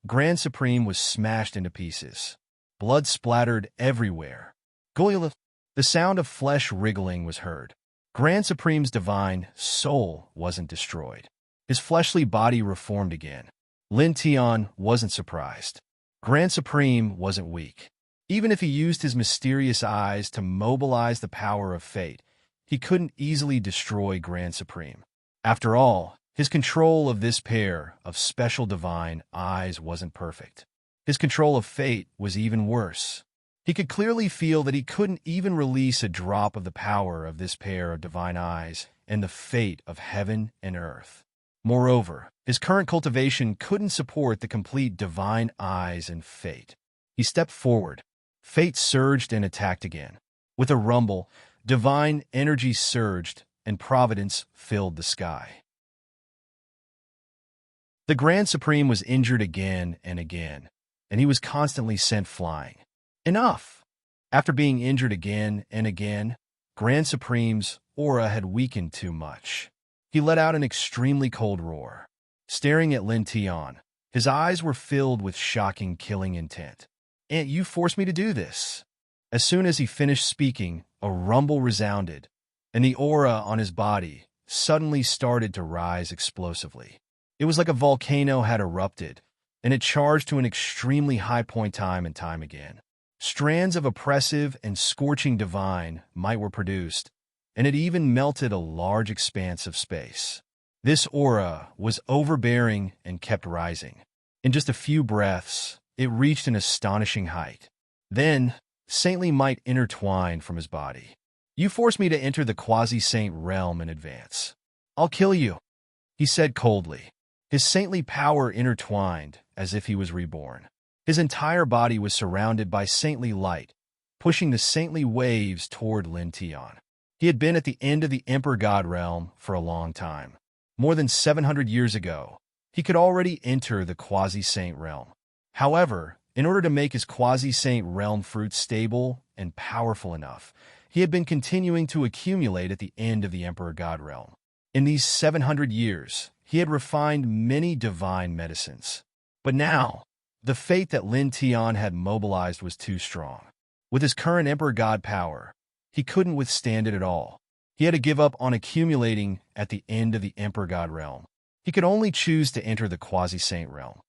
Grand Supreme was smashed into pieces. Blood splattered everywhere. Goyla. The sound of flesh wriggling was heard. Grand Supreme's divine soul wasn't destroyed. His fleshly body reformed again. Lin Tian wasn't surprised. Grand Supreme wasn't weak. Even if he used his mysterious eyes to mobilize the power of fate, he couldn't easily destroy Grand Supreme. After all, his control of this pair of special divine eyes wasn't perfect. His control of fate was even worse. He could clearly feel that he couldn't even release a drop of the power of this pair of divine eyes and the fate of heaven and earth. Moreover, his current cultivation couldn't support the complete divine eyes and fate. He stepped forward. Fate surged and attacked again. With a rumble, divine energy surged and providence filled the sky. The Grand Supreme was injured again and again, and he was constantly sent flying. Enough! After being injured again and again, Grand Supreme's aura had weakened too much. He let out an extremely cold roar. Staring at Lin Tian, his eyes were filled with shocking killing intent. "Aunt, you forced me to do this." As soon as he finished speaking, a rumble resounded, and the aura on his body suddenly started to rise explosively. It was like a volcano had erupted, and it charged to an extremely high point time and time again. Strands of oppressive and scorching divine might were produced, and it even melted a large expanse of space. This aura was overbearing and kept rising. In just a few breaths, it reached an astonishing height. Then, saintly might intertwined from his body. "You forced me to enter the quasi-saint realm in advance. I'll kill you," he said coldly. His saintly power intertwined as if he was reborn. His entire body was surrounded by saintly light, pushing the saintly waves toward Lin Tian. He had been at the end of the Emperor God realm for a long time. More than 700 years ago, he could already enter the quasi-saint realm. However, in order to make his quasi-saint realm fruit stable and powerful enough, he had been continuing to accumulate at the end of the Emperor God realm. In these 700 years, he had refined many divine medicines. But now, the fate that Lin Tian had mobilized was too strong. With his current Emperor God power, he couldn't withstand it at all. He had to give up on accumulating at the end of the Emperor God realm. He could only choose to enter the quasi-saint realm.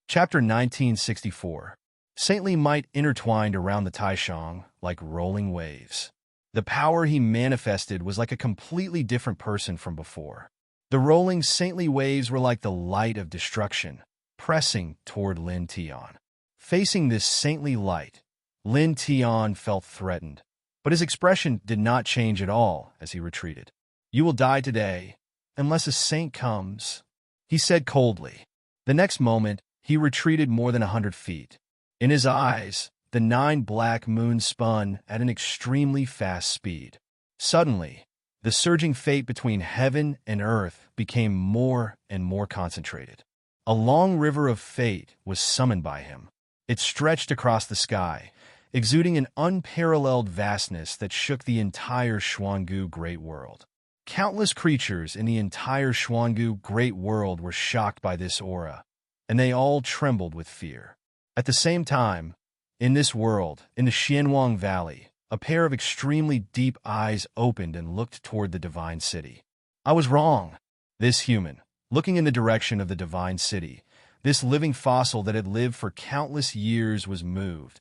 Chapter 1964. Saintly might intertwined around the Taishang like rolling waves. The power he manifested was like a completely different person from before. The rolling saintly waves were like the light of destruction, pressing toward Lin Tian. Facing this saintly light, Lin Tian felt threatened, but his expression did not change at all as he retreated. "You will die today, unless a saint comes," he said coldly. The next moment, he retreated more than 100 feet. In his eyes, the 9 black moons spun at an extremely fast speed. Suddenly, the surging fate between heaven and earth became more and more concentrated. A long river of fate was summoned by him. It stretched across the sky, exuding an unparalleled vastness that shook the entire Xuangu Great World. Countless creatures in the entire Xuangu Great World were shocked by this aura, and they all trembled with fear. At the same time, in this world, in the Xianwang Valley, a pair of extremely deep eyes opened and looked toward the divine city. I was wrong. This human, looking in the direction of the divine city, this living fossil that had lived for countless years, was moved,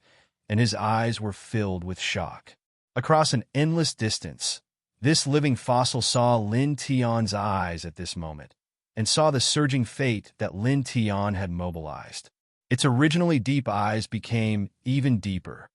and his eyes were filled with shock. Across an endless distance, this living fossil saw Lin Tian's eyes at this moment, and saw the surging fate that Lin Tian had mobilized. Its originally deep eyes became even deeper.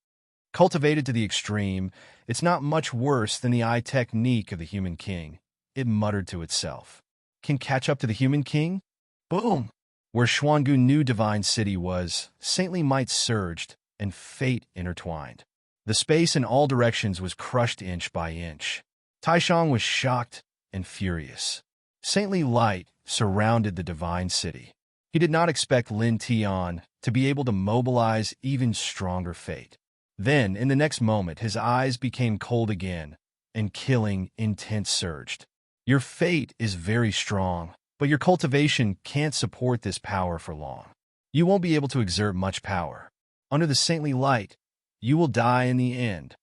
Cultivated to the extreme, it's not much worse than the eye technique of the human king, it muttered to itself. Can catch up to the human king? Boom! Where Xuangu knew divine city was, saintly might surged, and fate intertwined. The space in all directions was crushed inch by inch. Taishang was shocked and furious. Saintly light surrounded the divine city. He did not expect Lin Tian to be able to mobilize even stronger fate. Then, in the next moment, his eyes became cold again, and killing intent surged. Your fate is very strong, but your cultivation can't support this power for long. You won't be able to exert much power. Under the saintly light, you will die in the end.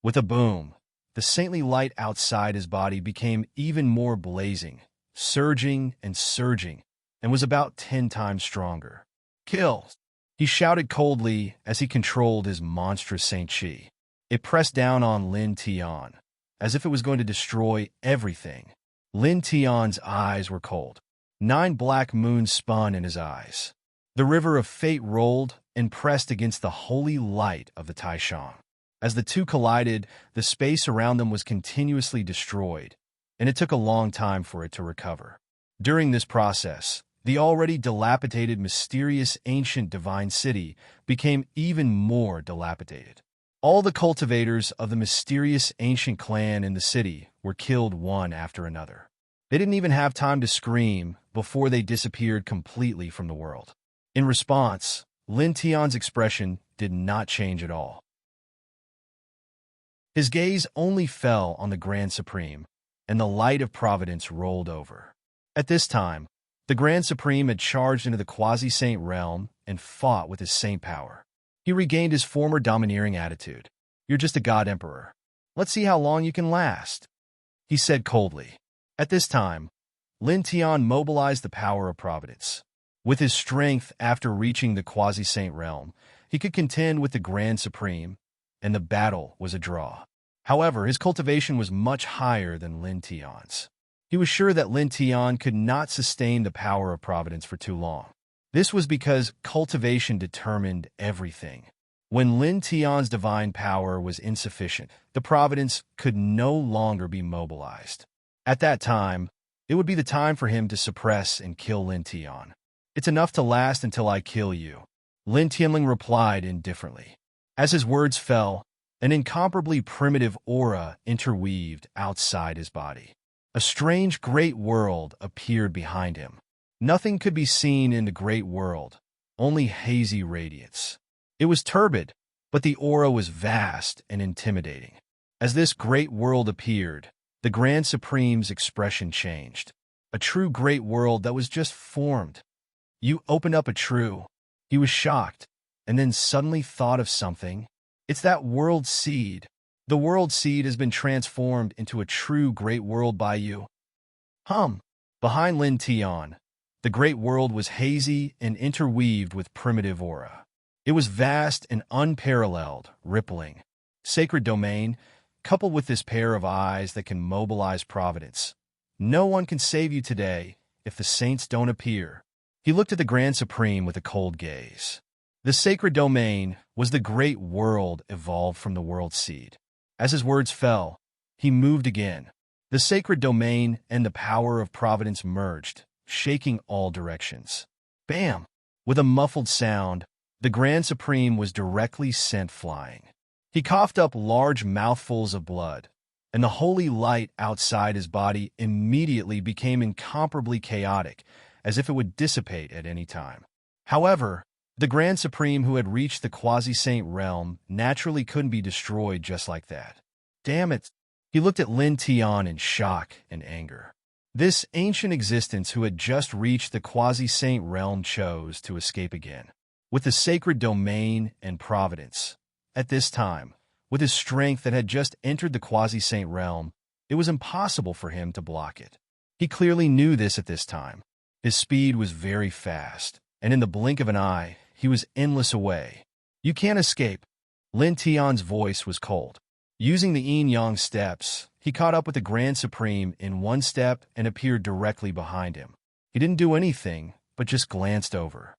With a boom, the saintly light outside his body became even more blazing, surging, and was about 10 times stronger. Kill! He shouted coldly as he controlled his monstrous Saint Chi. It pressed down on Lin Tian, as if it was going to destroy everything. Lin Tian's eyes were cold. 9 black moons spun in his eyes. The river of fate rolled and pressed against the holy light of the Taishang. As the two collided, the space around them was continuously destroyed, and it took a long time for it to recover. During this process, the already dilapidated, mysterious, ancient divine city became even more dilapidated. All the cultivators of the mysterious ancient clan in the city were killed one after another. They didn't even have time to scream before they disappeared completely from the world. In response, Lin Tian's expression did not change at all. His gaze only fell on the Grand Supreme, and the light of Providence rolled over. At this time, the Grand Supreme had charged into the quasi-saint realm and fought with his saint power. He regained his former domineering attitude. You're just a god emperor. Let's see how long you can last, he said coldly. At this time, Lin Tian mobilized the power of Providence. With his strength after reaching the quasi-saint realm, he could contend with the Grand Supreme, and the battle was a draw. However, his cultivation was much higher than Lin Tian's. He was sure that Lin Tian could not sustain the power of Providence for too long. This was because cultivation determined everything. When Lin Tian's divine power was insufficient, the Providence could no longer be mobilized. At that time, it would be the time for him to suppress and kill Lin Tian. It's enough to last until I kill you, Lin Tianling replied indifferently. As his words fell, an incomparably primitive aura interweaved outside his body. A strange great world appeared behind him. Nothing could be seen in the great world, only hazy radiance. It was turbid, but the aura was vast and intimidating. As this great world appeared, the Grand Supreme's expression changed. A true great world that was just formed. You opened up a true. He was shocked, and then suddenly thought of something. It's that world seed. The world seed has been transformed into a true great world by you. Behind Lin Tian, the great world was hazy and interweaved with primitive aura. It was vast and unparalleled, rippling. Sacred domain, coupled with this pair of eyes that can mobilize Providence. No one can save you today if the saints don't appear. He looked at the Grand Supreme with a cold gaze. The sacred domain was the great world evolved from the world seed. As his words fell, he moved again. The sacred domain and the power of Providence merged, shaking all directions. Bam! With a muffled sound, the Grand Supreme was directly sent flying. He coughed up large mouthfuls of blood, and the holy light outside his body immediately became incomparably chaotic, as if it would dissipate at any time. However, the Grand Supreme who had reached the quasi-saint realm naturally couldn't be destroyed just like that. Damn it! He looked at Lin Tian in shock and anger. This ancient existence who had just reached the quasi-saint realm chose to escape again. With the sacred domain and providence. At this time, with his strength that had just entered the quasi-saint realm, it was impossible for him to block it. He clearly knew this at this time. His speed was very fast, and in the blink of an eye, he was endless away. You can't escape. Lin Tian's voice was cold. Using the yin-yang steps, he caught up with the Grand Supreme in one step and appeared directly behind him. He didn't do anything, but just glanced over.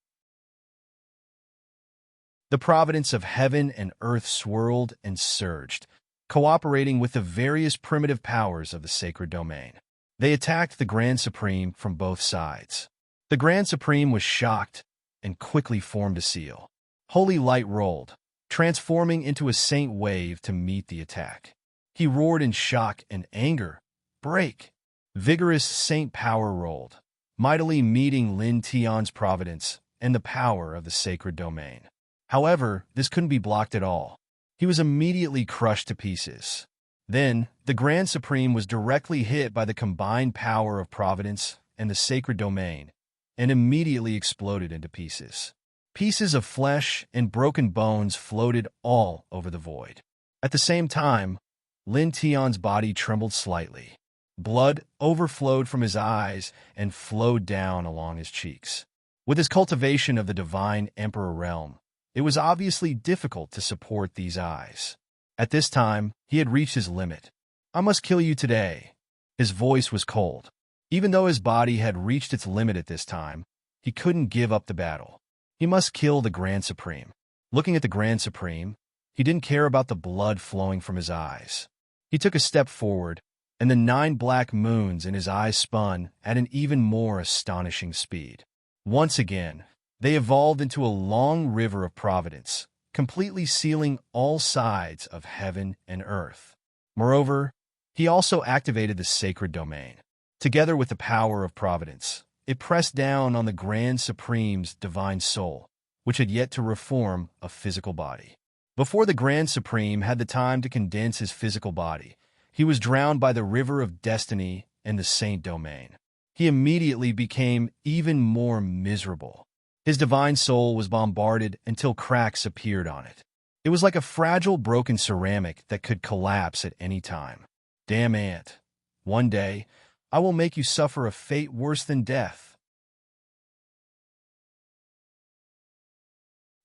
The providence of heaven and earth swirled and surged, cooperating with the various primitive powers of the sacred domain. They attacked the Grand Supreme from both sides. The Grand Supreme was shocked and quickly formed a seal. Holy light rolled, transforming into a saint wave to meet the attack. He roared in shock and anger. Break! Vigorous saint power rolled, mightily meeting Lin Tian's providence and the power of the sacred domain. However, this couldn't be blocked at all. He was immediately crushed to pieces. Then, the Grand Supreme was directly hit by the combined power of providence and the sacred domain, and immediately exploded into pieces. Pieces of flesh and broken bones floated all over the void. At the same time, Lin Tian's body trembled slightly. Blood overflowed from his eyes and flowed down along his cheeks. With his cultivation of the divine emperor realm, it was obviously difficult to support these eyes. At this time, he had reached his limit. I must kill you today. His voice was cold. Even though his body had reached its limit at this time, he couldn't give up the battle. He must kill the Grand Supreme. Looking at the Grand Supreme, he didn't care about the blood flowing from his eyes. He took a step forward, and the 9 black moons in his eyes spun at an even more astonishing speed. Once again, they evolved into a long river of providence, completely sealing all sides of heaven and earth. Moreover, he also activated the sacred domain. Together with the power of providence, it pressed down on the Grand Supreme's divine soul, which had yet to reform a physical body. Before the Grand Supreme had the time to condense his physical body, he was drowned by the river of destiny and the saint domain. He immediately became even more miserable. His divine soul was bombarded until cracks appeared on it. It was like a fragile, broken ceramic that could collapse at any time. Damn ant. One day, I will make you suffer a fate worse than death.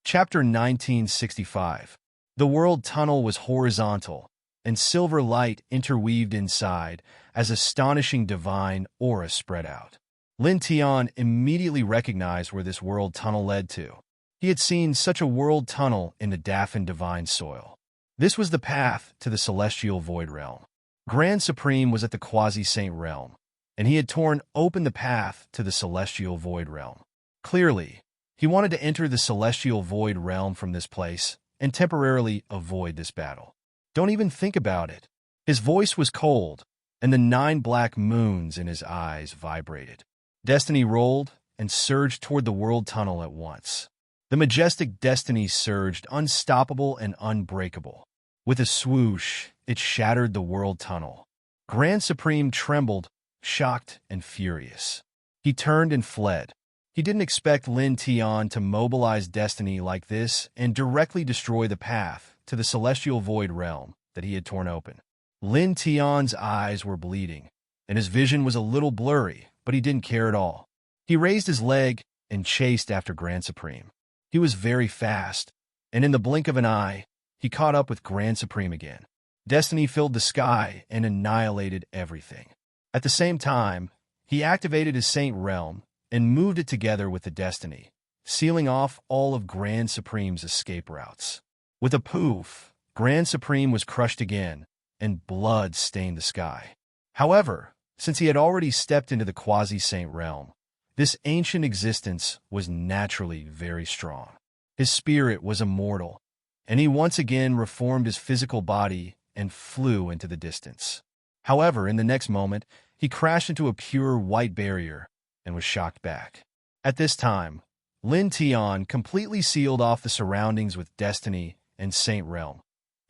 Chapter 1965. The world tunnel was horizontal, and silver light interweaved inside as astonishing divine aura spread out. Lin Tian immediately recognized where this world tunnel led to. He had seen such a world tunnel in the Daffin divine soil. This was the path to the celestial void realm. Grand Supreme was at the quasi-saint realm, and he had torn open the path to the celestial void realm. Clearly, he wanted to enter the celestial void realm from this place and temporarily avoid this battle. Don't even think about it. His voice was cold, and the 9 black moons in his eyes vibrated. Destiny rolled and surged toward the world tunnel at once. The majestic destiny surged, unstoppable and unbreakable. With a swoosh, it shattered the world tunnel. Grand Supreme trembled, shocked and furious. He turned and fled. He didn't expect Lin Tian to mobilize destiny like this and directly destroy the path to the celestial void realm that he had torn open. Lin Tian's eyes were bleeding, and his vision was a little blurry, but he didn't care at all. He raised his leg and chased after Grand Supreme. He was very fast, and in the blink of an eye, he caught up with Grand Supreme again. Destiny filled the sky and annihilated everything. At the same time, he activated his Saint Realm and moved it together with the Destiny, sealing off all of Grand Supreme's escape routes. With a poof, Grand Supreme was crushed again, and blood stained the sky. However, since he had already stepped into the quasi-saint realm, this ancient existence was naturally very strong. His spirit was immortal, and he once again reformed his physical body and flew into the distance. However, in the next moment, he crashed into a pure white barrier and was shocked back. At this time, Lin Tian completely sealed off the surroundings with Destiny and Saint Realm,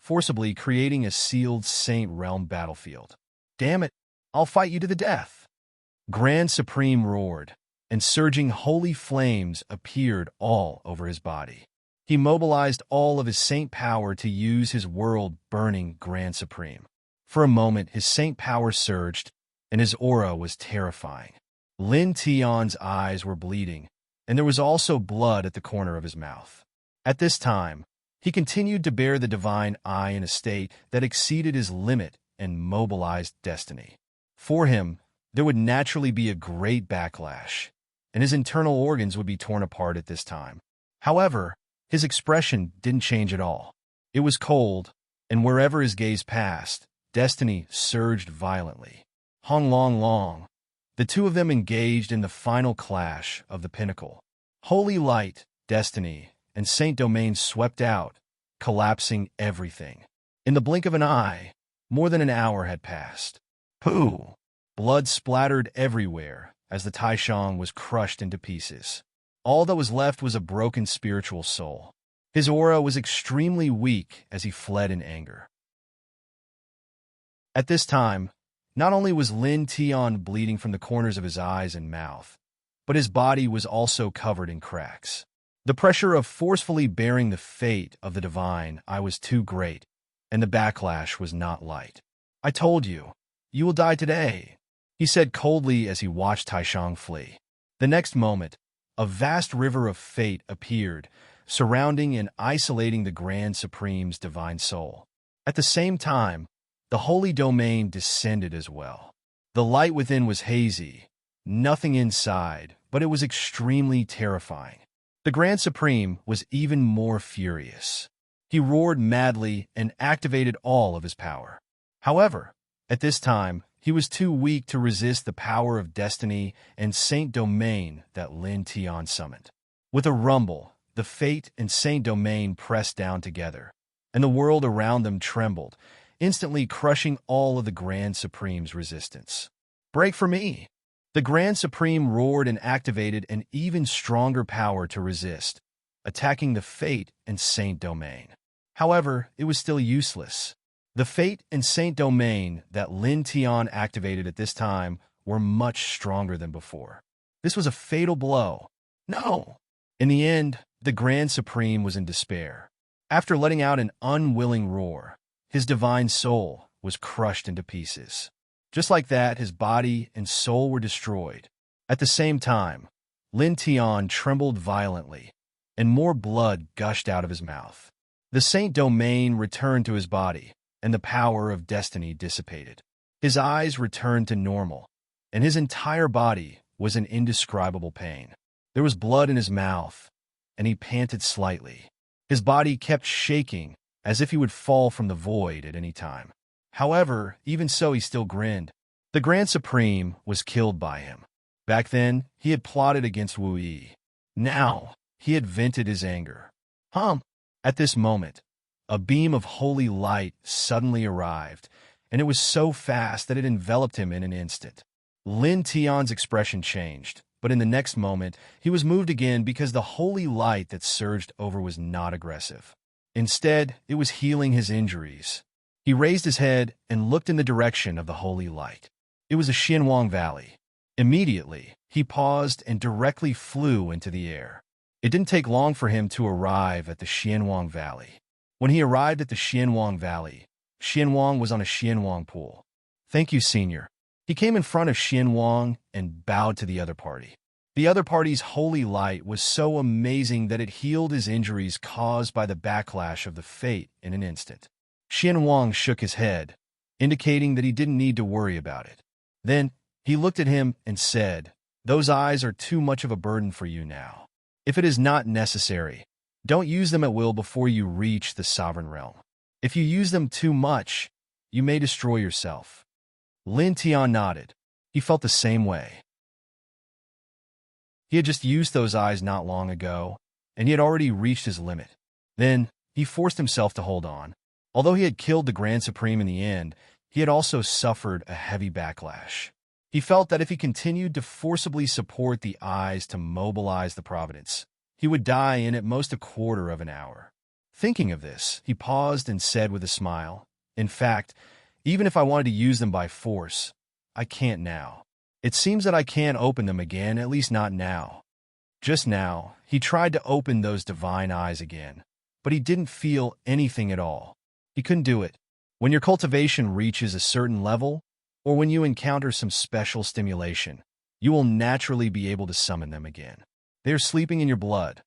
forcibly creating a sealed Saint Realm battlefield. Damn it, I'll fight you to the death. Grand Supreme roared, and surging holy flames appeared all over his body. He mobilized all of his saint power to use his world-burning Grand Supreme. For a moment, his saint power surged, and his aura was terrifying. Lin Tian's eyes were bleeding, and there was also blood at the corner of his mouth. At this time, he continued to bear the divine eye in a state that exceeded his limit and mobilized destiny. For him, there would naturally be a great backlash, and his internal organs would be torn apart at this time. However, his expression didn't change at all. It was cold, and wherever his gaze passed, destiny surged violently. Hong Long Long. The two of them engaged in the final clash of the pinnacle. Holy light, destiny, and Saint Domain swept out, collapsing everything. In the blink of an eye, more than an hour had passed. Pooh! Blood splattered everywhere as the Taishang was crushed into pieces. All that was left was a broken spiritual soul. His aura was extremely weak as he fled in anger. At this time, not only was Lin Tian bleeding from the corners of his eyes and mouth, but his body was also covered in cracks. The pressure of forcefully bearing the fate of the divine eye was too great, and the backlash was not light. "I told you, you will die today," he said coldly as he watched Taishang flee. The next moment, a vast river of fate appeared, surrounding and isolating the Grand Supreme's divine soul. At the same time, the holy domain descended as well. The light within was hazy, nothing inside, but it was extremely terrifying. The Grand Supreme was even more furious. He roared madly and activated all of his power. However, at this time, he was too weak to resist the power of destiny and Saint Domain that Lin Tian summoned. With a rumble, the fate and Saint Domain pressed down together, and the world around them trembled, instantly crushing all of the Grand Supreme's resistance. "Break for me!" The Grand Supreme roared and activated an even stronger power to resist, attacking the fate and Saint Domain. However, it was still useless. The fate and Saint Domain that Lin Tian activated at this time were much stronger than before. This was a fatal blow. No! In the end, the Grand Supreme was in despair. After letting out an unwilling roar, his divine soul was crushed into pieces. Just like that, his body and soul were destroyed. At the same time, Lin Tian trembled violently, and more blood gushed out of his mouth. The Saint Domain returned to his body, and the power of destiny dissipated. His eyes returned to normal, and his entire body was in indescribable pain. There was blood in his mouth, and he panted slightly. His body kept shaking, as if he would fall from the void at any time. However, even so, he still grinned. The Grand Supreme was killed by him. Back then, he had plotted against Wu Yi. Now, he had vented his anger. At this moment, a beam of holy light suddenly arrived, and it was so fast that it enveloped him in an instant. Lin Tian's expression changed, but in the next moment, he was moved again because the holy light that surged over was not aggressive. Instead, it was healing his injuries. He raised his head and looked in the direction of the holy light. It was a Xianwang Valley. Immediately, he paused and directly flew into the air. It didn't take long for him to arrive at the Xianwang Valley. When he arrived at the Xianwang Valley, Xianwang was on a Xianwang pool. "Thank you, Senior." He came in front of Xianwang and bowed to the other party. The other party's holy light was so amazing that it healed his injuries caused by the backlash of the fate in an instant. Xianwang shook his head, indicating that he didn't need to worry about it. Then, he looked at him and said, "Those eyes are too much of a burden for you now. If it is not necessary, don't use them at will before you reach the sovereign realm. If you use them too much, you may destroy yourself." Lin Tian nodded. He felt the same way. He had just used those eyes not long ago, and he had already reached his limit. Then, he forced himself to hold on. Although he had killed the Grand Supreme in the end, he had also suffered a heavy backlash. He felt that if he continued to forcibly support the eyes to mobilize the providence, he would die in at most a quarter of an hour. Thinking of this, he paused and said with a smile, "In fact, even if I wanted to use them by force, I can't now. It seems that I can't open them again, at least not now. Just now, he tried to open those divine eyes again, but he didn't feel anything at all. He couldn't do it. When your cultivation reaches a certain level, or when you encounter some special stimulation, you will naturally be able to summon them again. They are sleeping in your blood.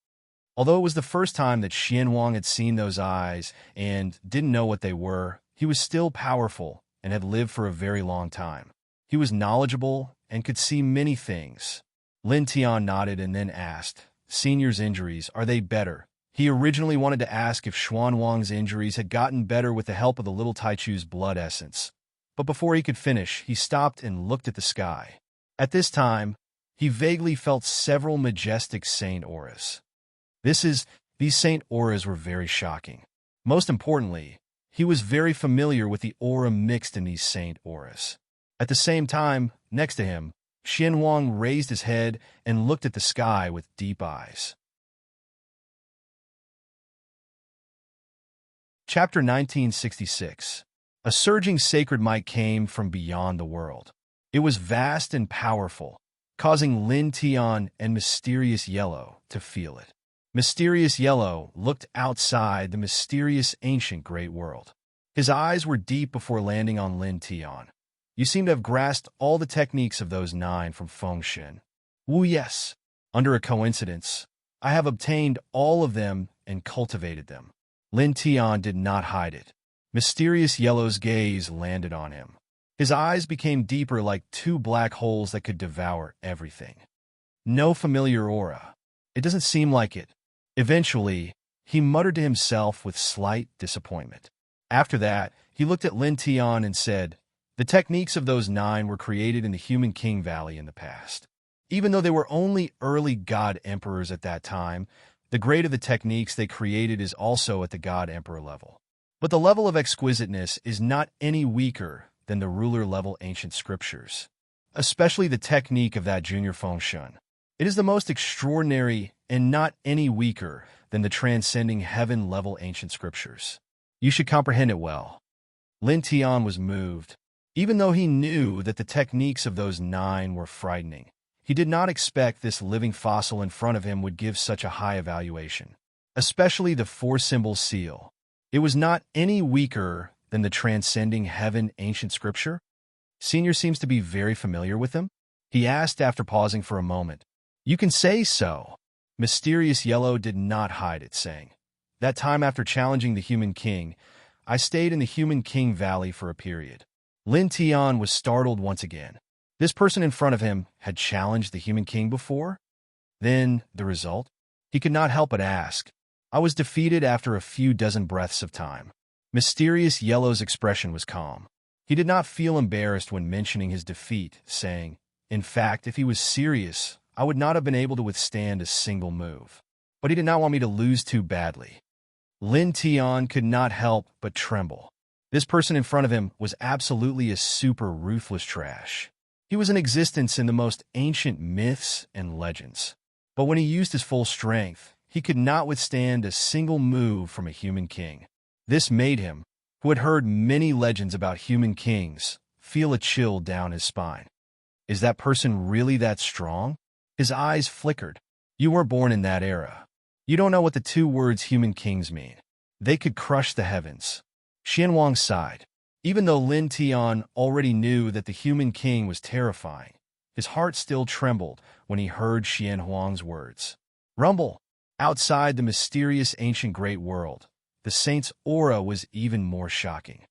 Although it was the first time that Xianhuang had seen those eyes and didn't know what they were, he was still powerful and had lived for a very long time. He was knowledgeable and could see many things. Lin Tian nodded and then asked, "Senior's injuries, are they better?" He originally wanted to ask if Xuanwang's injuries had gotten better with the help of the little Taichu's blood essence. But before he could finish, he stopped and looked at the sky. At this time, he vaguely felt several majestic saint auras. These saint auras were very shocking. Most importantly, he was very familiar with the aura mixed in these saint auras. At the same time, next to him, Xianhuang raised his head and looked at the sky with deep eyes. Chapter 1966. A surging sacred might came from beyond the world. It was vast and powerful, causing Lin Tian and Mysterious Yellow to feel it. Mysterious Yellow looked outside the mysterious ancient great world. His eyes were deep before landing on Lin Tian. "You seem to have grasped all the techniques of those 9 from Fengshen." "Wu, yes. Under a coincidence, I have obtained all of them and cultivated them." Lin Tian did not hide it. Mysterious Yellow's gaze landed on him. His eyes became deeper like 2 black holes that could devour everything. "No familiar aura. It doesn't seem like it." Eventually, he muttered to himself with slight disappointment. After that, he looked at Lin Tian and said, "The techniques of those 9 were created in the Human King Valley in the past. Even though they were only early god emperors at that time, the grade of the techniques they created is also at the god emperor level. But the level of exquisiteness is not any weaker than the ruler-level ancient scriptures, especially the technique of that junior Fengshen. It is the most extraordinary and not any weaker than the transcending heaven-level ancient scriptures. You should comprehend it well." Lin Tian was moved. Even though he knew that the techniques of those 9 were frightening, he did not expect this living fossil in front of him would give such a high evaluation, especially the 4-symbol seal. It was not any weaker than the transcending heaven ancient scripture? Senior seems to be very familiar with them, he asked after pausing for a moment. "You can say so." Mysterious Yellow did not hide it, saying, "That time after challenging the Human King, I stayed in the Human King Valley for a period." Lin Tian was startled once again. This person in front of him had challenged the Human King before? Then, the result? He could not help but ask. "I was defeated after a few dozen breaths of time." Mysterious Yellow's expression was calm. He did not feel embarrassed when mentioning his defeat, saying, "In fact, if he was serious, I would not have been able to withstand a single move. But he did not want me to lose too badly." Lin Tian could not help but tremble. This person in front of him was absolutely a super ruthless trash. He was in existence in the most ancient myths and legends. But when he used his full strength, he could not withstand a single move from a human king. This made him, who had heard many legends about human kings, feel a chill down his spine. Is that person really that strong? His eyes flickered. You weren't born in that era. You don't know what the 2 words human kings mean. They could crush the heavens. Xianhuang sighed. Even though Lin Tian already knew that the human king was terrifying, his heart still trembled when he heard Xianhuang's words. Rumble! Outside the mysterious ancient great world, the saint's aura was even more shocking.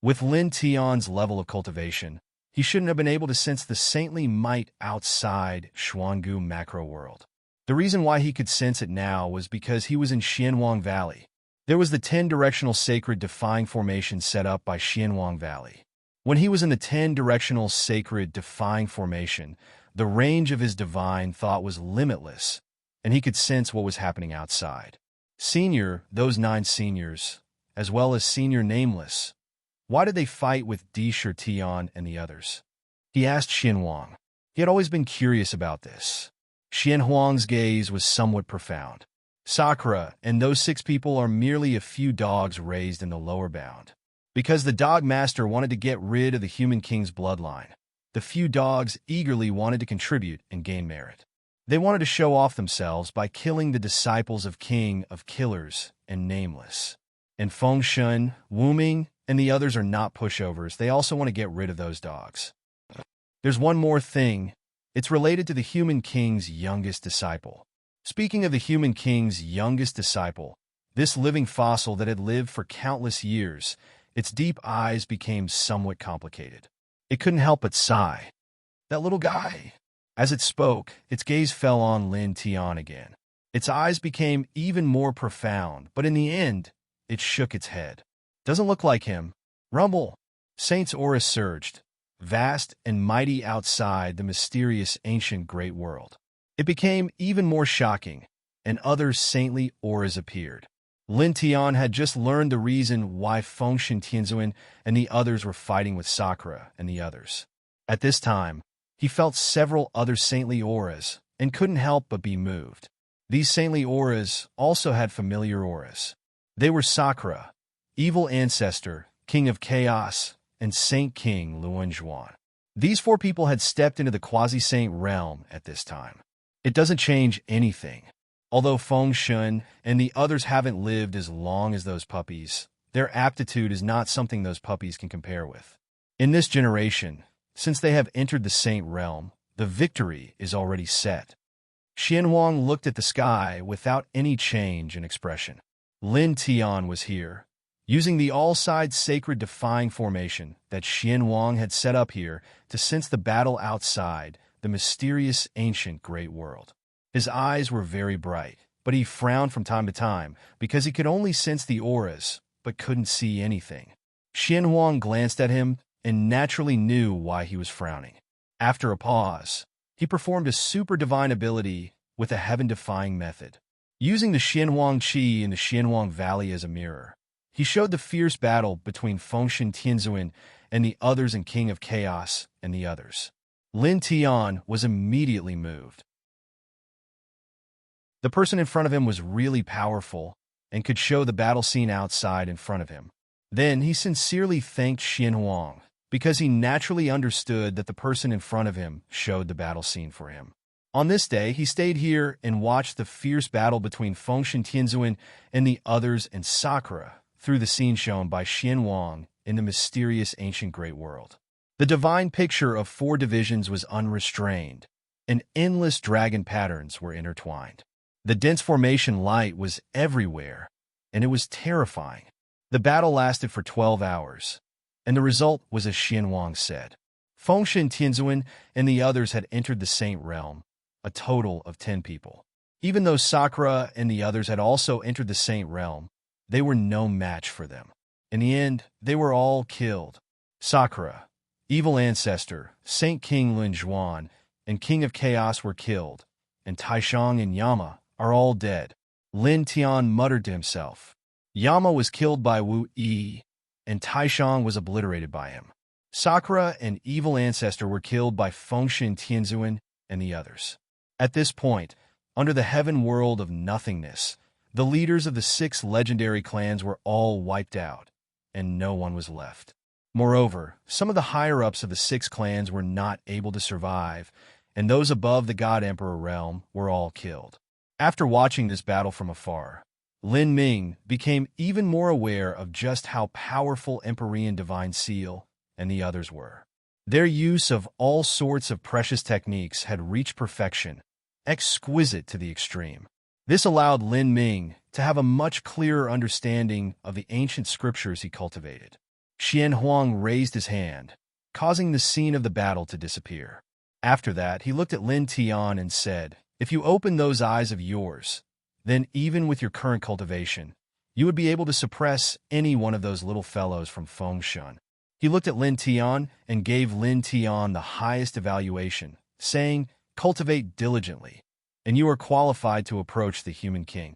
With Lin Tian's level of cultivation, he shouldn't have been able to sense the saintly might outside Xuangu macro world. The reason why he could sense it now was because he was in Xianhuang Valley. There was the 10-directional sacred defying formation set up by Xianhuang Valley. When he was in the 10-directional sacred defying formation, the range of his divine thought was limitless, and he could sense what was happening outside. Senior, those 9 seniors, as well as Senior Nameless, why did they fight with Disher Tian and the others? He asked Xianhuang. He had always been curious about this. Xianhuang's gaze was somewhat profound. Sakura and those 6 people are merely a few dogs raised in the lower bound. Because the dog master wanted to get rid of the human king's bloodline. The few dogs eagerly wanted to contribute and gain merit. They wanted to show off themselves by killing the disciples of King of Killers and Nameless. And Feng Shun, Wu Ming, and the others are not pushovers. They also want to get rid of those dogs. There's one more thing. It's related to the Human King's youngest disciple. Speaking of the Human King's youngest disciple, this living fossil that had lived for countless years, its deep eyes became somewhat complicated. It couldn't help but sigh. That little guy. As it spoke, its gaze fell on Lin Tian again. Its eyes became even more profound, but in the end, it shook its head. Doesn't look like him. Rumble. Saint's aura surged, vast and mighty outside the mysterious ancient great world. It became even more shocking, and other saintly auras appeared. Lin Tian had just learned the reason why Fengshen Tianzuan and the others were fighting with Sakura and the others. At this time, he felt several other saintly auras and couldn't help but be moved. These saintly auras also had familiar auras. They were Sakura, Evil Ancestor, King of Chaos, and Saint King Luanzhuan. These four people had stepped into the quasi-saint realm at this time. It doesn't change anything. Although Feng Shun and the others haven't lived as long as those puppies, their aptitude is not something those puppies can compare with. In this generation, since they have entered the saint realm, the victory is already set. Xianhuang looked at the sky without any change in expression. Lin Tian was here, using the all-side sacred defying formation that Xianhuang had set up here to sense the battle outside the mysterious ancient great world. His eyes were very bright, but he frowned from time to time because he could only sense the auras, but couldn't see anything. Xianhuang glanced at him and naturally knew why he was frowning. After a pause, he performed a super divine ability with a heaven-defying method. Using the Xianhuang Qi in the Xianhuang Valley as a mirror, he showed the fierce battle between Fengshen Tianzuan and the others and King of Chaos and the others. Lin Tian was immediately moved. The person in front of him was really powerful and could show the battle scene outside in front of him. Then he sincerely thanked Xianhuang because he naturally understood that the person in front of him showed the battle scene for him. On this day, he stayed here and watched the fierce battle between Fengshen Tianzuan and the others and Sakura through the scene shown by Xianhuang in the mysterious ancient great world. The divine picture of four divisions was unrestrained, and endless dragon patterns were intertwined. The dense formation light was everywhere, and it was terrifying. The battle lasted for 12 hours, and the result was as Xianhuang said. Fengshen Tianzuan and the others had entered the saint realm, a total of 10 people. Even though Sakura and the others had also entered the saint realm, they were no match for them. In the end, they were all killed. Sakura, Evil Ancestor, Saint King Luanzhuan, and King of Chaos were killed, and Taishang and Yama are all dead. Lin Tian muttered to himself. Yama was killed by Wu Yi, and Taishang was obliterated by him. Sakura and Evil Ancestor were killed by Fengshen Tianzuan and the others. At this point, under the heaven world of nothingness, the leaders of the 6 legendary clans were all wiped out, and no one was left. Moreover, some of the higher-ups of the 6 clans were not able to survive, and those above the God Emperor realm were all killed. After watching this battle from afar, Lin Ming became even more aware of just how powerful Emperorian Divine Seal and the others were. Their use of all sorts of precious techniques had reached perfection, exquisite to the extreme. This allowed Lin Ming to have a much clearer understanding of the ancient scriptures he cultivated. Xianhuang raised his hand, causing the scene of the battle to disappear. After that, he looked at Lin Tian and said, "If you open those eyes of yours, then even with your current cultivation, you would be able to suppress any one of those little fellows from Fengshan." He looked at Lin Tian and gave Lin Tian the highest evaluation, saying, "Cultivate diligently, and you are qualified to approach the Human King."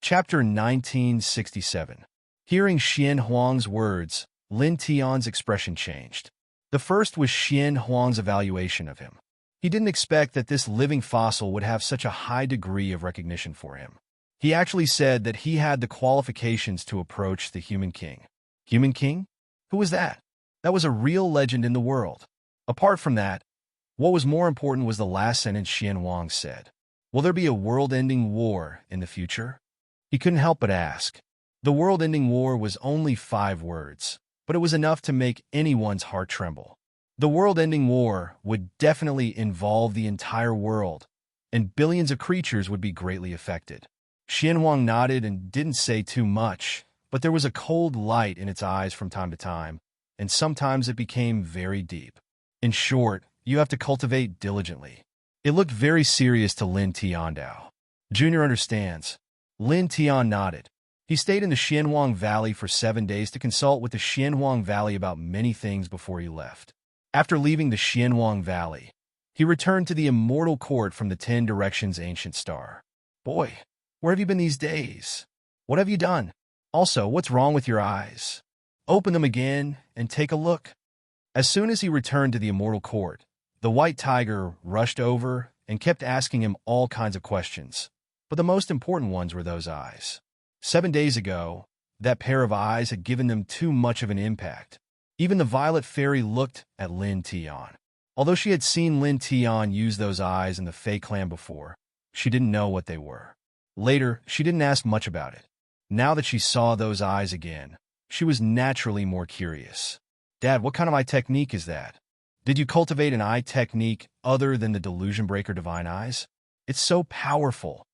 Chapter 1967. Hearing Xianhuang's words, Lin Tian's expression changed. The first was Xianhuang's evaluation of him. He didn't expect that this living fossil would have such a high degree of recognition for him. He actually said that he had the qualifications to approach the Human King. Human King? Who was that? That was a real legend in the world. Apart from that, what was more important was the last sentence Xian Wang said. Will there be a world-ending war in the future? He couldn't help but ask. The world-ending war was only 5 words, but it was enough to make anyone's heart tremble. The world-ending war would definitely involve the entire world, and billions of creatures would be greatly affected. Xian Wang nodded and didn't say too much, but there was a cold light in its eyes from time to time, and sometimes it became very deep. In short, you have to cultivate diligently. It looked very serious to Lin Tiandao. Junior understands. Lin Tian nodded. He stayed in the Xianhuang Valley for 7 days to consult with the Xianhuang Valley about many things before he left. After leaving the Xianhuang Valley, he returned to the immortal court from the 10 Directions Ancient Star. Boy, where have you been these days? What have you done? Also, what's wrong with your eyes? Open them again and take a look. As soon as he returned to the immortal court, the white tiger rushed over and kept asking him all kinds of questions, but the most important ones were those eyes. 7 days ago, that pair of eyes had given them too much of an impact. Even the violet fairy looked at Lin Tian. Although she had seen Lin Tian use those eyes in the Fey clan before, she didn't know what they were. Later, she didn't ask much about it. Now that she saw those eyes again, she was naturally more curious. Dad, what kind of eye technique is that? Did you cultivate an eye technique other than the Delusion Breaker Divine Eyes? It's so powerful.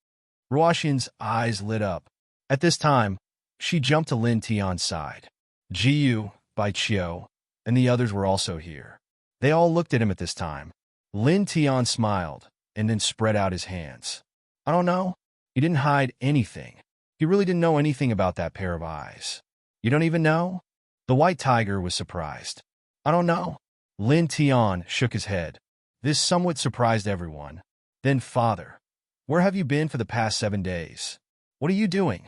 Ruoxian's eyes lit up. At this time, she jumped to Lin Tian's side. Jiyu, Bai Qiu, and the others were also here. They all looked at him at this time. Lin Tian smiled and then spread out his hands. I don't know. He didn't hide anything. He really didn't know anything about that pair of eyes. You don't even know? The white tiger was surprised. I don't know. Lin Tian shook his head. This somewhat surprised everyone. Then, Father, where have you been for the past 7 days? What are you doing?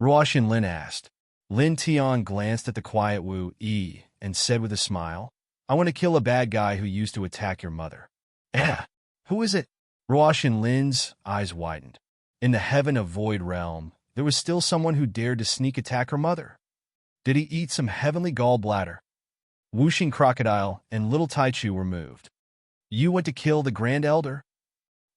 Ruoxian Lin asked. Lin Tian glanced at the quiet Wu Yi and said with a smile, I want to kill a bad guy who used to attack your mother. Who is it? Ruoxian Lin's eyes widened. In the heaven of Void Realm, there was still someone who dared to sneak attack her mother. Did he eat some heavenly gallbladder? Wuxing Crocodile and Little Taichu were moved. You went to kill the Grand Elder?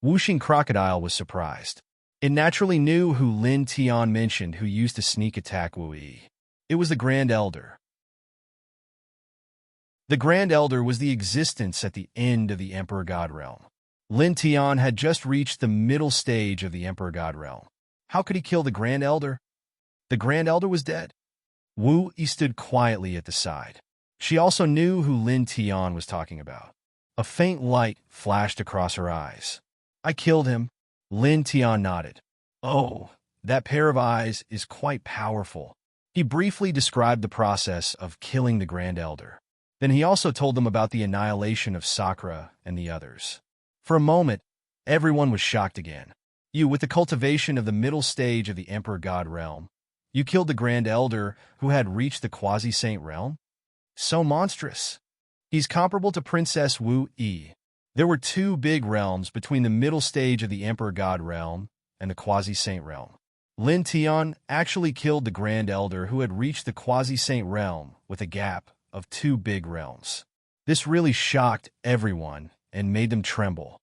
Wuxing Crocodile was surprised. It naturally knew who Lin Tian mentioned who used to sneak attack Wu Yi. It was the Grand Elder. The Grand Elder was the existence at the end of the Emperor God Realm. Lin Tian had just reached the middle stage of the Emperor God Realm. How could he kill the Grand Elder? The Grand Elder was dead. Wu Yi stood quietly at the side. She also knew who Lin Tian was talking about. A faint light flashed across her eyes. I killed him. Lin Tian nodded. Oh, that pair of eyes is quite powerful. He briefly described the process of killing the Grand Elder. Then he also told them about the annihilation of Sakura and the others. For a moment, everyone was shocked again. You, with the cultivation of the middle stage of the Emperor God Realm, you killed the Grand Elder who had reached the Quasi-Saint Realm? So monstrous. He's comparable to Princess Wu Yi. There were 2 big realms between the middle stage of the Emperor God Realm and the Quasi-Saint Realm. Lin Tian actually killed the Grand Elder who had reached the Quasi-Saint Realm with a gap of 2 big realms. This really shocked everyone and made them tremble.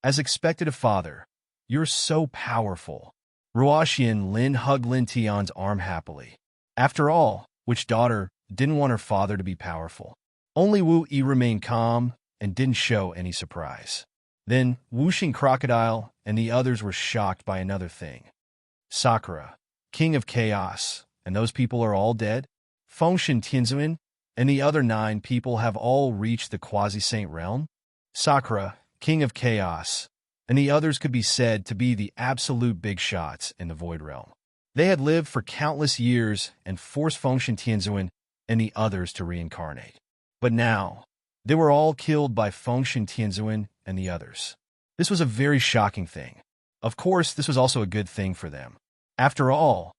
As expected of Father, you're so powerful. Ruoxian Lin hugged Lin Tian's arm happily. After all, which daughter didn't want her father to be powerful? Only Wu Yi remained calm and didn't show any surprise. Then, Wuxing Crocodile and the others were shocked by another thing. Sakura, King of Chaos, and those people are all dead? Fengshen Tianzuan and the other 9 people have all reached the Quasi-Saint Realm? Sakura, King of Chaos, and the others could be said to be the absolute big shots in the Void Realm. They had lived for countless years and forced Fengshen Tianzuan and the others to reincarnate. But now, they were all killed by Fengshen Tianzuan and the others. This was a very shocking thing. Of course, this was also a good thing for them. After all,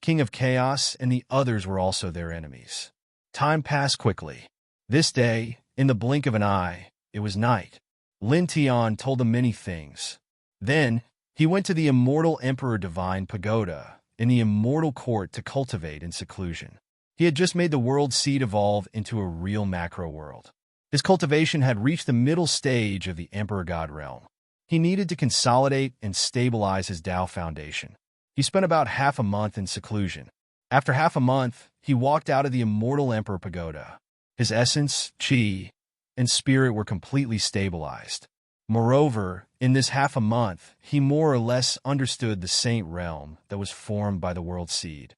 King of Chaos and the others were also their enemies. Time passed quickly. This day, in the blink of an eye, it was night. Lin Tian told them many things. Then, he went to the immortal Emperor Divine Pagoda in the immortal court to cultivate in seclusion. He had just made the world seed evolve into a real macro world. His cultivation had reached the middle stage of the Emperor God realm. He needed to consolidate and stabilize his Tao foundation. He spent about half a month in seclusion. After half a month, he walked out of the immortal Emperor Pagoda. His essence, chi, and spirit were completely stabilized. Moreover, in this half a month, he more or less understood the saint realm that was formed by the world seed.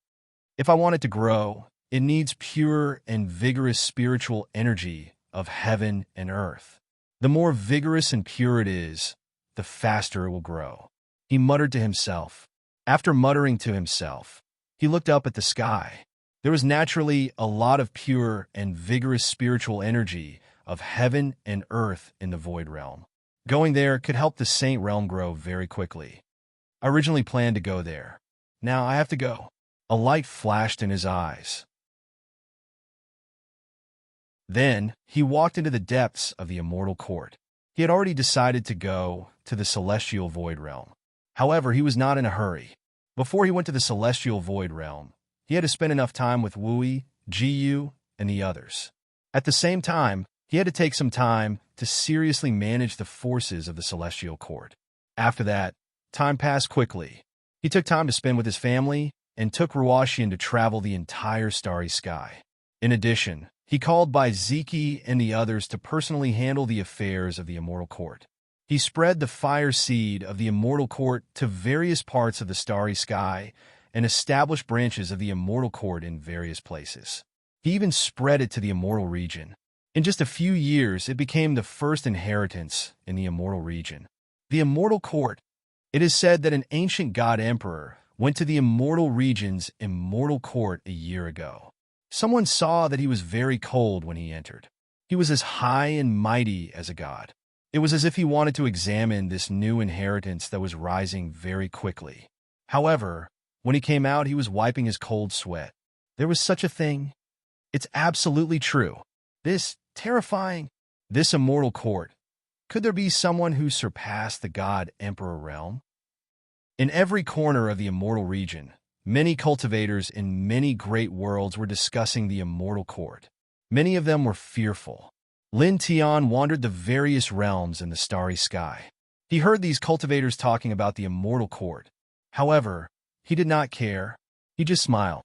If I want it to grow, it needs pure and vigorous spiritual energy of heaven and earth. The more vigorous and pure it is, the faster it will grow. He muttered to himself. After muttering to himself, he looked up at the sky. There was naturally a lot of pure and vigorous spiritual energy of heaven and earth in the void realm. Going there could help the saint realm grow very quickly. I originally planned to go there. Now I have to go. A light flashed in his eyes. Then he walked into the depths of the immortal court. He had already decided to go to the celestial void realm. However, he was not in a hurry. Before he went to the celestial void realm, he had to spend enough time with Wui, Jiyu, and the others. At the same time, he had to take some time to seriously manage the forces of the celestial court. After that, time passed quickly. He took time to spend with his family and took Ruashian to travel the entire starry sky. In addition, he called by Ziki and the others to personally handle the affairs of the immortal court. He spread the fire seed of the immortal court to various parts of the starry sky and established branches of the immortal court in various places. He even spread it to the immortal region. In just a few years, it became the first inheritance in the immortal region. The immortal court. It is said that an ancient god emperor went to the immortal region's immortal court a year ago. Someone saw that he was very cold when he entered. He was as high and mighty as a god. It was as if he wanted to examine this new inheritance that was rising very quickly. However, when he came out, he was wiping his cold sweat. There was such a thing. It's absolutely true. This immortal court. Could there be someone who surpassed the God-Emperor realm? In every corner of the immortal region, many cultivators in many great worlds were discussing the immortal court. Many of them were fearful. Lin Tian wandered the various realms in the starry sky. He heard these cultivators talking about the immortal court. However, he did not care. He just smiled.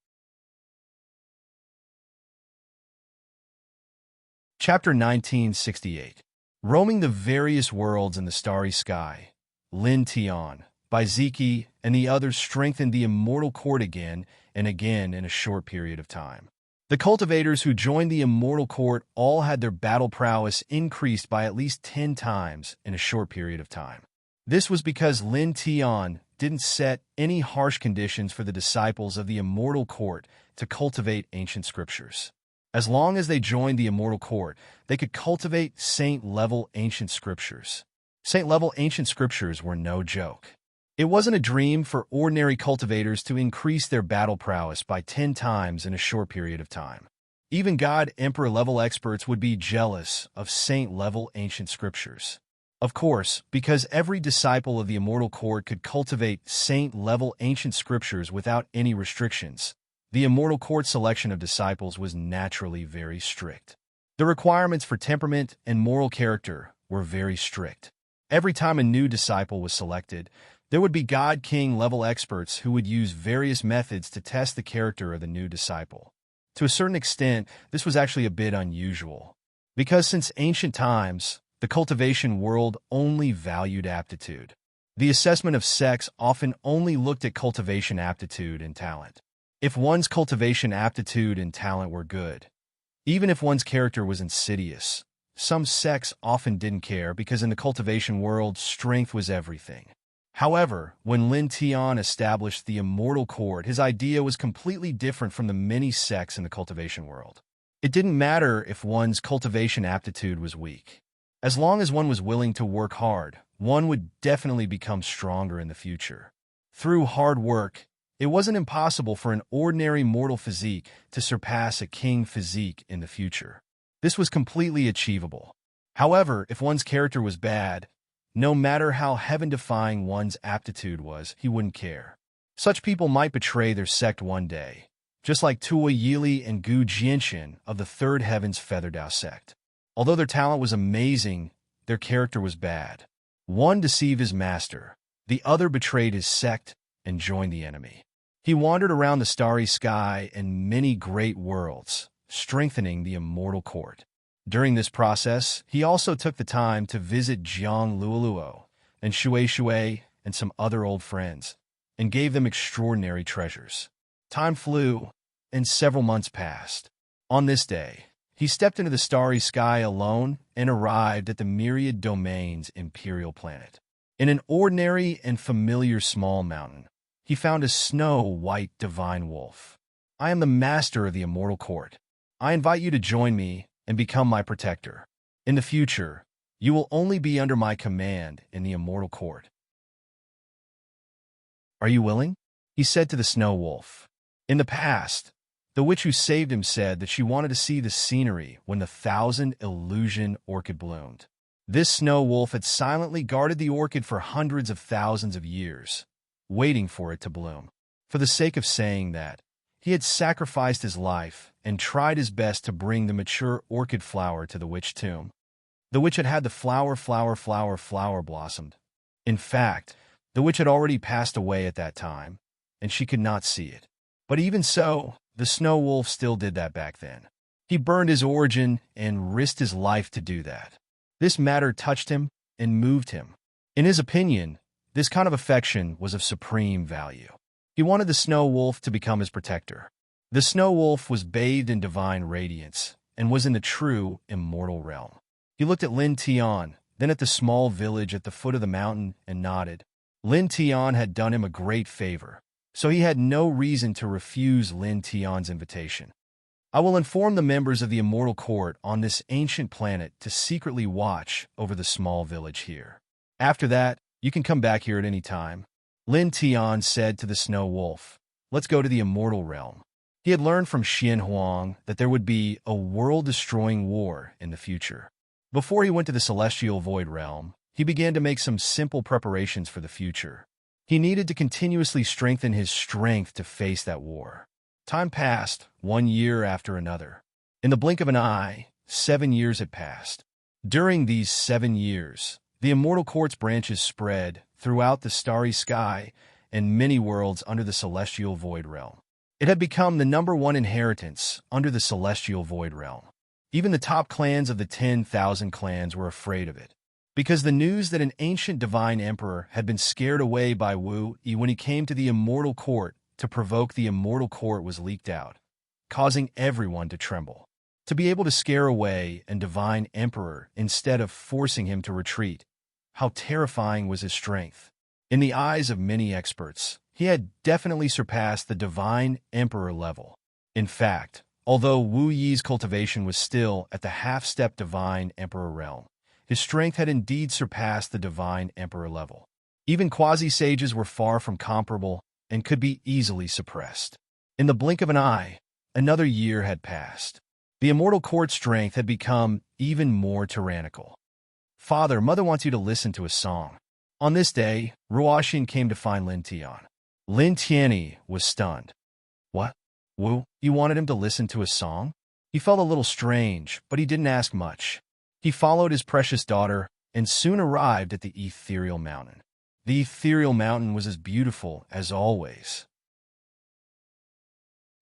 Chapter 1968. Roaming the various worlds in the starry sky, Lin Tian, by Ziki, and the others strengthened the immortal court again and again in a short period of time. The cultivators who joined the immortal court all had their battle prowess increased by at least 10 times in a short period of time. This was because Lin Tian didn't set any harsh conditions for the disciples of the immortal court to cultivate ancient scriptures. As long as they joined the immortal court, they could cultivate saint-level ancient scriptures. Saint-level ancient scriptures were no joke. It wasn't a dream for ordinary cultivators to increase their battle prowess by 10 times in a short period of time. Even God-Emperor-level experts would be jealous of saint-level ancient scriptures. Of course, because every disciple of the immortal court could cultivate saint-level ancient scriptures without any restrictions, the immortal court selection of disciples was naturally very strict. The requirements for temperament and moral character were very strict. Every time a new disciple was selected, there would be God King level experts who would use various methods to test the character of the new disciple. To a certain extent, this was actually a bit unusual, because since ancient times, the cultivation world only valued aptitude. The assessment of sex often only looked at cultivation aptitude and talent. If one's cultivation aptitude and talent were good, even if one's character was insidious, some sects often didn't care because in the cultivation world, strength was everything. However, when Lin Tian established the immortal court, his idea was completely different from the many sects in the cultivation world. It didn't matter if one's cultivation aptitude was weak. As long as one was willing to work hard, one would definitely become stronger in the future. Through hard work, it wasn't impossible for an ordinary mortal physique to surpass a king physique in the future. This was completely achievable. However, if one's character was bad, no matter how heaven-defying one's aptitude was, he wouldn't care. Such people might betray their sect one day, just like Tua Yili and Gu Jianxin of the Third Heaven's Featherdao sect. Although their talent was amazing, their character was bad. One deceived his master, the other betrayed his sect and joined the enemy. He wandered around the starry sky and many great worlds, strengthening the immortal court. During this process, he also took the time to visit Jiang Luoluo and Shui Shui and some other old friends, and gave them extraordinary treasures. Time flew, and several months passed. On this day, he stepped into the starry sky alone and arrived at the Myriad Domains imperial planet. In an ordinary and familiar small mountain, he found a snow-white divine wolf. "I am the master of the immortal court. I invite you to join me and become my protector. In the future, you will only be under my command in the immortal court. Are you willing?" he said to the snow wolf. In the past, the witch who saved him said that she wanted to see the scenery when the 1,000 illusion orchid bloomed. This snow wolf had silently guarded the orchid for hundreds of thousands of years, waiting for it to bloom. For the sake of saying that, he had sacrificed his life and tried his best to bring the mature orchid flower to the witch tomb. The witch had had the flower blossomed. In fact, the witch had already passed away at that time, and she could not see it. But even so, the snow wolf still did that back then. He burned his origin and risked his life to do that. This matter touched him and moved him. In his opinion, this kind of affection was of supreme value. He wanted the snow wolf to become his protector. The snow wolf was bathed in divine radiance and was in the true immortal realm. He looked at Lin Tian, then at the small village at the foot of the mountain, and nodded. Lin Tian had done him a great favor, so he had no reason to refuse Lin Tian's invitation. "I will inform the members of the immortal court on this ancient planet to secretly watch over the small village here. After that, you can come back here at any time." Lin Tian said to the snow wolf, "Let's go to the immortal realm." He had learned from Xian Huang that there would be a world-destroying war in the future. Before he went to the celestial void realm, he began to make some simple preparations for the future. He needed to continuously strengthen his strength to face that war. Time passed, 1 year after another. In the blink of an eye, 7 years had passed. During these 7 years, the immortal court's branches spread throughout the starry sky and many worlds under the celestial void realm. It had become the #1 inheritance under the celestial void realm. Even the top clans of the 10,000 clans were afraid of it, because the news that an ancient divine emperor had been scared away by Wu Yi when he came to the immortal court to provoke the immortal court was leaked out, causing everyone to tremble. To be able to scare away a divine emperor instead of forcing him to retreat, how terrifying was his strength. In the eyes of many experts, he had definitely surpassed the divine emperor level. In fact, although Wu Yi's cultivation was still at the half-step divine emperor realm, his strength had indeed surpassed the divine emperor level. Even quasi-sages were far from comparable and could be easily suppressed. In the blink of an eye, another year had passed. The immortal court's strength had become even more tyrannical. "Father, Mother wants you to listen to a song." On this day, Ruoxin came to find Lin Tian. Lin Tianyi was stunned. "What? Wu, you wanted him to listen to a song?" He felt a little strange, but he didn't ask much. He followed his precious daughter and soon arrived at the ethereal mountain. The ethereal mountain was as beautiful as always.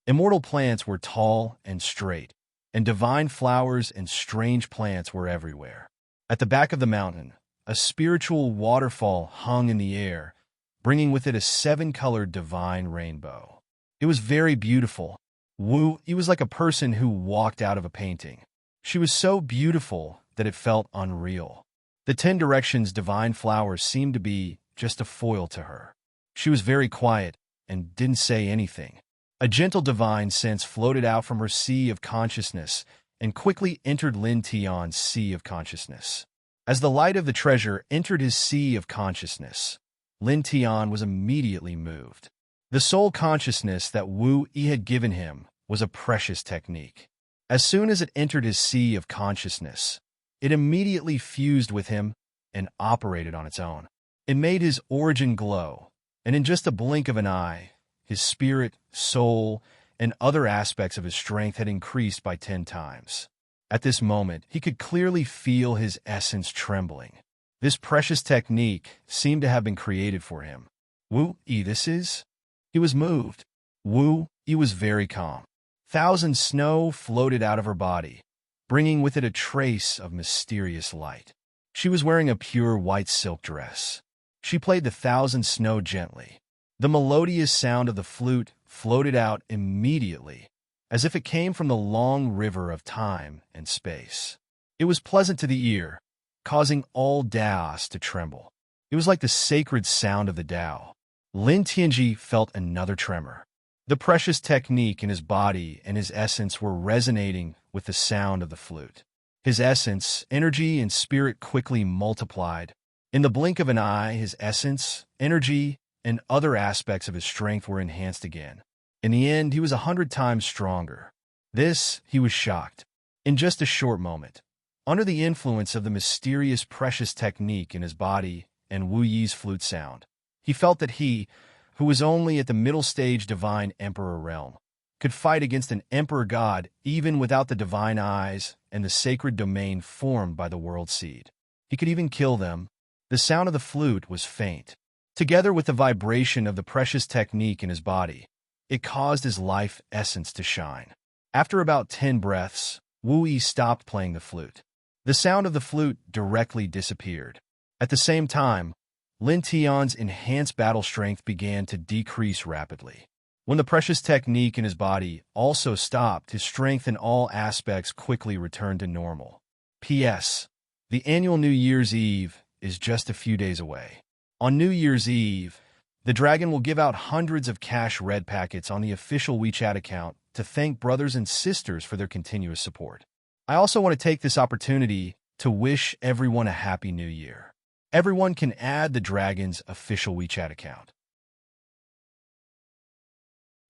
Immortal plants were tall and straight, and divine flowers and strange plants were everywhere. At the back of the mountain, a spiritual waterfall hung in the air, bringing with it a 7-colored divine rainbow. It was very beautiful. Wu Yi was like a person who walked out of a painting. She was so beautiful that it felt unreal. The 10 directions divine flowers seemed to be just a foil to her. She was very quiet and didn't say anything. A gentle divine sense floated out from her sea of consciousness and quickly entered Lin Tian's sea of consciousness. As the light of the treasure entered his sea of consciousness, Lin Tian was immediately moved. The soul consciousness that Wu Yi had given him was a precious technique. As soon as it entered his sea of consciousness, it immediately fused with him and operated on its own. It made his origin glow, and in just a blink of an eye, his spirit, soul, and other aspects of his strength had increased by 10 times. At this moment, he could clearly feel his essence trembling. This precious technique seemed to have been created for him. Wu-Yi, this is? He was moved. Wu-Yi was very calm. Thousand snow floated out of her body, bringing with it a trace of mysterious light. She was wearing a pure white silk dress. She played the thousand snow gently. The melodious sound of the flute floated out immediately, as if it came from the long river of time and space. It was pleasant to the ear, causing all Daos to tremble. It was like the sacred sound of the Tao. Lin Tianji felt another tremor. The precious technique in his body and his essence were resonating with the sound of the flute. His essence, energy, and spirit quickly multiplied. In the blink of an eye, his essence, energy, and other aspects of his strength were enhanced again. In the end, he was 100 times stronger. He was shocked. In just a short moment, under the influence of the mysterious precious technique in his body and Wu-Yi's flute sound, he felt that he, who was only at the middle stage divine emperor realm, could fight against an emperor god even without the divine eyes and the sacred domain formed by the world seed. He could even kill them. The sound of the flute was faint. Together with the vibration of the precious technique in his body, it caused his life essence to shine. After about 10 breaths, Wu-Yi stopped playing the flute. The sound of the flute directly disappeared. At the same time, Lin Tian's enhanced battle strength began to decrease rapidly. When the precious technique in his body also stopped, his strength in all aspects quickly returned to normal. P.S. The annual New Year's Eve is just a few days away. On New Year's Eve, the dragon will give out hundreds of cash red packets on the official WeChat account to thank brothers and sisters for their continuous support. I also want to take this opportunity to wish everyone a happy new year. Everyone can add the dragon's official WeChat account.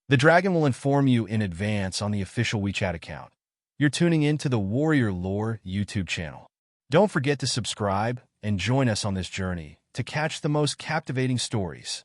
The dragon will inform you in advance on the official WeChat account. You're tuning in to the Warrior Lore YouTube channel. Don't forget to subscribe and join us on this journey to catch the most captivating stories.